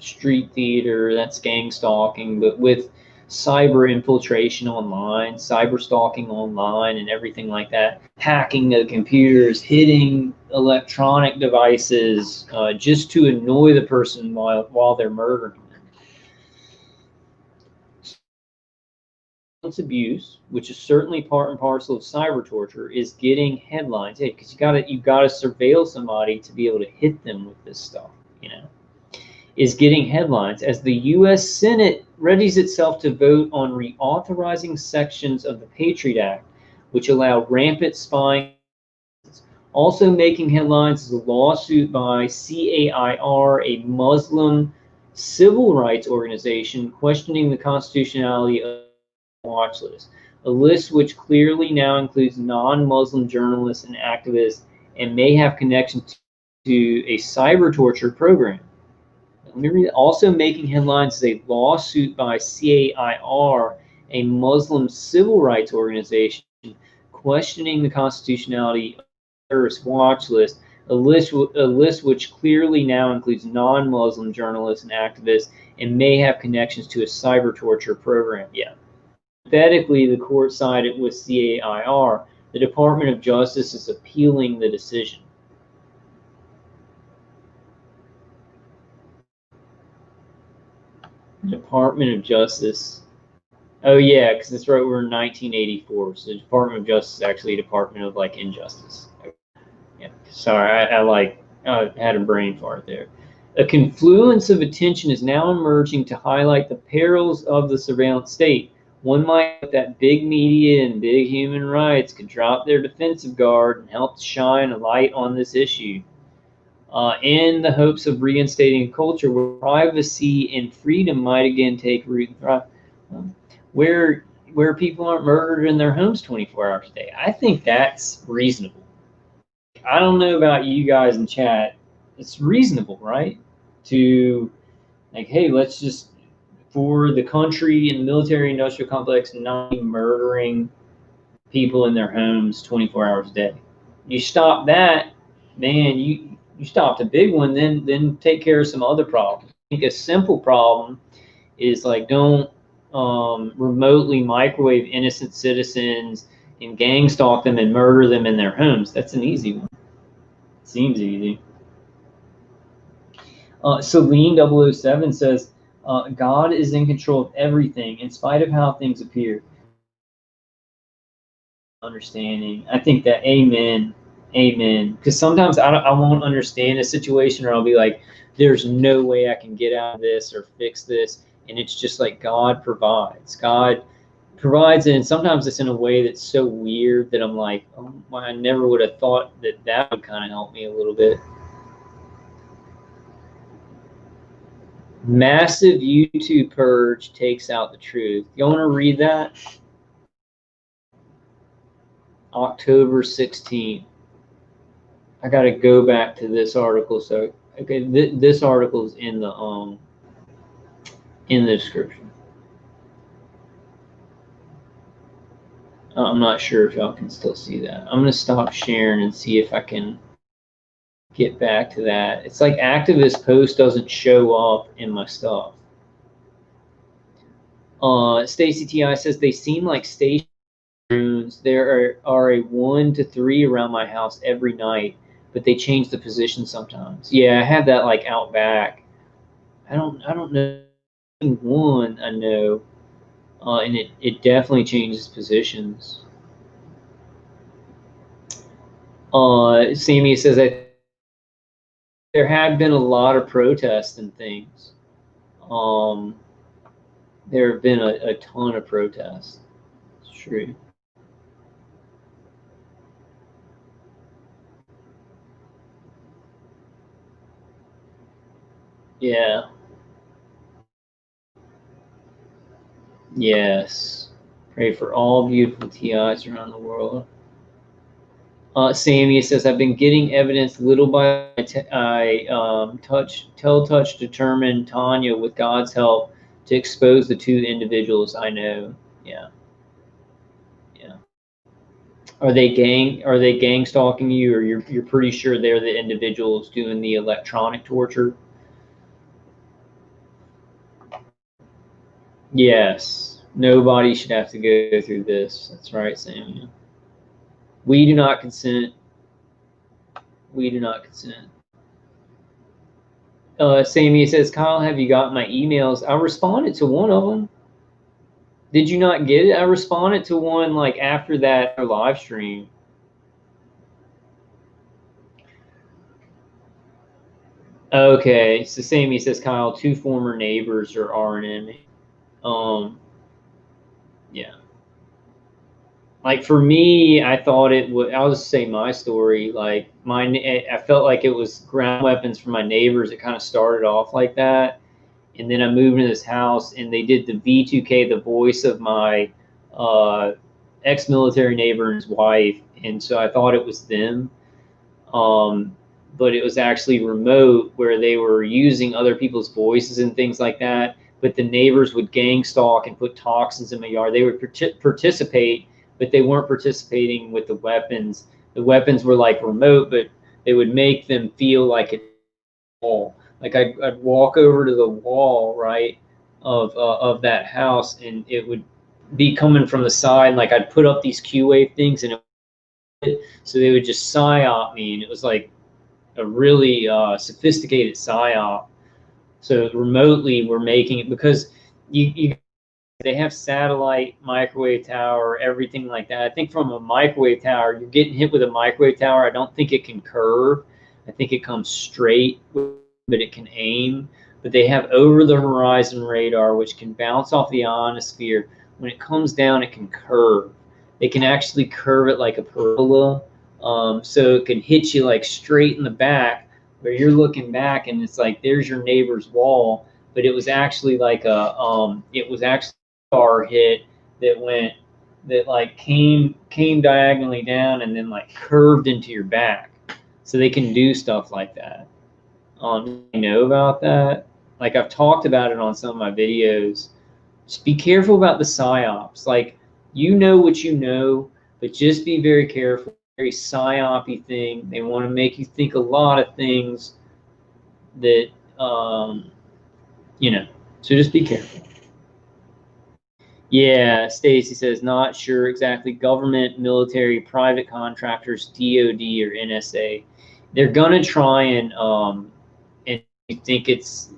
street theater, that's gang stalking, but with cyber infiltration online, cyber stalking online, and everything like that, hacking the computers, hitting electronic devices, just to annoy the person while they're murdering them. Abuse, which is certainly part and parcel of cyber torture, is getting headlines. Hey, because you gotta surveil somebody to be able to hit them with this stuff, is getting headlines as the U.S. Senate readies itself to vote on reauthorizing sections of the Patriot Act, which allow rampant spying. Also making headlines is a lawsuit by CAIR, a Muslim civil rights organization, questioning the constitutionality of the watch list. a list which clearly now includes non-Muslim journalists and activists and may have connections to a cyber torture program. Let me read it. Also making headlines is a lawsuit by CAIR, a Muslim civil rights organization, questioning the constitutionality of the terrorist watch list, a list which clearly now includes non-Muslim journalists and activists and may have connections to a cyber torture program. Yeah. Hypothetically, the court sided with CAIR. The Department of Justice is appealing the decision. Department of Justice. Oh yeah, because it's right. We're in 1984, so the Department of Justice is actually a Department of like Injustice. Yeah, sorry, I had a brain fart there. A confluence of attention is now emerging to highlight the perils of the surveillance state. One might hope that big media and big human rights could drop their defensive guard and help shine a light on this issue. In the hopes of reinstating a culture where privacy and freedom might again take root and thrive, where people aren't murdered in their homes 24 hours a day. I think that's reasonable. I don't know about you guys in chat. It's reasonable, right? To like, hey, let's just, for the country and the military industrial complex, not be murdering people in their homes 24 hours a day. You stop that, man, you stopped a big one, then take care of some other problems. I think a simple problem is like, don't remotely microwave innocent citizens and gang stalk them and murder them in their homes. That's an easy one. Seems easy. Celine007 says, God is in control of everything in spite of how things appear. Understanding. I think that amen. Because sometimes I won't understand a situation, or I'll be like, there's no way I can get out of this or fix this. And it's just like God provides. God provides it. And sometimes it's in a way that's so weird that I'm like, oh, I never would have thought that would kind of help me a little bit. Massive YouTube purge takes out the truth. You want to read that? October 16th. I got to go back to this article. So, okay, this article is in the description. I'm not sure if y'all can still see that. I'm going to stop sharing and see if I can get back to that. It's like activist post doesn't show up in my stuff. Stacy TI says they seem like station drones. There are a 1 to 3 around my house every night, but they change the position sometimes. Yeah, I have that like out back. I don't know. One I know, and it definitely changes positions. Sammy says that there have been a lot of protests and things. There have been a ton of protests. It's true. Yeah. Yes. Pray for all beautiful TIs around the world. Sammy says, I've been getting evidence little by touch determined Tanya with God's help to expose the 2 individuals I know. Yeah. Yeah. Are they gang stalking you, or you're pretty sure they're the individuals doing the electronic torture? Yes. Nobody should have to go through this. That's right, Sammy. We do not consent. We do not consent. Sammy says, Kyle, have you got my emails? I responded to one of them. Did you not get it? I responded to one like after that live stream. Okay, so Sammy says, Kyle, 2 former neighbors are RNN. Yeah. Like for me, I thought it would. I'll just say my story. Like I felt like it was ground weapons from my neighbors. It kind of started off like that, and then I moved into this house, and they did the V2K, the voice of my ex-military neighbor and his wife, and so I thought it was them. But it was actually remote, where they were using other people's voices and things like that. But the neighbors would gang stalk and put toxins in my yard. They would participate, but they weren't participating with the weapons. The weapons were like remote, but they would make them feel like a wall. Like I'd walk over to the wall, right, of that house, and it would be coming from the side. Like I'd put up these Q-wave things, and so they would just psyop me, and it was like a really sophisticated psyop. So remotely, we're making it, because they have satellite, microwave tower, everything like that. I think from a microwave tower, you're getting hit with a microwave tower. I don't think it can curve. I think it comes straight, but it can aim. But they have over the horizon radar, which can bounce off the ionosphere. When it comes down, it can curve. They can actually curve it like a parabola. So it can hit you like straight in the back, where you're looking back and it's like there's your neighbor's wall, but it was actually like a car hit that like came diagonally down and then like curved into your back. So they can do stuff like that. You know about that? Like I've talked about it on some of my videos. Just be careful about the psyops. Like, you know what you know, but just be very careful. Very psyop-y thing. They want to make you think a lot of things that, you know, so just be careful. Yeah, Stacy says, not sure exactly. Government, military, private contractors, DOD, or NSA. They're going to try and you think it's,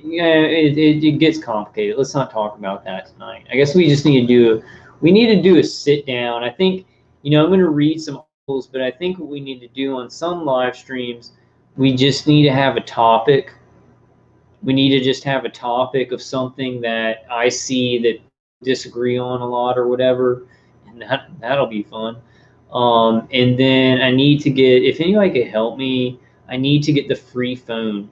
yeah, it gets complicated. Let's not talk about that tonight. I guess we just need to do a sit down. I think, I'm going to read some articles, but I think what we need to do on some live streams, we just need to have a topic. We need to just have a topic of something that I see that disagree on a lot or whatever, and that'll be fun. And then I need to get, if anybody could help me, I need to get the free phone.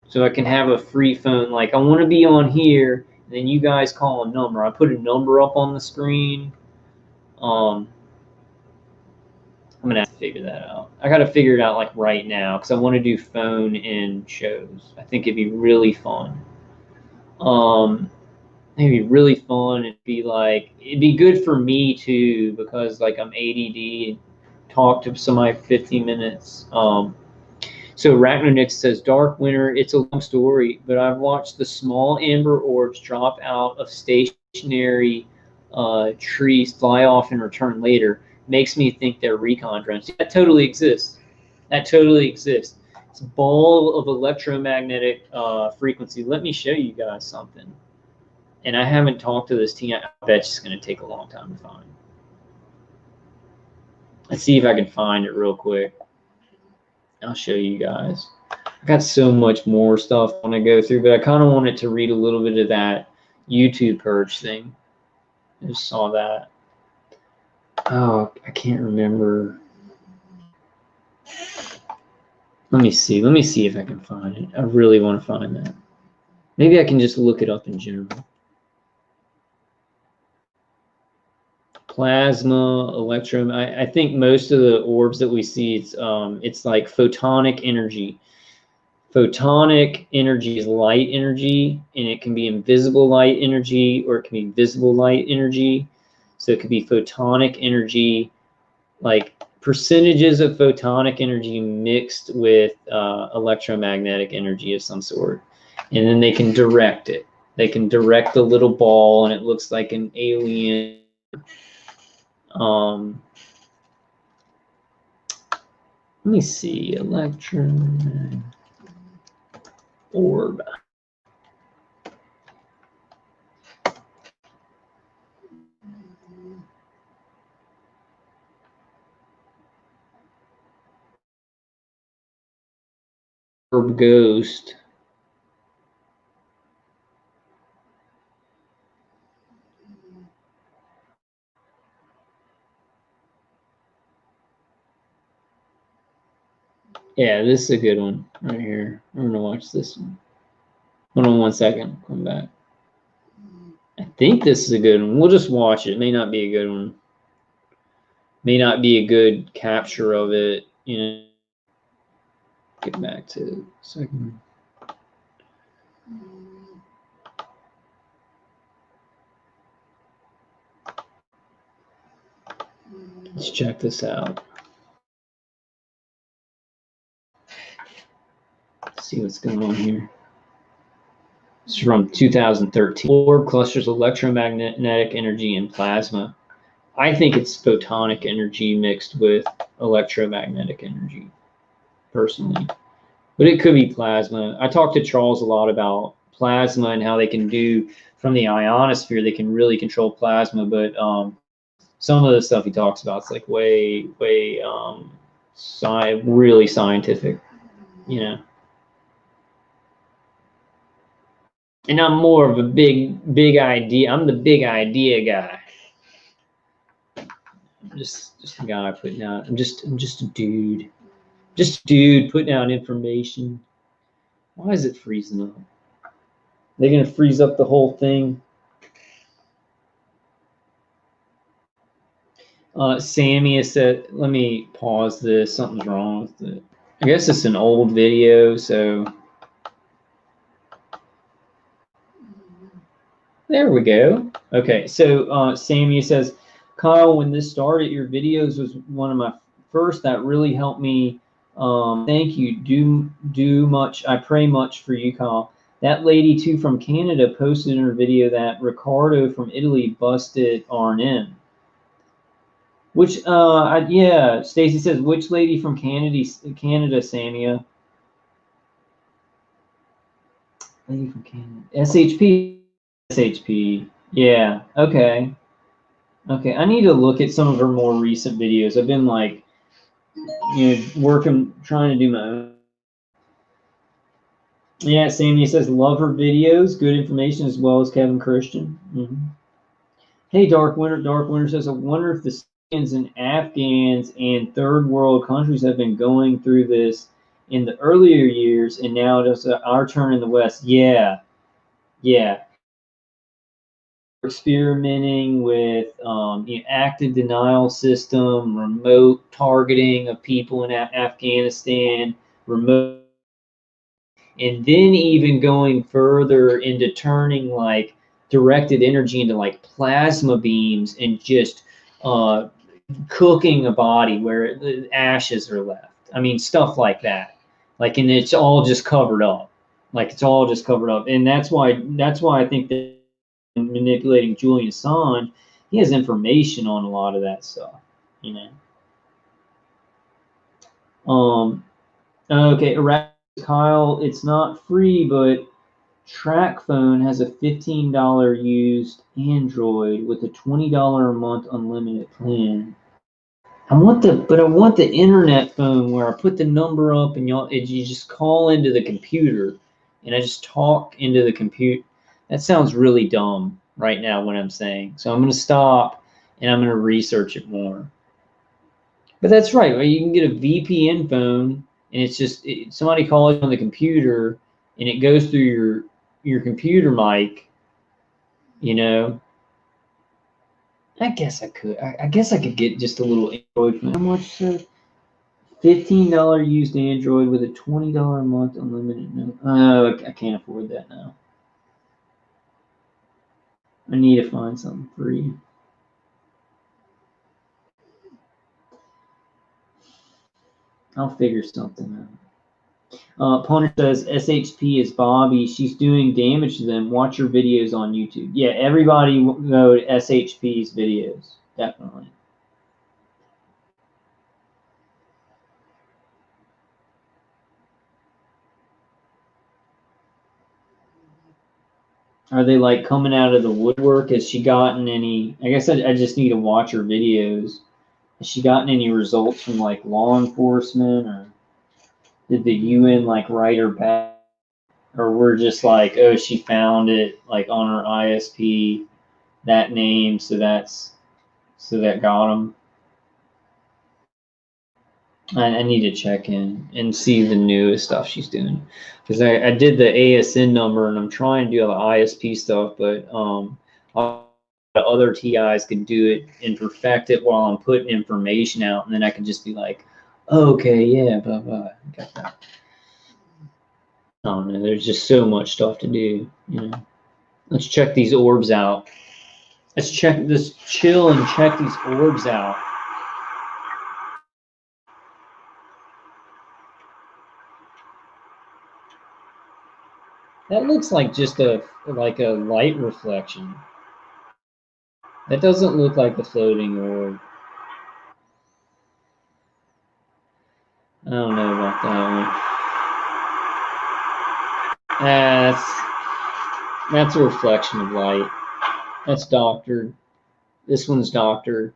So I can have a free phone. Like I want to be on here, and then you guys call a number. I put a number up on the screen. I'm gonna have to figure that out. I gotta figure it out like right now, because I want to do phone in shows. I think it'd be really fun. It'd be really fun. It'd be good for me too, because like I'm ADD. Talk to somebody for 15 minutes. So Arachnonix says, Dark Winter, it's a long story, but I've watched the small amber orbs drop out of stationary trees, fly off, and return later. Makes me think they're recon drones. That totally exists. That totally exists. It's a ball of electromagnetic frequency. Let me show you guys something. And I haven't talked to this team. I bet it's going to take a long time to find. Let's see if I can find it real quick. I'll show you guys. I got so much more stuff I want to go through, but I kind of wanted to read a little bit of that YouTube purge thing. I just saw that. Oh, I can't remember. Let me see. Let me see if I can find it. I really want to find that. Maybe I can just look it up in general. Plasma, electrum. I think most of the orbs that we see, it's like photonic energy. Photonic energy is light energy, and it can be invisible light energy, or it can be visible light energy. So it could be photonic energy, like percentages of photonic energy mixed with electromagnetic energy of some sort. And then they can direct it. They can direct the little ball, and it looks like an alien. Let me see, electron orb. Orb ghost. Yeah, this is a good one right here. I'm gonna watch this one. Hold on 1 second. Come back. I think this is a good one. We'll just watch it. It may not be a good one. may not be a good capture of it. You know, get back to it a second. Let's check this out. Let's see what's going on here. It's from 2013. Orb clusters electromagnetic energy and plasma. I think it's photonic energy mixed with electromagnetic energy, personally. But it could be plasma. I talked to Charles a lot about plasma and how they can do, from the ionosphere, they can really control plasma. But some of the stuff he talks about is like way really scientific, you know. And I'm more of a big idea. I'm the big idea guy. I'm just a guy putting out. I'm just a dude. Just a dude putting out information. Why is it freezing up? They're gonna freeze up the whole thing. Sammy has said, let me pause this. Something's wrong with it. I guess it's an old video, so there we go. Okay, so Sammy says, Kyle, when this started, your videos was one of my first that really helped me. Thank you. Do much. I pray much for you, Kyle. That lady too from Canada posted in her video that Ricardo from Italy busted R&M. Which yeah, Stacy says, which lady from Canada, Samia? Lady from Canada. SHP. Yeah, okay. Okay, I need to look at some of her more recent videos. I've been like, you know, working, trying to do my own. Yeah, Sammy says, love her videos, good information as well as Kevin Christian. Hey, Dark Winter says, I wonder if the Syrians and Afghans and third world countries have been going through this in the earlier years, and now it's our turn in the West. Yeah. Experimenting with you know, active denial system, remote targeting of people in Afghanistan, remote, and then even going further into turning like directed energy into like plasma beams and just cooking a body where the ashes are left. I mean, stuff like that. Like, and it's all just covered up. Like, it's all just covered up, and that's why I think that manipulating Julian Assange, he has information on a lot of that stuff, you know. Okay, Kyle, it's not free, but TrackPhone has a $15 used Android with a $20 a month unlimited plan. I want the internet phone where I put the number up and you just call into the computer, and I just talk into the computer. That sounds really dumb right now what I'm saying. So I'm going to stop and I'm going to research it more. But that's right. Well, you can get a VPN phone, and it's just somebody calls on the computer, and it goes through your computer mic, you know. I guess I could. I guess I could get just a little Android phone. How much? $15 used Android with a $20 a month unlimited. No, I can't afford that now. I need to find something free. I'll figure something out. Pony says SHP is Bobby. She's doing damage to them. Watch her videos on YouTube. Yeah, everybody go to SHP's videos. Definitely. Are they like coming out of the woodwork? Has she gotten any? I guess I just need to watch her videos. Has she gotten any results from like law enforcement, or did the UN like write her back? Or we're just like, oh, she found it like on her ISP, that name, so that got them. I need to check in and see the newest stuff she's doing, because I did the ASN number and I'm trying to do all the ISP stuff, but other TIs could do it and perfect it while I'm putting information out, and then I can just be like, oh, okay, yeah, blah blah, got that. I don't know. There's just so much stuff to do. You know, let's check these orbs out. Let's check this. Chill and check these orbs out. That looks like just a light reflection. That doesn't look like a floating orb. I don't know about that one. That's a reflection of light. That's doctored. This one's doctored.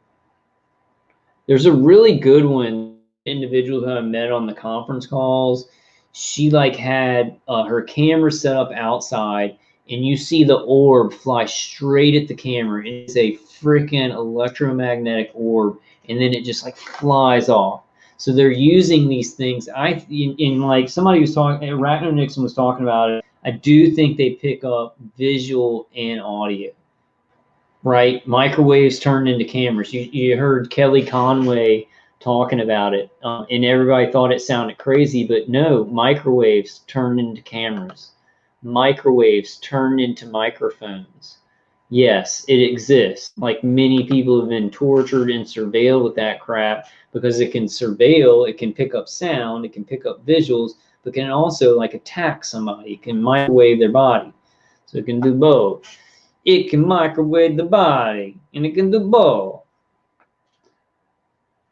There's a really good one, individual who I met on the conference calls. She like had her camera set up outside, and you see the orb fly straight at the camera. It's a freaking electromagnetic orb, and then it just like flies off. So they're using these things. In like somebody was talking, Arachno Nixon was talking about it. I do think they pick up visual and audio. Right, microwaves turned into cameras. You heard Kelly Conway talking about it, and everybody thought it sounded crazy, but no, microwaves turned into cameras. Microwaves turned into microphones. Yes, it exists. Like many people have been tortured and surveilled with that crap because it can surveil, it can pick up sound, it can pick up visuals, but can also like attack somebody. It can microwave their body, so it can do both. It can microwave the body, and it can do both.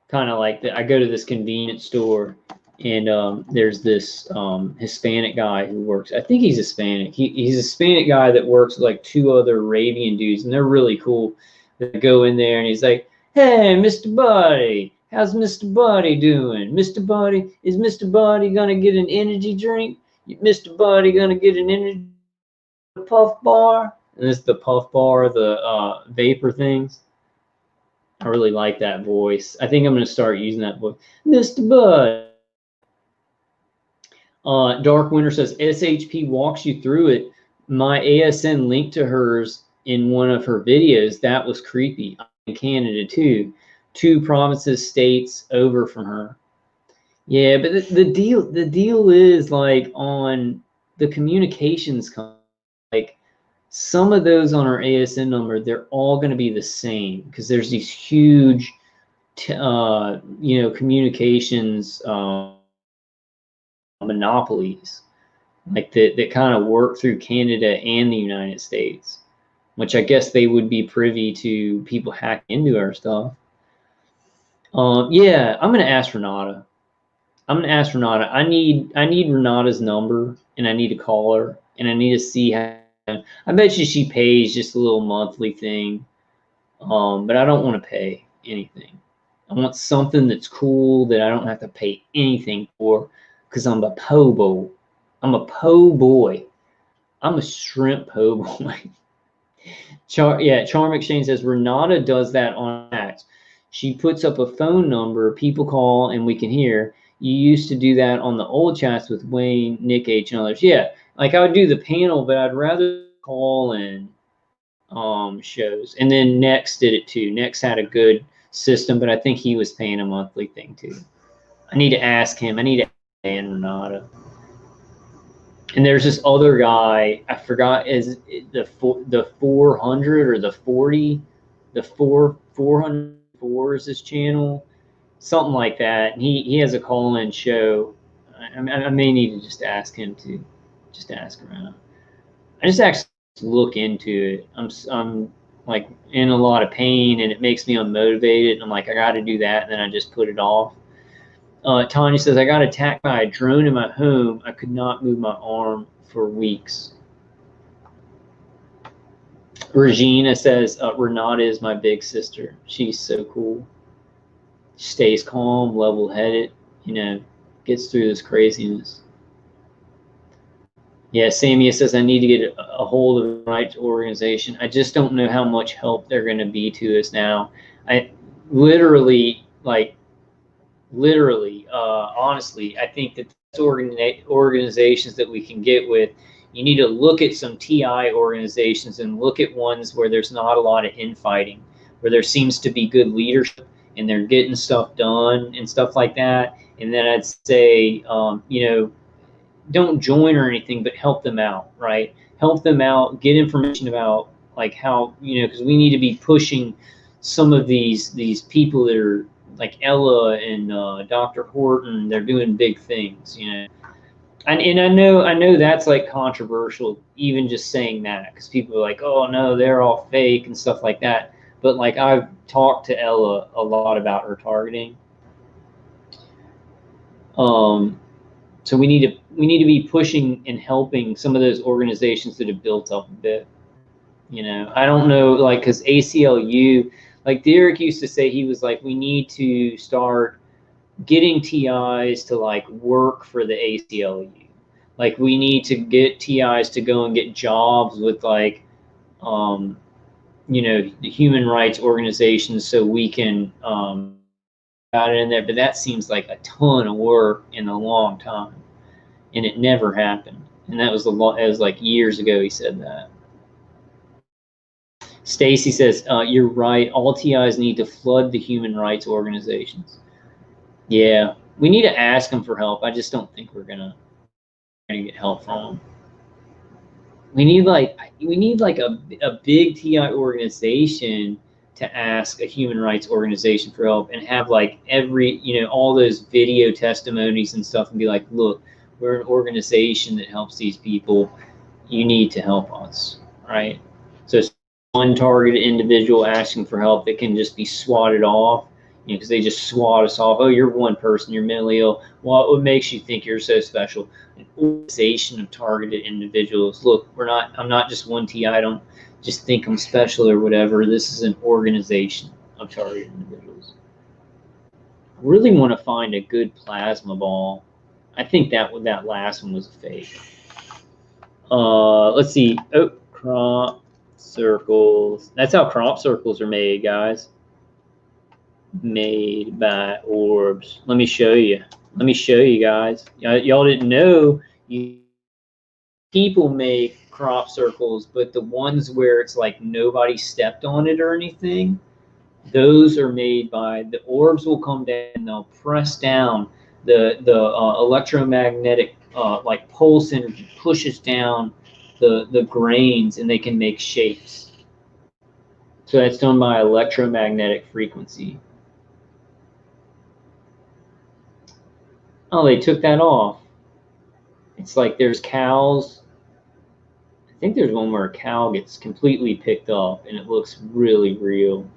Kind of like that. I go to this convenience store, and there's this Hispanic guy who works. I think he's Hispanic. He's a Hispanic guy that works with like two other Arabian dudes, and they're really cool. They go in there, and he's like, "Hey, Mr. Buddy, how's Mr. Buddy doing? Mr. Buddy, is Mr. Buddy gonna get an energy drink? Mr. Buddy gonna get an energy puff bar?" And this is the puff bar, the vapor things. I really like that voice. I think I'm going to start using that voice. Mr. Bud. Dark Winter says, SHP walks you through it. My ASN linked to hers in one of her videos. That was creepy. I'm in Canada too. 2 provinces, states over from her. Yeah, but the deal is like on the communications, like, some of those on our ASN number, they're all going to be the same because there's these huge, communications monopolies, like that kind of work through Canada and the United States, which I guess they would be privy to people hacking into our stuff. Yeah, I'm going to ask Renata. I need Renata's number, and I need to call her, and I need to see how. I bet you she pays just a little monthly thing, but I don't want to pay anything. I want something that's cool that I don't have to pay anything for, because I'm a po' boy. I'm a po' boy. I'm a shrimp po' boy. Charm Exchange says Renata does that on Max. She puts up a phone number, people call, and we can hear. You used to do that on the old chats with Wayne, Nick H, and others. Yeah. Like I would do the panel, but I'd rather call in shows. And then Nex did it too. Nex had a good system, but I think he was paying a monthly thing too. I need to ask him. I need to ask Dan Renata. And there's this other guy. I forgot, is the 400 or the 40, the 404 is his channel, something like that. And he has a call-in show. I may need to just ask him to. Just ask around. I just actually look into it. I'm like in a lot of pain, and it makes me unmotivated. And I'm like, I got to do that, and then I just put it off. Tanya says, I got attacked by a drone in my home. I could not move my arm for weeks. Regina says, Renata is my big sister. She's so cool. She stays calm, level-headed, gets through this craziness. Yeah, Samia says, I need to get a hold of the right organization. I just don't know how much help they're going to be to us now. Honestly, I think that those organizations that we can get with, You need to look at some TI organizations and look at ones where there's not a lot of infighting, where there seems to be good leadership and they're getting stuff done and stuff like that. And then I'd say, you know, don't join or anything, but help them out, right? Help them out, get information about like how, you know, because we need to be pushing some of these people that are like Ella and Dr. Horton. They're doing big things, you know. And I know that's like controversial, even just saying that, because people are like, oh no, they're all fake and stuff like that. But like I've talked to Ella a lot about her targeting. So we need to be pushing and helping some of those organizations that have built up a bit. You know, I don't know, like, because ACLU, like Derek used to say, he was like, we need to start getting TIs to like work for the ACLU. Like we need to get TIs to go and get jobs with like, you know, the human rights organizations, so we can got it in there. But that seems like a ton of work in a long time, and it never happened. And that was it was like years ago he said that. Stacy says, you're right. All TIs need to flood the human rights organizations. Yeah, we need to ask them for help. I just don't think we're gonna get help from them. We need like a big TI organization to ask a human rights organization for help, and have like every, you know, all those video testimonies and stuff, and be like, look, we're an organization that helps these people. You need to help us, right? So it's one targeted individual asking for help that can just be swatted off, you know, because they just swat us off. Oh, you're one person, you're mentally ill. What makes you think you're so special? An organization of targeted individuals. Look, I'm not just one TI. I don't just think I'm special or whatever. This is an organization of targeted individuals. I really want to find a good plasma ball. I think that last one was a fake. Let's see. Oh, crop circles. That's how crop circles are made, guys. Made by Orbs. Let me show you. Let me show you guys. Y'all didn't know people make crop circles, but the ones where it's like nobody stepped on it or anything, those are made by the Orbs. Will come down and they'll press down the electromagnetic like pulse energy pushes down the grains, and they can make shapes. So that's done by electromagnetic frequency. Oh, they took that off. It's like there's cows. I think there's one where a cow gets completely picked up, and it looks really real.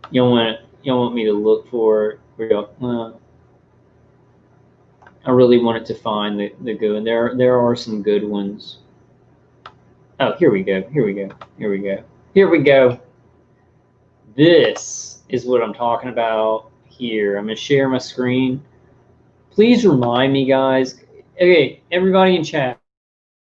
You don't want me to look for it. I really wanted to find the good one. There are some good ones. Oh, here we go. Here we go. Here we go. Here we go. This is what I'm talking about here. I'm going to share my screen. Please remind me, guys. Okay, everybody in chat.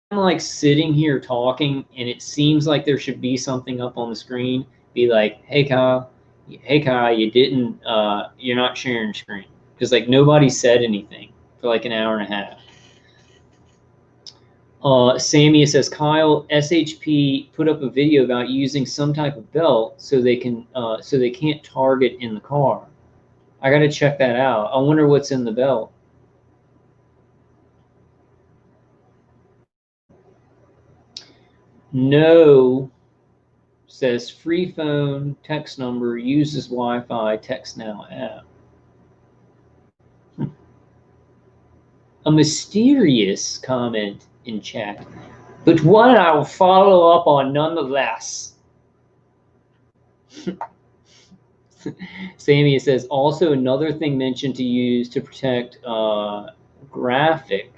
I'm like sitting here talking, and it seems like there should be something up on the screen. Be like, hey Kyle, you didn't, you're not sharing screen, because like nobody said anything for like an hour and a half. Sammy says, Kyle, SHP put up a video about using some type of belt so they can't target in the car. I got to check that out. I wonder what's in the belt. No, says free phone text number uses Wi-Fi text now app. A mysterious comment in chat, but one I will follow up on nonetheless. Sammy says, also another thing mentioned to use to protect graphite,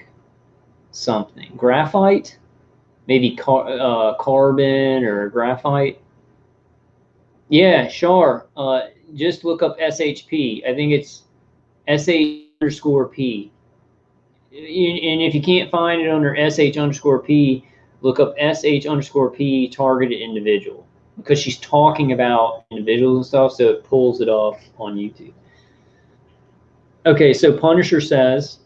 maybe carbon or graphite. Yeah, sure. Just look up SHP. I think it's SH_P. And if you can't find it under SH_P, look up SH_P targeted individual, because she's talking about individuals and stuff, so it pulls it up on YouTube. Okay, so Punisher says,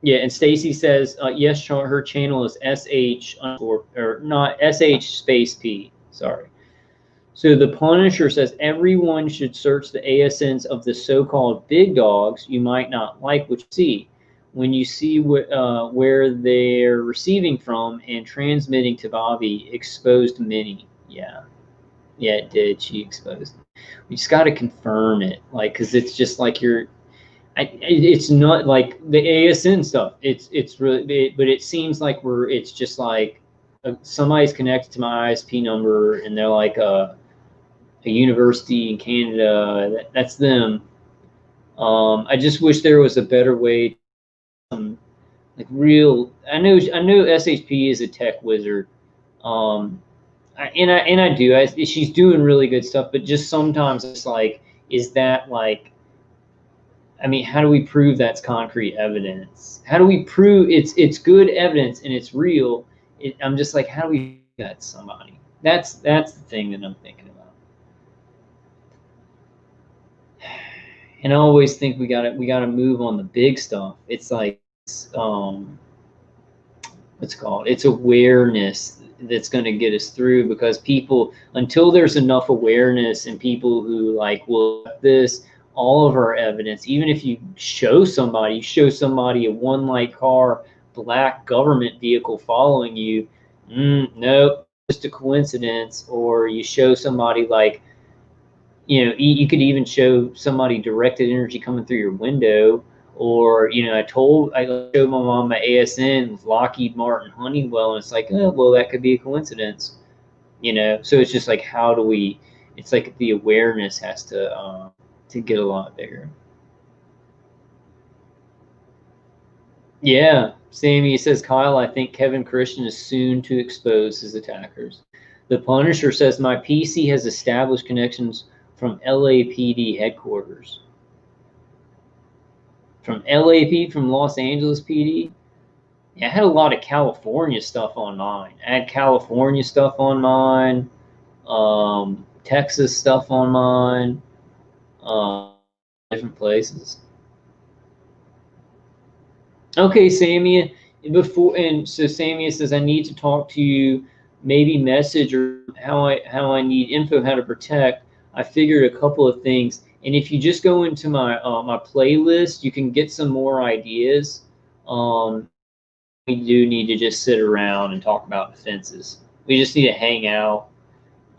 Yeah, and Stacy says, yes, her channel is SH or not SH space P. Sorry. So the Punisher says everyone should search the ASNs of the so-called big dogs you might not like what you see. When you see where they're receiving from and transmitting to Bobby, exposed many. Yeah, it did. She exposed. We just got to confirm it, like, because it's just like it's not like the ASN stuff. It's really, but it seems like it's just like somebody's connected to my ISP number and they're like a university in Canada. That's them. I just wish there was a better way. Like real. I know SHP is a tech wizard. I do. She's doing really good stuff, but just sometimes it's like, is that like? I mean, how do we prove that's concrete evidence? How do we prove it's good evidence and it's real? I'm just like, how do we get somebody? That's the thing that I'm thinking about. And I always think we gotta move on the big stuff. It's like what's it called? It's awareness that's going to get us through, because people, until there's enough awareness and people who like will this, all of our evidence, even if you show somebody a one light car, black government vehicle following you, nope, just a coincidence. Or you show somebody like, you could even show somebody directed energy coming through your window. Or, I showed my mom my ASN with Lockheed Martin, Honeywell, and it's like, oh, well, that could be a coincidence, So it's just like, how do we? It's like the awareness has to get a lot bigger. Yeah, Sammy says, Kyle, I think Kevin Christian is soon to expose his attackers. The Punisher says, my PC has established connections from LAPD headquarters. From LAP, from Los Angeles PD. Yeah, I had a lot of California stuff on mine. I had California stuff on mine, Texas stuff on mine, different places. Okay, Samia. So Samia says, I need to talk to you, maybe message, or how I need info how to protect. I figured a couple of things, and if you just go into my my playlist, you can get some more ideas. We do need to just sit around and talk about defenses. We just need to hang out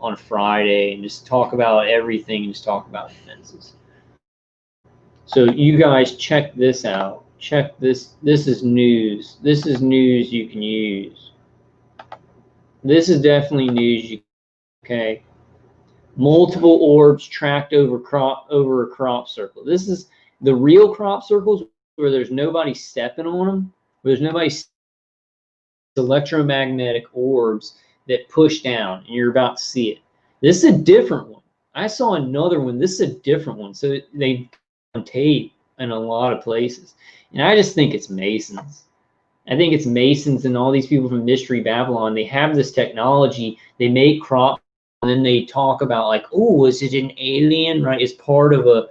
on Friday and just talk about everything and just talk about defenses. So you guys check this out. Check this. This is news. This is news you can use. This is definitely news okay. Multiple orbs tracked over a crop circle. This is the real crop circles where there's nobody stepping on them, where there's nobody. Electromagnetic orbs that push down, and you're about to see it. This is a different one. I saw another one. This is a different one. So they on tape in a lot of places, and I just think it's Masons. I think it's Masons and all these people from Mystery Babylon. They have this technology. They make crop, and then they talk about like, oh, is it an alien? Right? It's part of a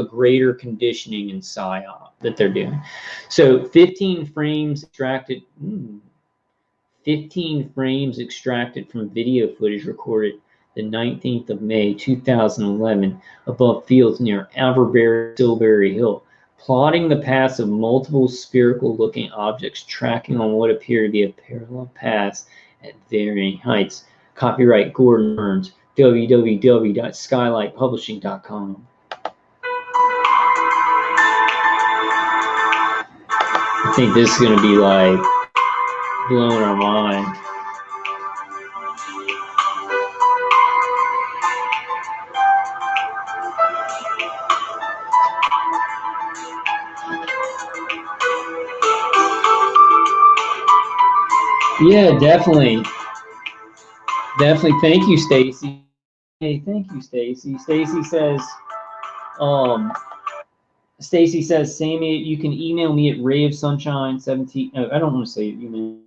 greater conditioning in PSYOP that they're doing. So 15 frames extracted. 15 frames extracted from video footage recorded the 19th of May 2011 above fields near Silbury Hill, plotting the paths of multiple spherical-looking objects tracking on what appear to be a parallel paths at varying heights. Copyright Gordon Burns, www.skylightpublishing.com. I think this is going to be like blowing our mind. Yeah, definitely. Thank you, Stacy. Hey, thank you, Stacy. Stacy says, Sammy, you can email me at rayofsunshine17. No, I don't want to say email.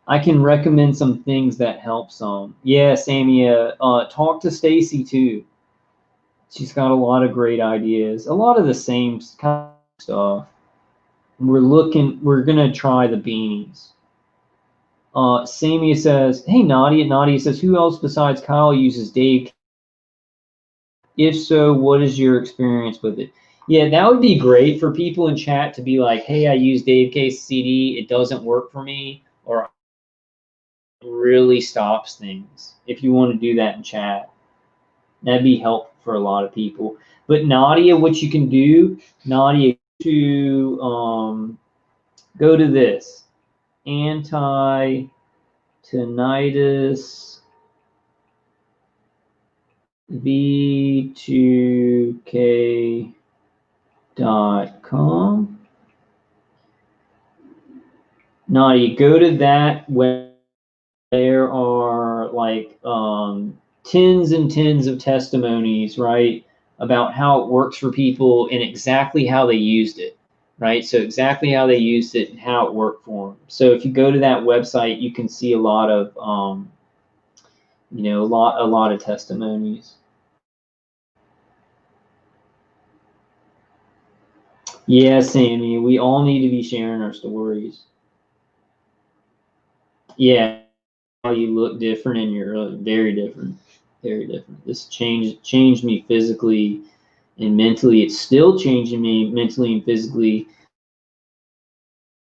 I can recommend some things that help some. Yeah, Sammy, talk to Stacy too. She's got a lot of great ideas. A lot of the same kind of stuff. we're gonna try the beanies. Samia says, hey, Nadia says, who else besides Kyle uses Dave? If so, what is your experience with it? Yeah, that would be great for people in chat to be like, hey, I use Dave Case CD, it doesn't work for me, or it really stops things. If you want to do that in chat, that'd be helpful for a lot of people. But Nadia, what you can do, Nadia, to go to this anti-tinnitus v2k.com. Nadia, go to that web. There are like tens and tens of testimonies, right, about how it works for people and exactly how they used it, right? So exactly how they used it and how it worked for them. So if you go to that website, you can see a lot of, you know, a lot of testimonies. Yeah, Sammy, we all need to be sharing our stories. Yeah, how you look different and you're very different, very different. This changed me physically and mentally. It's still changing me mentally and physically.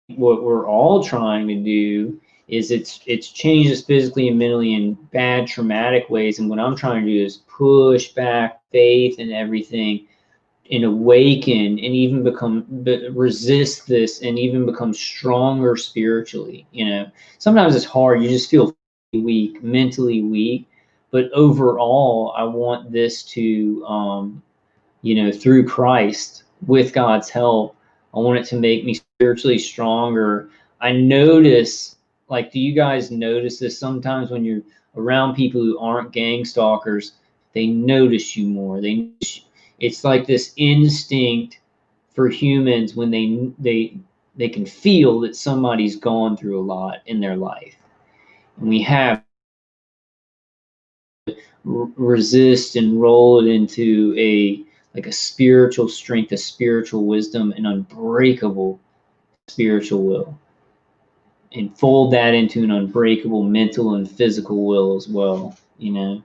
What we're all trying to do is it's changed us physically and mentally in bad traumatic ways. And what I'm trying to do is push back faith and everything and awaken and even resist this and even become stronger spiritually. You know, sometimes it's hard. You just feel weak, mentally weak. But overall, I want this to, you know, through Christ, with God's help, I want it to make me spiritually stronger. I notice, like, do you guys notice this sometimes when you're around people who aren't gang stalkers? They notice you more. It's like this instinct for humans when they can feel that somebody's gone through a lot in their life, and we have to resist and roll it into a spiritual strength, a spiritual wisdom, an unbreakable spiritual will, and fold that into an unbreakable mental and physical will as well. You know,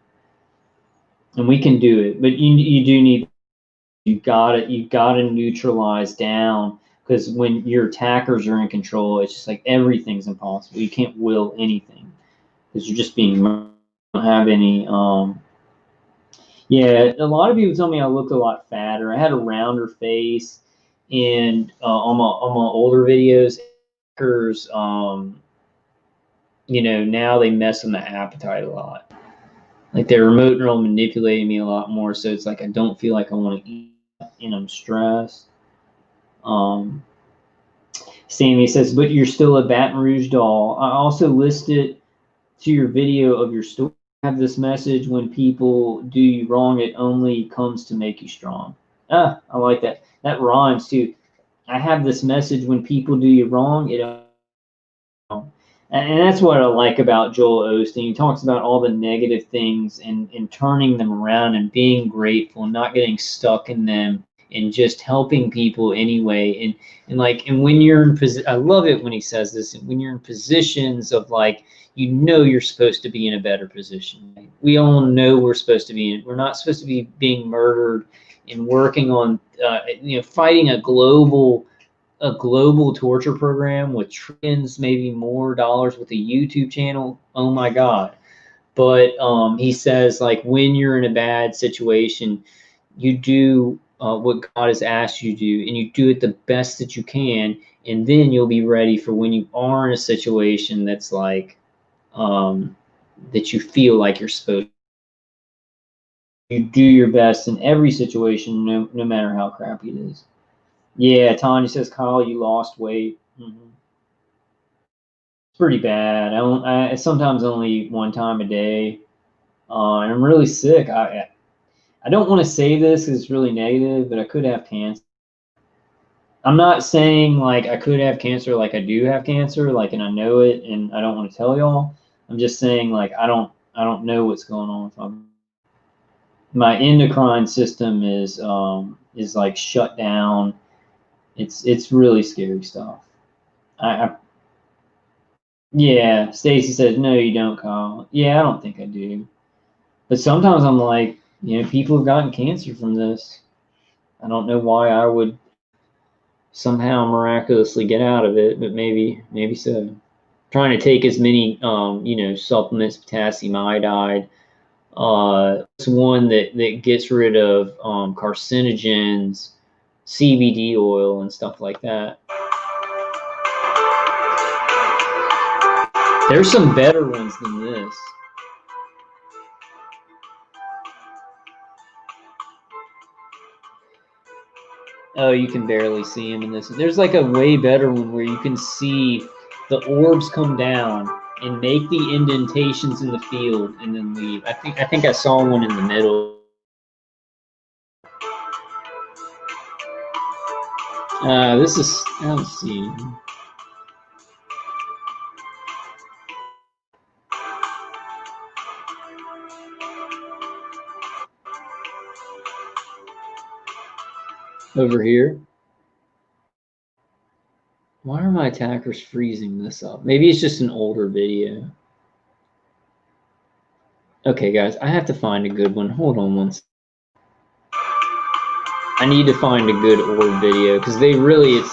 and we can do it, but you do need. You gotta neutralize down, because when your attackers are in control, it's just like everything's impossible. You can't will anything because you're just being. You don't have any. Yeah, a lot of people tell me I looked a lot fatter. I had a rounder face, and on my older videos, you know, now they mess on the appetite a lot. Like they're remote neural manipulating me a lot more, so it's like I don't feel like I want to eat, and I'm stressed. Sammy says, but you're still a Baton Rouge doll. I also listed to your video of your story. I have this message: when people do you wrong, it only comes to make you strong. Ah, I like that. That rhymes too. I have this message: when people do you wrong, and that's what I like about Joel Osteen. He talks about all the negative things and turning them around and being grateful and not getting stuck in them and just helping people anyway. And when you're in position, I love it when he says this, when you're in positions of like, you know, you're supposed to be in a better position. We all know we're supposed to be in, we're not supposed to be being murdered and working on, you know, fighting a global torture program with trillions, maybe more dollars, with a YouTube channel. Oh my God. But he says, like, when you're in a bad situation, you do what God has asked you to do, and you do it the best that you can, and then you'll be ready for when you are in a situation that's like, that you feel like you're supposed to. You do your best in every situation, no matter how crappy it is. Yeah, Tanya says, Kyle, you lost weight. Mm-hmm. It's pretty bad. I sometimes only eat one time a day, and I'm really sick. I don't want to say this because it's really negative, but I could have cancer. I'm not saying like I could have cancer, like I do have cancer, like, and I know it, and I don't want to tell y'all. I'm just saying, like, I don't know what's going on with my endocrine system is like shut down, It's really scary stuff. Yeah, Stacy says, no, you don't, Kyle. Yeah, I don't think I do. But sometimes I'm like, people have gotten cancer from this. I don't know why I would somehow miraculously get out of it, but maybe so. Trying to take as many, supplements, potassium iodide. It's one that gets rid of carcinogens, CBD oil, and stuff like that. There's some better ones than this. Oh, you can barely see them in this. There's like a way better one where you can see the orbs come down and make the indentations in the field and then leave. I think I saw one in the middle. This is, let's see. Over here. Why are my attackers freezing this up? Maybe it's just an older video. Okay, guys, I have to find a good one. Hold on one second. I need to find a good orb video because it's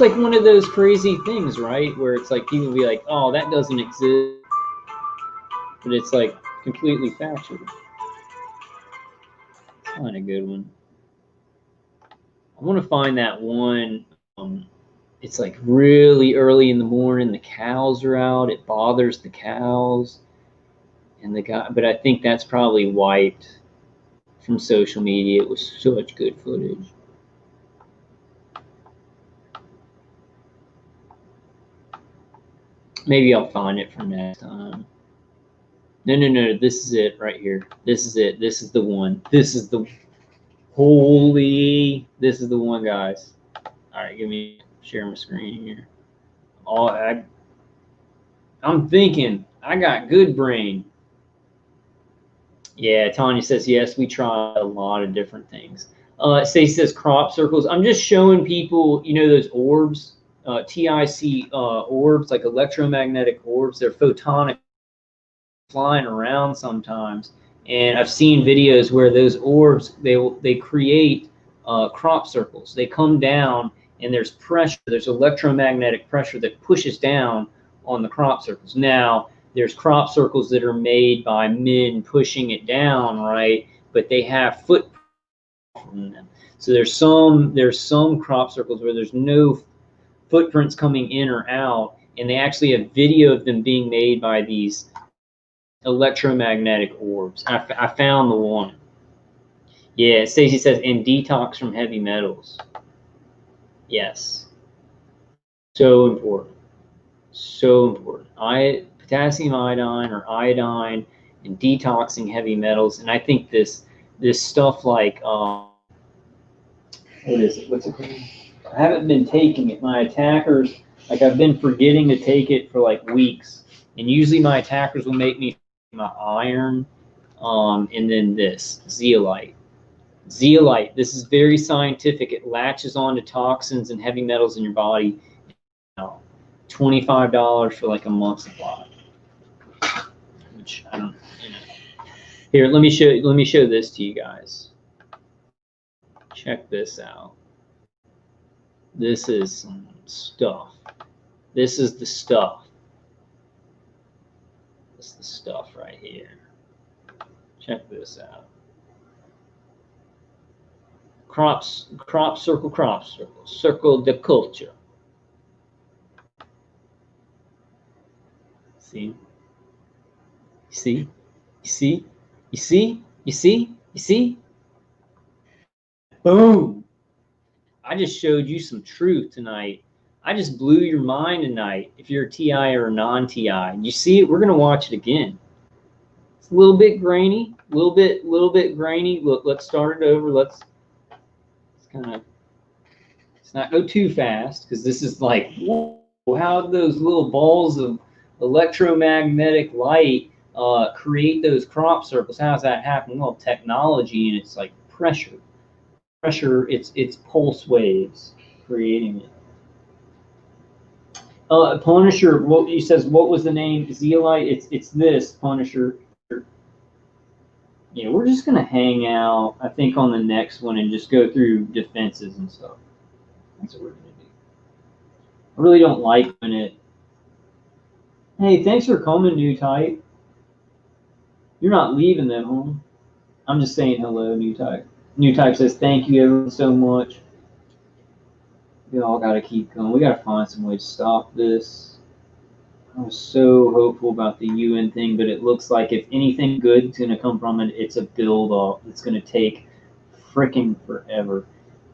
like one of those crazy things, right? Where it's like people be like, oh, that doesn't exist. But it's like completely factual. Find a good one. I want to find that one. It's like really early in the morning. The cows are out. It bothers the cows. And the guy, but I think that's probably wiped from social media. It was such good footage. Maybe I'll find it for next time. No. This is it right here. This is it. This is the one. This is the This is the one, guys. All right, share my screen here. I'm thinking. I got good brain. Yeah, Tanya says, yes, we tried a lot of different things. Stacey says crop circles. I'm just showing people, those orbs, TIC orbs, like electromagnetic orbs. They're photonic, flying around sometimes. And I've seen videos where those orbs, they create crop circles. They come down and there's pressure. There's electromagnetic pressure that pushes down on the crop circles. Now, there's crop circles that are made by men pushing it down, right? But they have footprints from them. So there's some crop circles where there's no footprints coming in or out, and they actually have video of them being made by these electromagnetic orbs. I found the one. Yeah, Stacey says, and detox from heavy metals. Yes. So important. So important. Potassium iodine or iodine and detoxing heavy metals. And I think this stuff like what is it? What's it called? I haven't been taking it. My attackers, like I've been forgetting to take it for like weeks. And usually my attackers will make me my iron, and then this zeolite. Zeolite. This is very scientific. It latches onto toxins and heavy metals in your body. $25 for like a month supply. Which I don't, Here, let me show this to you guys. Check this out. This is some stuff. This is the stuff. This is the stuff right here. Check this out. Crop circle, circle de culture. See? You see? Boom! I just showed you some truth tonight. I just blew your mind tonight if you're a TI or a non-TI. You see it? We're going to watch it again. It's a little bit grainy, little bit grainy. Look, let's start it over. Let's not go too fast because this is like, whoa, how those little balls of electromagnetic light create those crop circles. How does that happen? Well, technology, and it's like pressure. It's pulse waves creating it. Punisher, what he says, what was the name? Zeolite, it's this, Punisher. Yeah, we're just gonna hang out, I think, on the next one and just go through defenses and stuff. That's what we're gonna do. I really don't like when it. Hey, thanks for coming, new type. You're not leaving them, home. I'm just saying hello, new type. New type says thank you everyone so much. We all gotta keep going. We gotta find some way to stop this. I was so hopeful about the UN thing, but it looks like if anything good's going to come from it, it's a build-up. It's going to take freaking forever.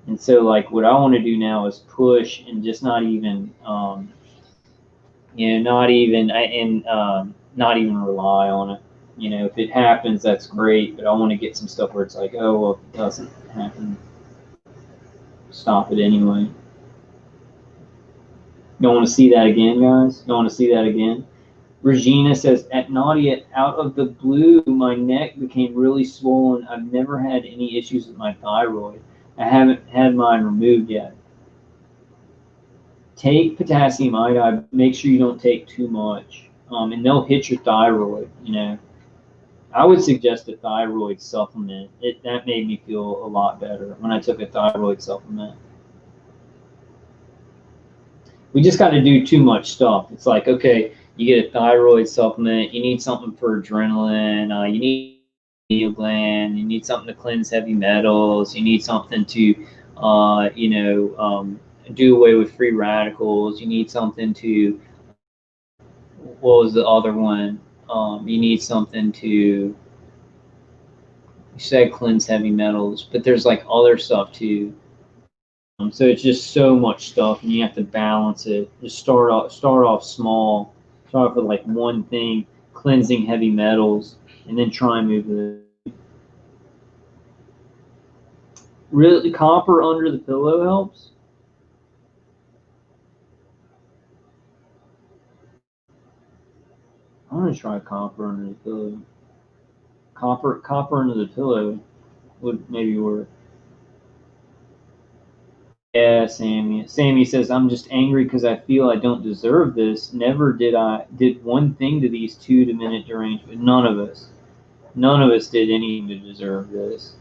And so, like, what I want to do now is push and just not even, not even rely on it. You know, if it happens, that's great, but I want to get some stuff where it's like, oh, well, if it doesn't happen, stop it anyway. Don't want to see that again, guys. Don't want to see that again. Regina says, at Nadia, out of the blue, my neck became really swollen. I've never had any issues with my thyroid. I haven't had mine removed yet. Take potassium iodide. Make sure you don't take too much. And they'll hit your thyroid, you know. I would suggest a thyroid supplement. That made me feel a lot better when I took a thyroid supplement. We just got to do too much stuff. It's like, okay, you get a thyroid supplement, you need something for adrenaline, you need pineal gland, you need something to cleanse heavy metals, you need something to, do away with free radicals, you need something to, what was the other one? You need something to, you said cleanse heavy metals, but there's like other stuff too. So it's just so much stuff, and you have to balance it. Just start off small. Start off with like one thing, cleansing heavy metals, and then try and move it. Really, copper under the pillow helps. I'm gonna try copper under the pillow. Copper under the pillow would maybe work. Yeah, Sammy. Sammy says, I'm just angry because I feel I don't deserve this. Never did one thing to these 2-minute derangement. None of us did anything to deserve this.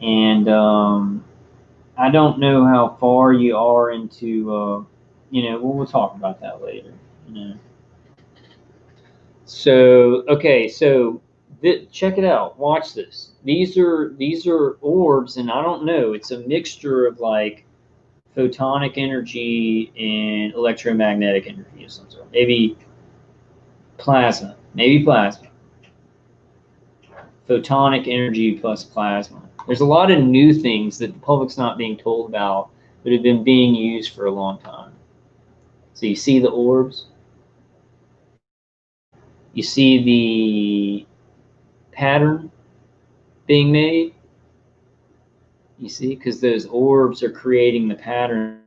And I don't know how far you are into, we'll talk about that later. You know. So, okay, so check it out. Watch this. These are orbs, and I don't know. It's a mixture of like photonic energy and electromagnetic energy of some sort. Maybe plasma. Photonic energy plus plasma. There's a lot of new things that the public's not being told about that have been being used for a long time. So you see the orbs. You see the pattern being made. You see, because those orbs are creating the pattern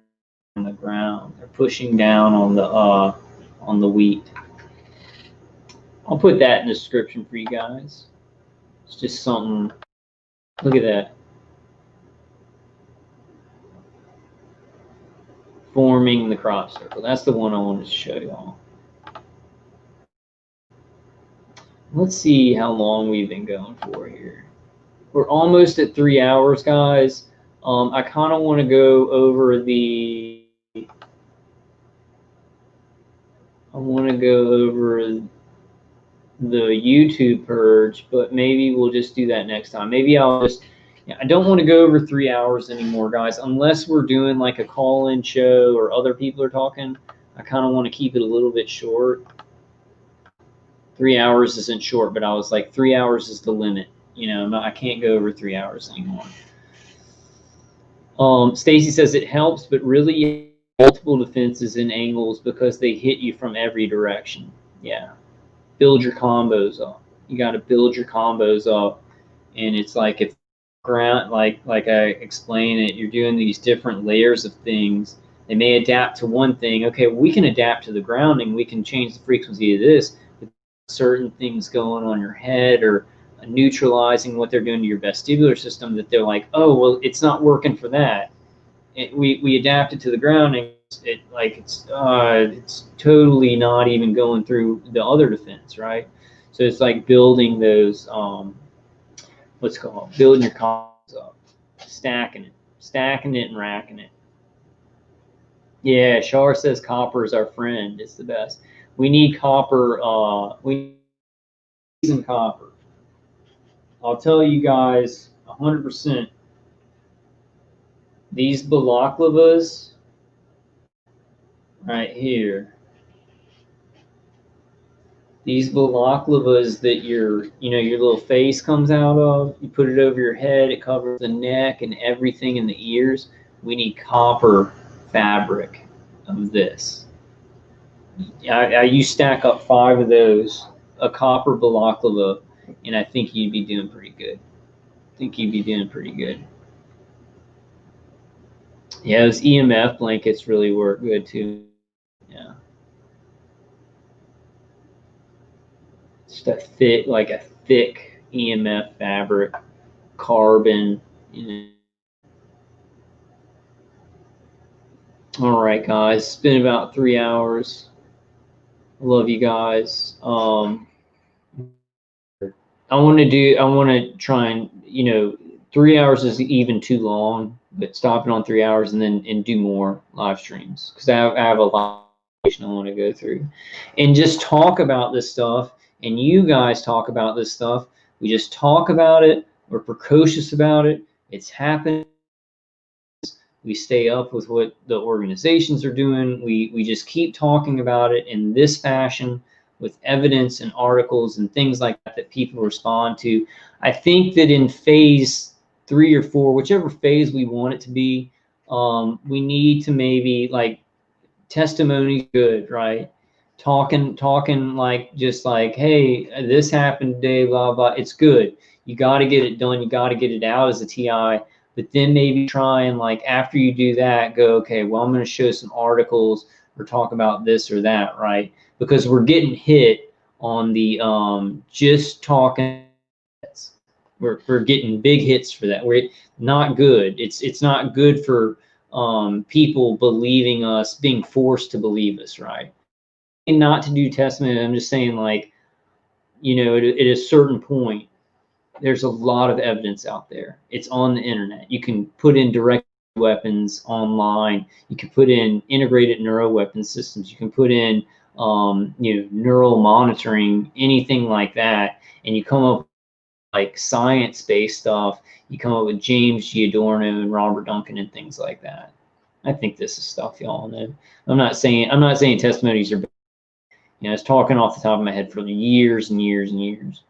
on the ground. They're pushing down on the wheat. I'll put that in the description for you guys. It's just something. Look at that. Forming the crop circle. That's the one I wanted to show y'all. Let's see how long we've been going for here. We're almost at 3 hours, guys. I kind of want to go over the. I want to go over the YouTube purge, but maybe we'll just do that next time. Maybe I'll just. I don't want to go over 3 hours anymore, guys, unless we're doing like a call-in show or other people are talking. I kind of want to keep it a little bit short. 3 hours isn't short, but I was like 3 hours is the limit. You know, I can't go over 3 hours anymore. Stacy says it helps, but really multiple defenses and angles because they hit you from every direction. Yeah. Build your combos up. You got to build your combos up. And it's like if ground, like I explain it, you're doing these different layers of things. They may adapt to one thing. Okay, well, we can adapt to the grounding. We can change the frequency of this. But certain things going on your head or neutralizing what they're doing to your vestibular system that they're like, oh, well, it's not working for that. we adapt it to the ground, and it's totally not even going through the other defense, right? So it's like building those what's called building your confidence up, stacking it and racking it. Yeah, Shar says copper is our friend. It's the best. We need copper. We need some copper. I'll tell you guys 100%. These balaklavas right here. These balaklavas that your little face comes out of, you put it over your head, it covers the neck and everything in the ears. We need copper fabric of this. You stack up 5 of those, a copper balaklava, and I think you'd be doing pretty good. Yeah, those EMF blankets really work good too. Yeah. Just a thick EMF fabric, carbon. All right, guys, it's been about 3 hours. I love you guys. I want to try and 3 hours is even too long, but stop it on 3 hours and do more live streams, because I have a lot of information I want to go through and just talk about this stuff. And you guys talk about this stuff. We just talk about it. We're precocious about it. It's happening. We stay up with what the organizations are doing. We just keep talking about it in this fashion with evidence and articles and things like that people respond to. I think that in phase 3 or 4, whichever phase we want it to be, we need to maybe like testimony good, right? Talking like just like, hey, this happened today, blah, blah. It's good. You got to get it done. You got to get it out as a TI. But then maybe try and, like, after you do that, go, okay, well, I'm going to show some articles or talk about this or that, right? Because we're getting hit on the just talking. We're getting big hits for that. We're not good. It's not good for people believing us, being forced to believe us, right? And not to do testimony. I'm just saying, like, at a certain point, there's a lot of evidence out there. It's on the internet. You can put in direct weapons online. You can put in integrated neuro weapon systems. You can put in, neural monitoring, anything like that. And you come up with, like, science-based stuff. You come up with James G. Adorno and Robert Duncan and things like that. I think this is stuff y'all know. I'm not saying testimonies are bad. I was talking off the top of my head for years and years and years.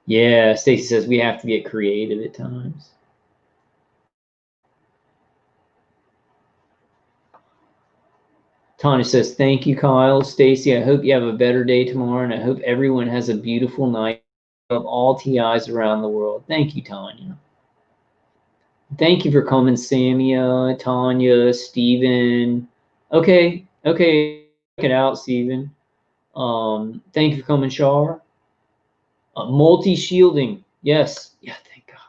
Yeah, Stacy says we have to get creative at times. Tanya says, thank you, Kyle. Stacy, I hope you have a better day tomorrow, and I hope everyone has a beautiful night of all TIs around the world. Thank you, Tanya. Thank you for coming, Samia, Tanya, Stephen. Okay, check it out, Stephen. Thank you for coming, Shar. Multi-shielding. Yes. Yeah, thank God.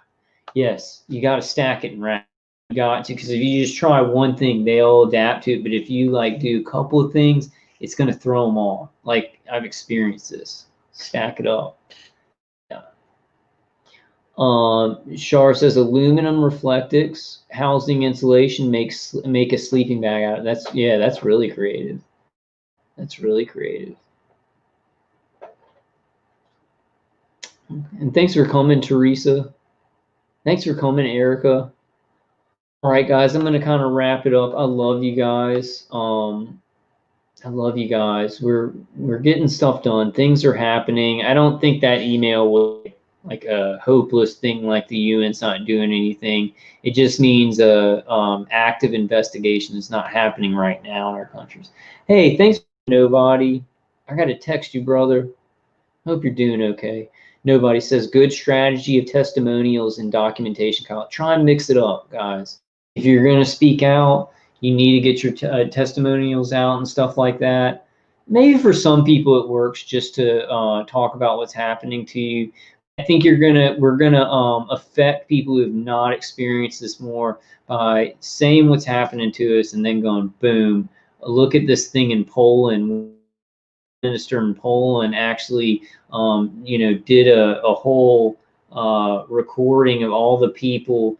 Yes, you got to stack it and rack. You got to, because if you just try one thing, they all adapt to it. But if you like do a couple of things, it's going to throw them all. Like, I've experienced this. Stack it up. Yeah. Shar says aluminum reflectix housing insulation make a sleeping bag out of it. That's really creative. That's really creative. And thanks for coming, Teresa. Thanks for coming, Erica. All right, guys, I'm going to kind of wrap it up. I love you guys. I love you guys. We're getting stuff done. Things are happening. I don't think that email was like a hopeless thing, like the UN's not doing anything. It just means active investigation is not happening right now in our countries. Hey, thanks for nobody. I got to text you, brother. Hope you're doing okay. Nobody says good strategy of testimonials and documentation. Try and mix it up, guys. If you're going to speak out, you need to get your testimonials out and stuff like that. Maybe for some people it works just to talk about what's happening to you. I think we're gonna affect people who have not experienced this more by saying what's happening to us and then going boom. Look at this thing in Poland. Minister in Poland actually, did a whole recording of all the people,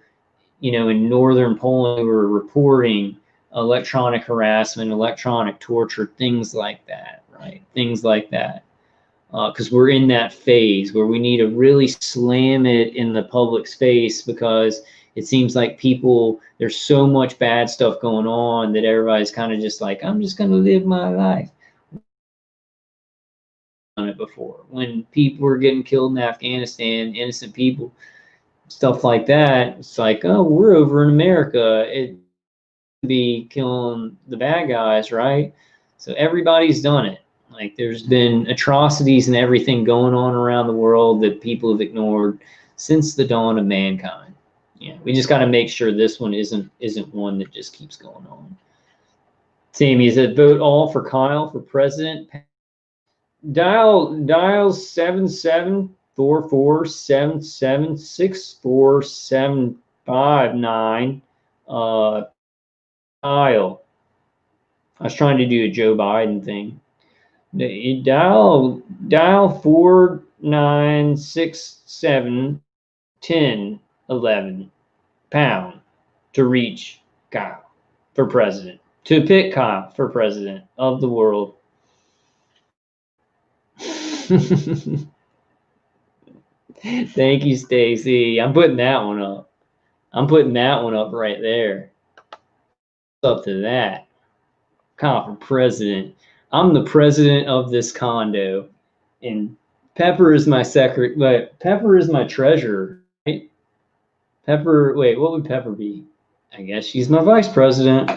in northern Poland who were reporting electronic harassment, electronic torture, things like that, right? Things like that. Because we're in that phase where we need to really slam it in the public's face, because it seems like there's so much bad stuff going on that everybody's kind of just like, I'm just going to live my life. Done it before when people were getting killed in Afghanistan, innocent people, stuff like that. It's like, oh, we're over in America. It be killing the bad guys, right? So everybody's done it. Like, there's been atrocities and everything going on around the world that people have ignored since the dawn of mankind. Yeah, we just got to make sure this one isn't one that just keeps going on. Sammy said, vote all for Kyle for president. Dial 7744776479. Kyle. I was trying to do a Joe Biden thing. Dial 49671011 to reach Kyle for president. To pick Kyle for president of the world. Thank you, Stacy. I'm putting that one up. I'm putting that one up right there. Up to that. Kyle for president. I'm the president of this condo, and Pepper is my secretary. But Pepper is my treasurer, right? Pepper. Wait, what would Pepper be? I guess she's my vice president.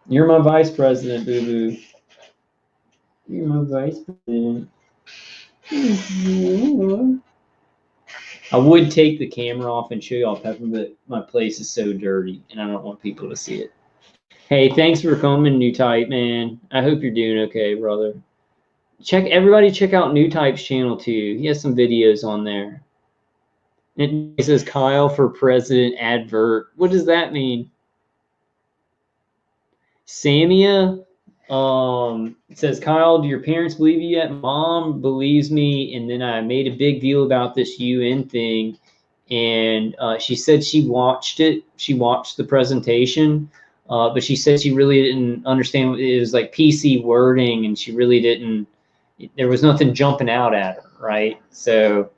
You're my vice president, boo boo. You're my vice president. I would take the camera off and show y'all Pepper, but my place is so dirty and I don't want people to see it. Hey, thanks for coming, New Type, man. I hope you're doing okay, brother. Everybody check out New Type's channel too. He has some videos on there. It says Kyle for president advert. What does that mean? Samia it says, Kyle, do your parents believe you yet? Mom believes me, and then I made a big deal about this UN thing, and she said she watched it. She watched the presentation, but she said she really didn't understand. It was like PC wording, and she really didn't. There was nothing jumping out at her, right? So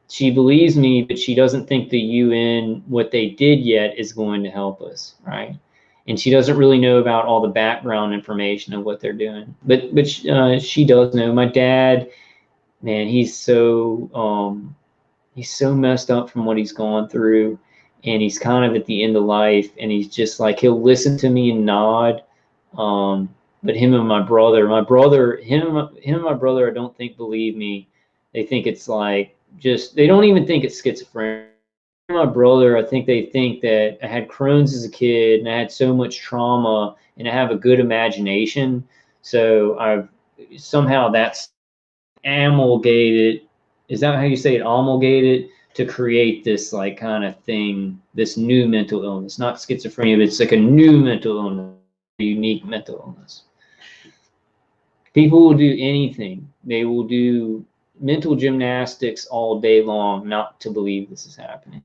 she believes me, but she doesn't think the UN, what they did yet, is going to help us, right? And she doesn't really know about all the background information of what they're doing, but she does know. My dad, man, he's so messed up from what he's gone through, and he's kind of at the end of life, and he's just like, he'll listen to me and nod. But him and my brother, I don't think believe me. They think it's like they don't even think it's schizophrenia. My brother, I think they think that I had Crohn's as a kid and I had so much trauma and I have a good imagination. So I've somehow that's amalgamated. Is that how you say it? Amalgamated to create this like kind of thing, this new mental illness, not schizophrenia, but it's like a new mental illness, a unique mental illness. People will do anything. They will do mental gymnastics all day long not to believe this is happening.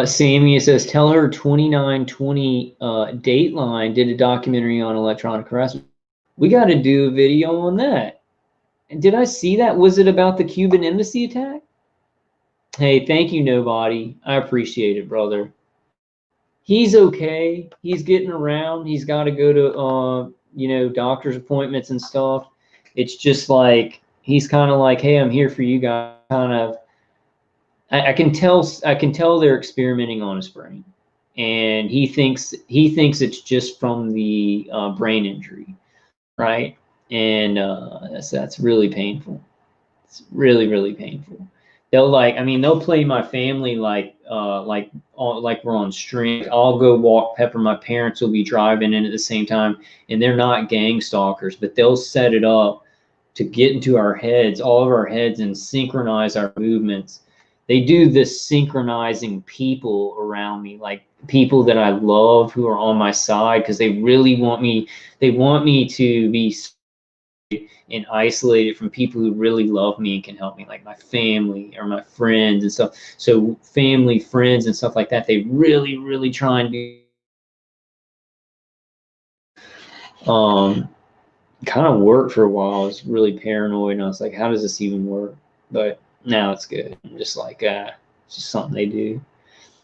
Sammy says, tell her 2920 Dateline did a documentary on electronic harassment. We got to do a video on that. Did I see that? Was it about the Cuban embassy attack? Hey, thank you, Nobody. I appreciate it, brother. He's okay. He's getting around. He's got to go to, doctor's appointments and stuff. It's just like, he's kind of like, hey, I'm here for you guys, kind of. I can tell they're experimenting on his brain, and he thinks it's just from the brain injury, right? And that's really painful. It's really, really painful. They'll play my family like we're on string. I'll go walk Pepper. My parents will be driving in at the same time, and they're not gang stalkers, but they'll set it up to get into our heads, all of our heads, and synchronize our movements. They do this synchronizing people around me, like people that I love who are on my side, because they really want me, they want me to be and isolated from people who really love me and can help me, like my family or my friends and stuff. So family, friends, and stuff like that, they really, really try and do kind of worked for a while. I was really paranoid, and I was like, how does this even work? But now it's good. I'm just like, it's just something they do.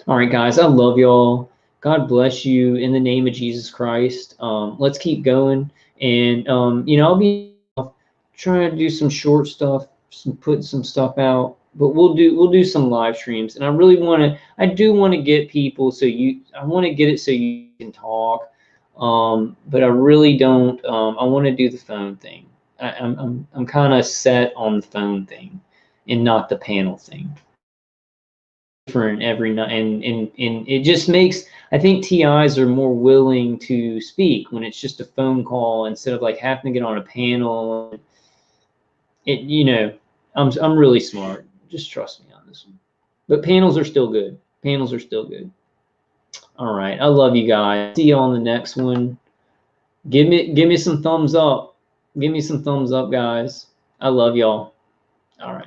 All right, guys, I love y'all. God bless you in the name of Jesus Christ. Let's keep going. And, you know, I'll be trying to do some short stuff, put some stuff out, but we'll do some live streams. And I really I do want to get people I want to get it so you can talk. But I really don't. I want to do the phone thing. I'm kind of set on the phone thing, and not the panel thing. Different every night, and it just makes. I think TIs are more willing to speak when it's just a phone call instead of like having to get on a panel. You know, I'm really smart. Just trust me on this one. But panels are still good. Panels are still good. All right, I love you guys. See you on the next one. Give me some thumbs up. Give me some thumbs up, guys. I love y'all. All right.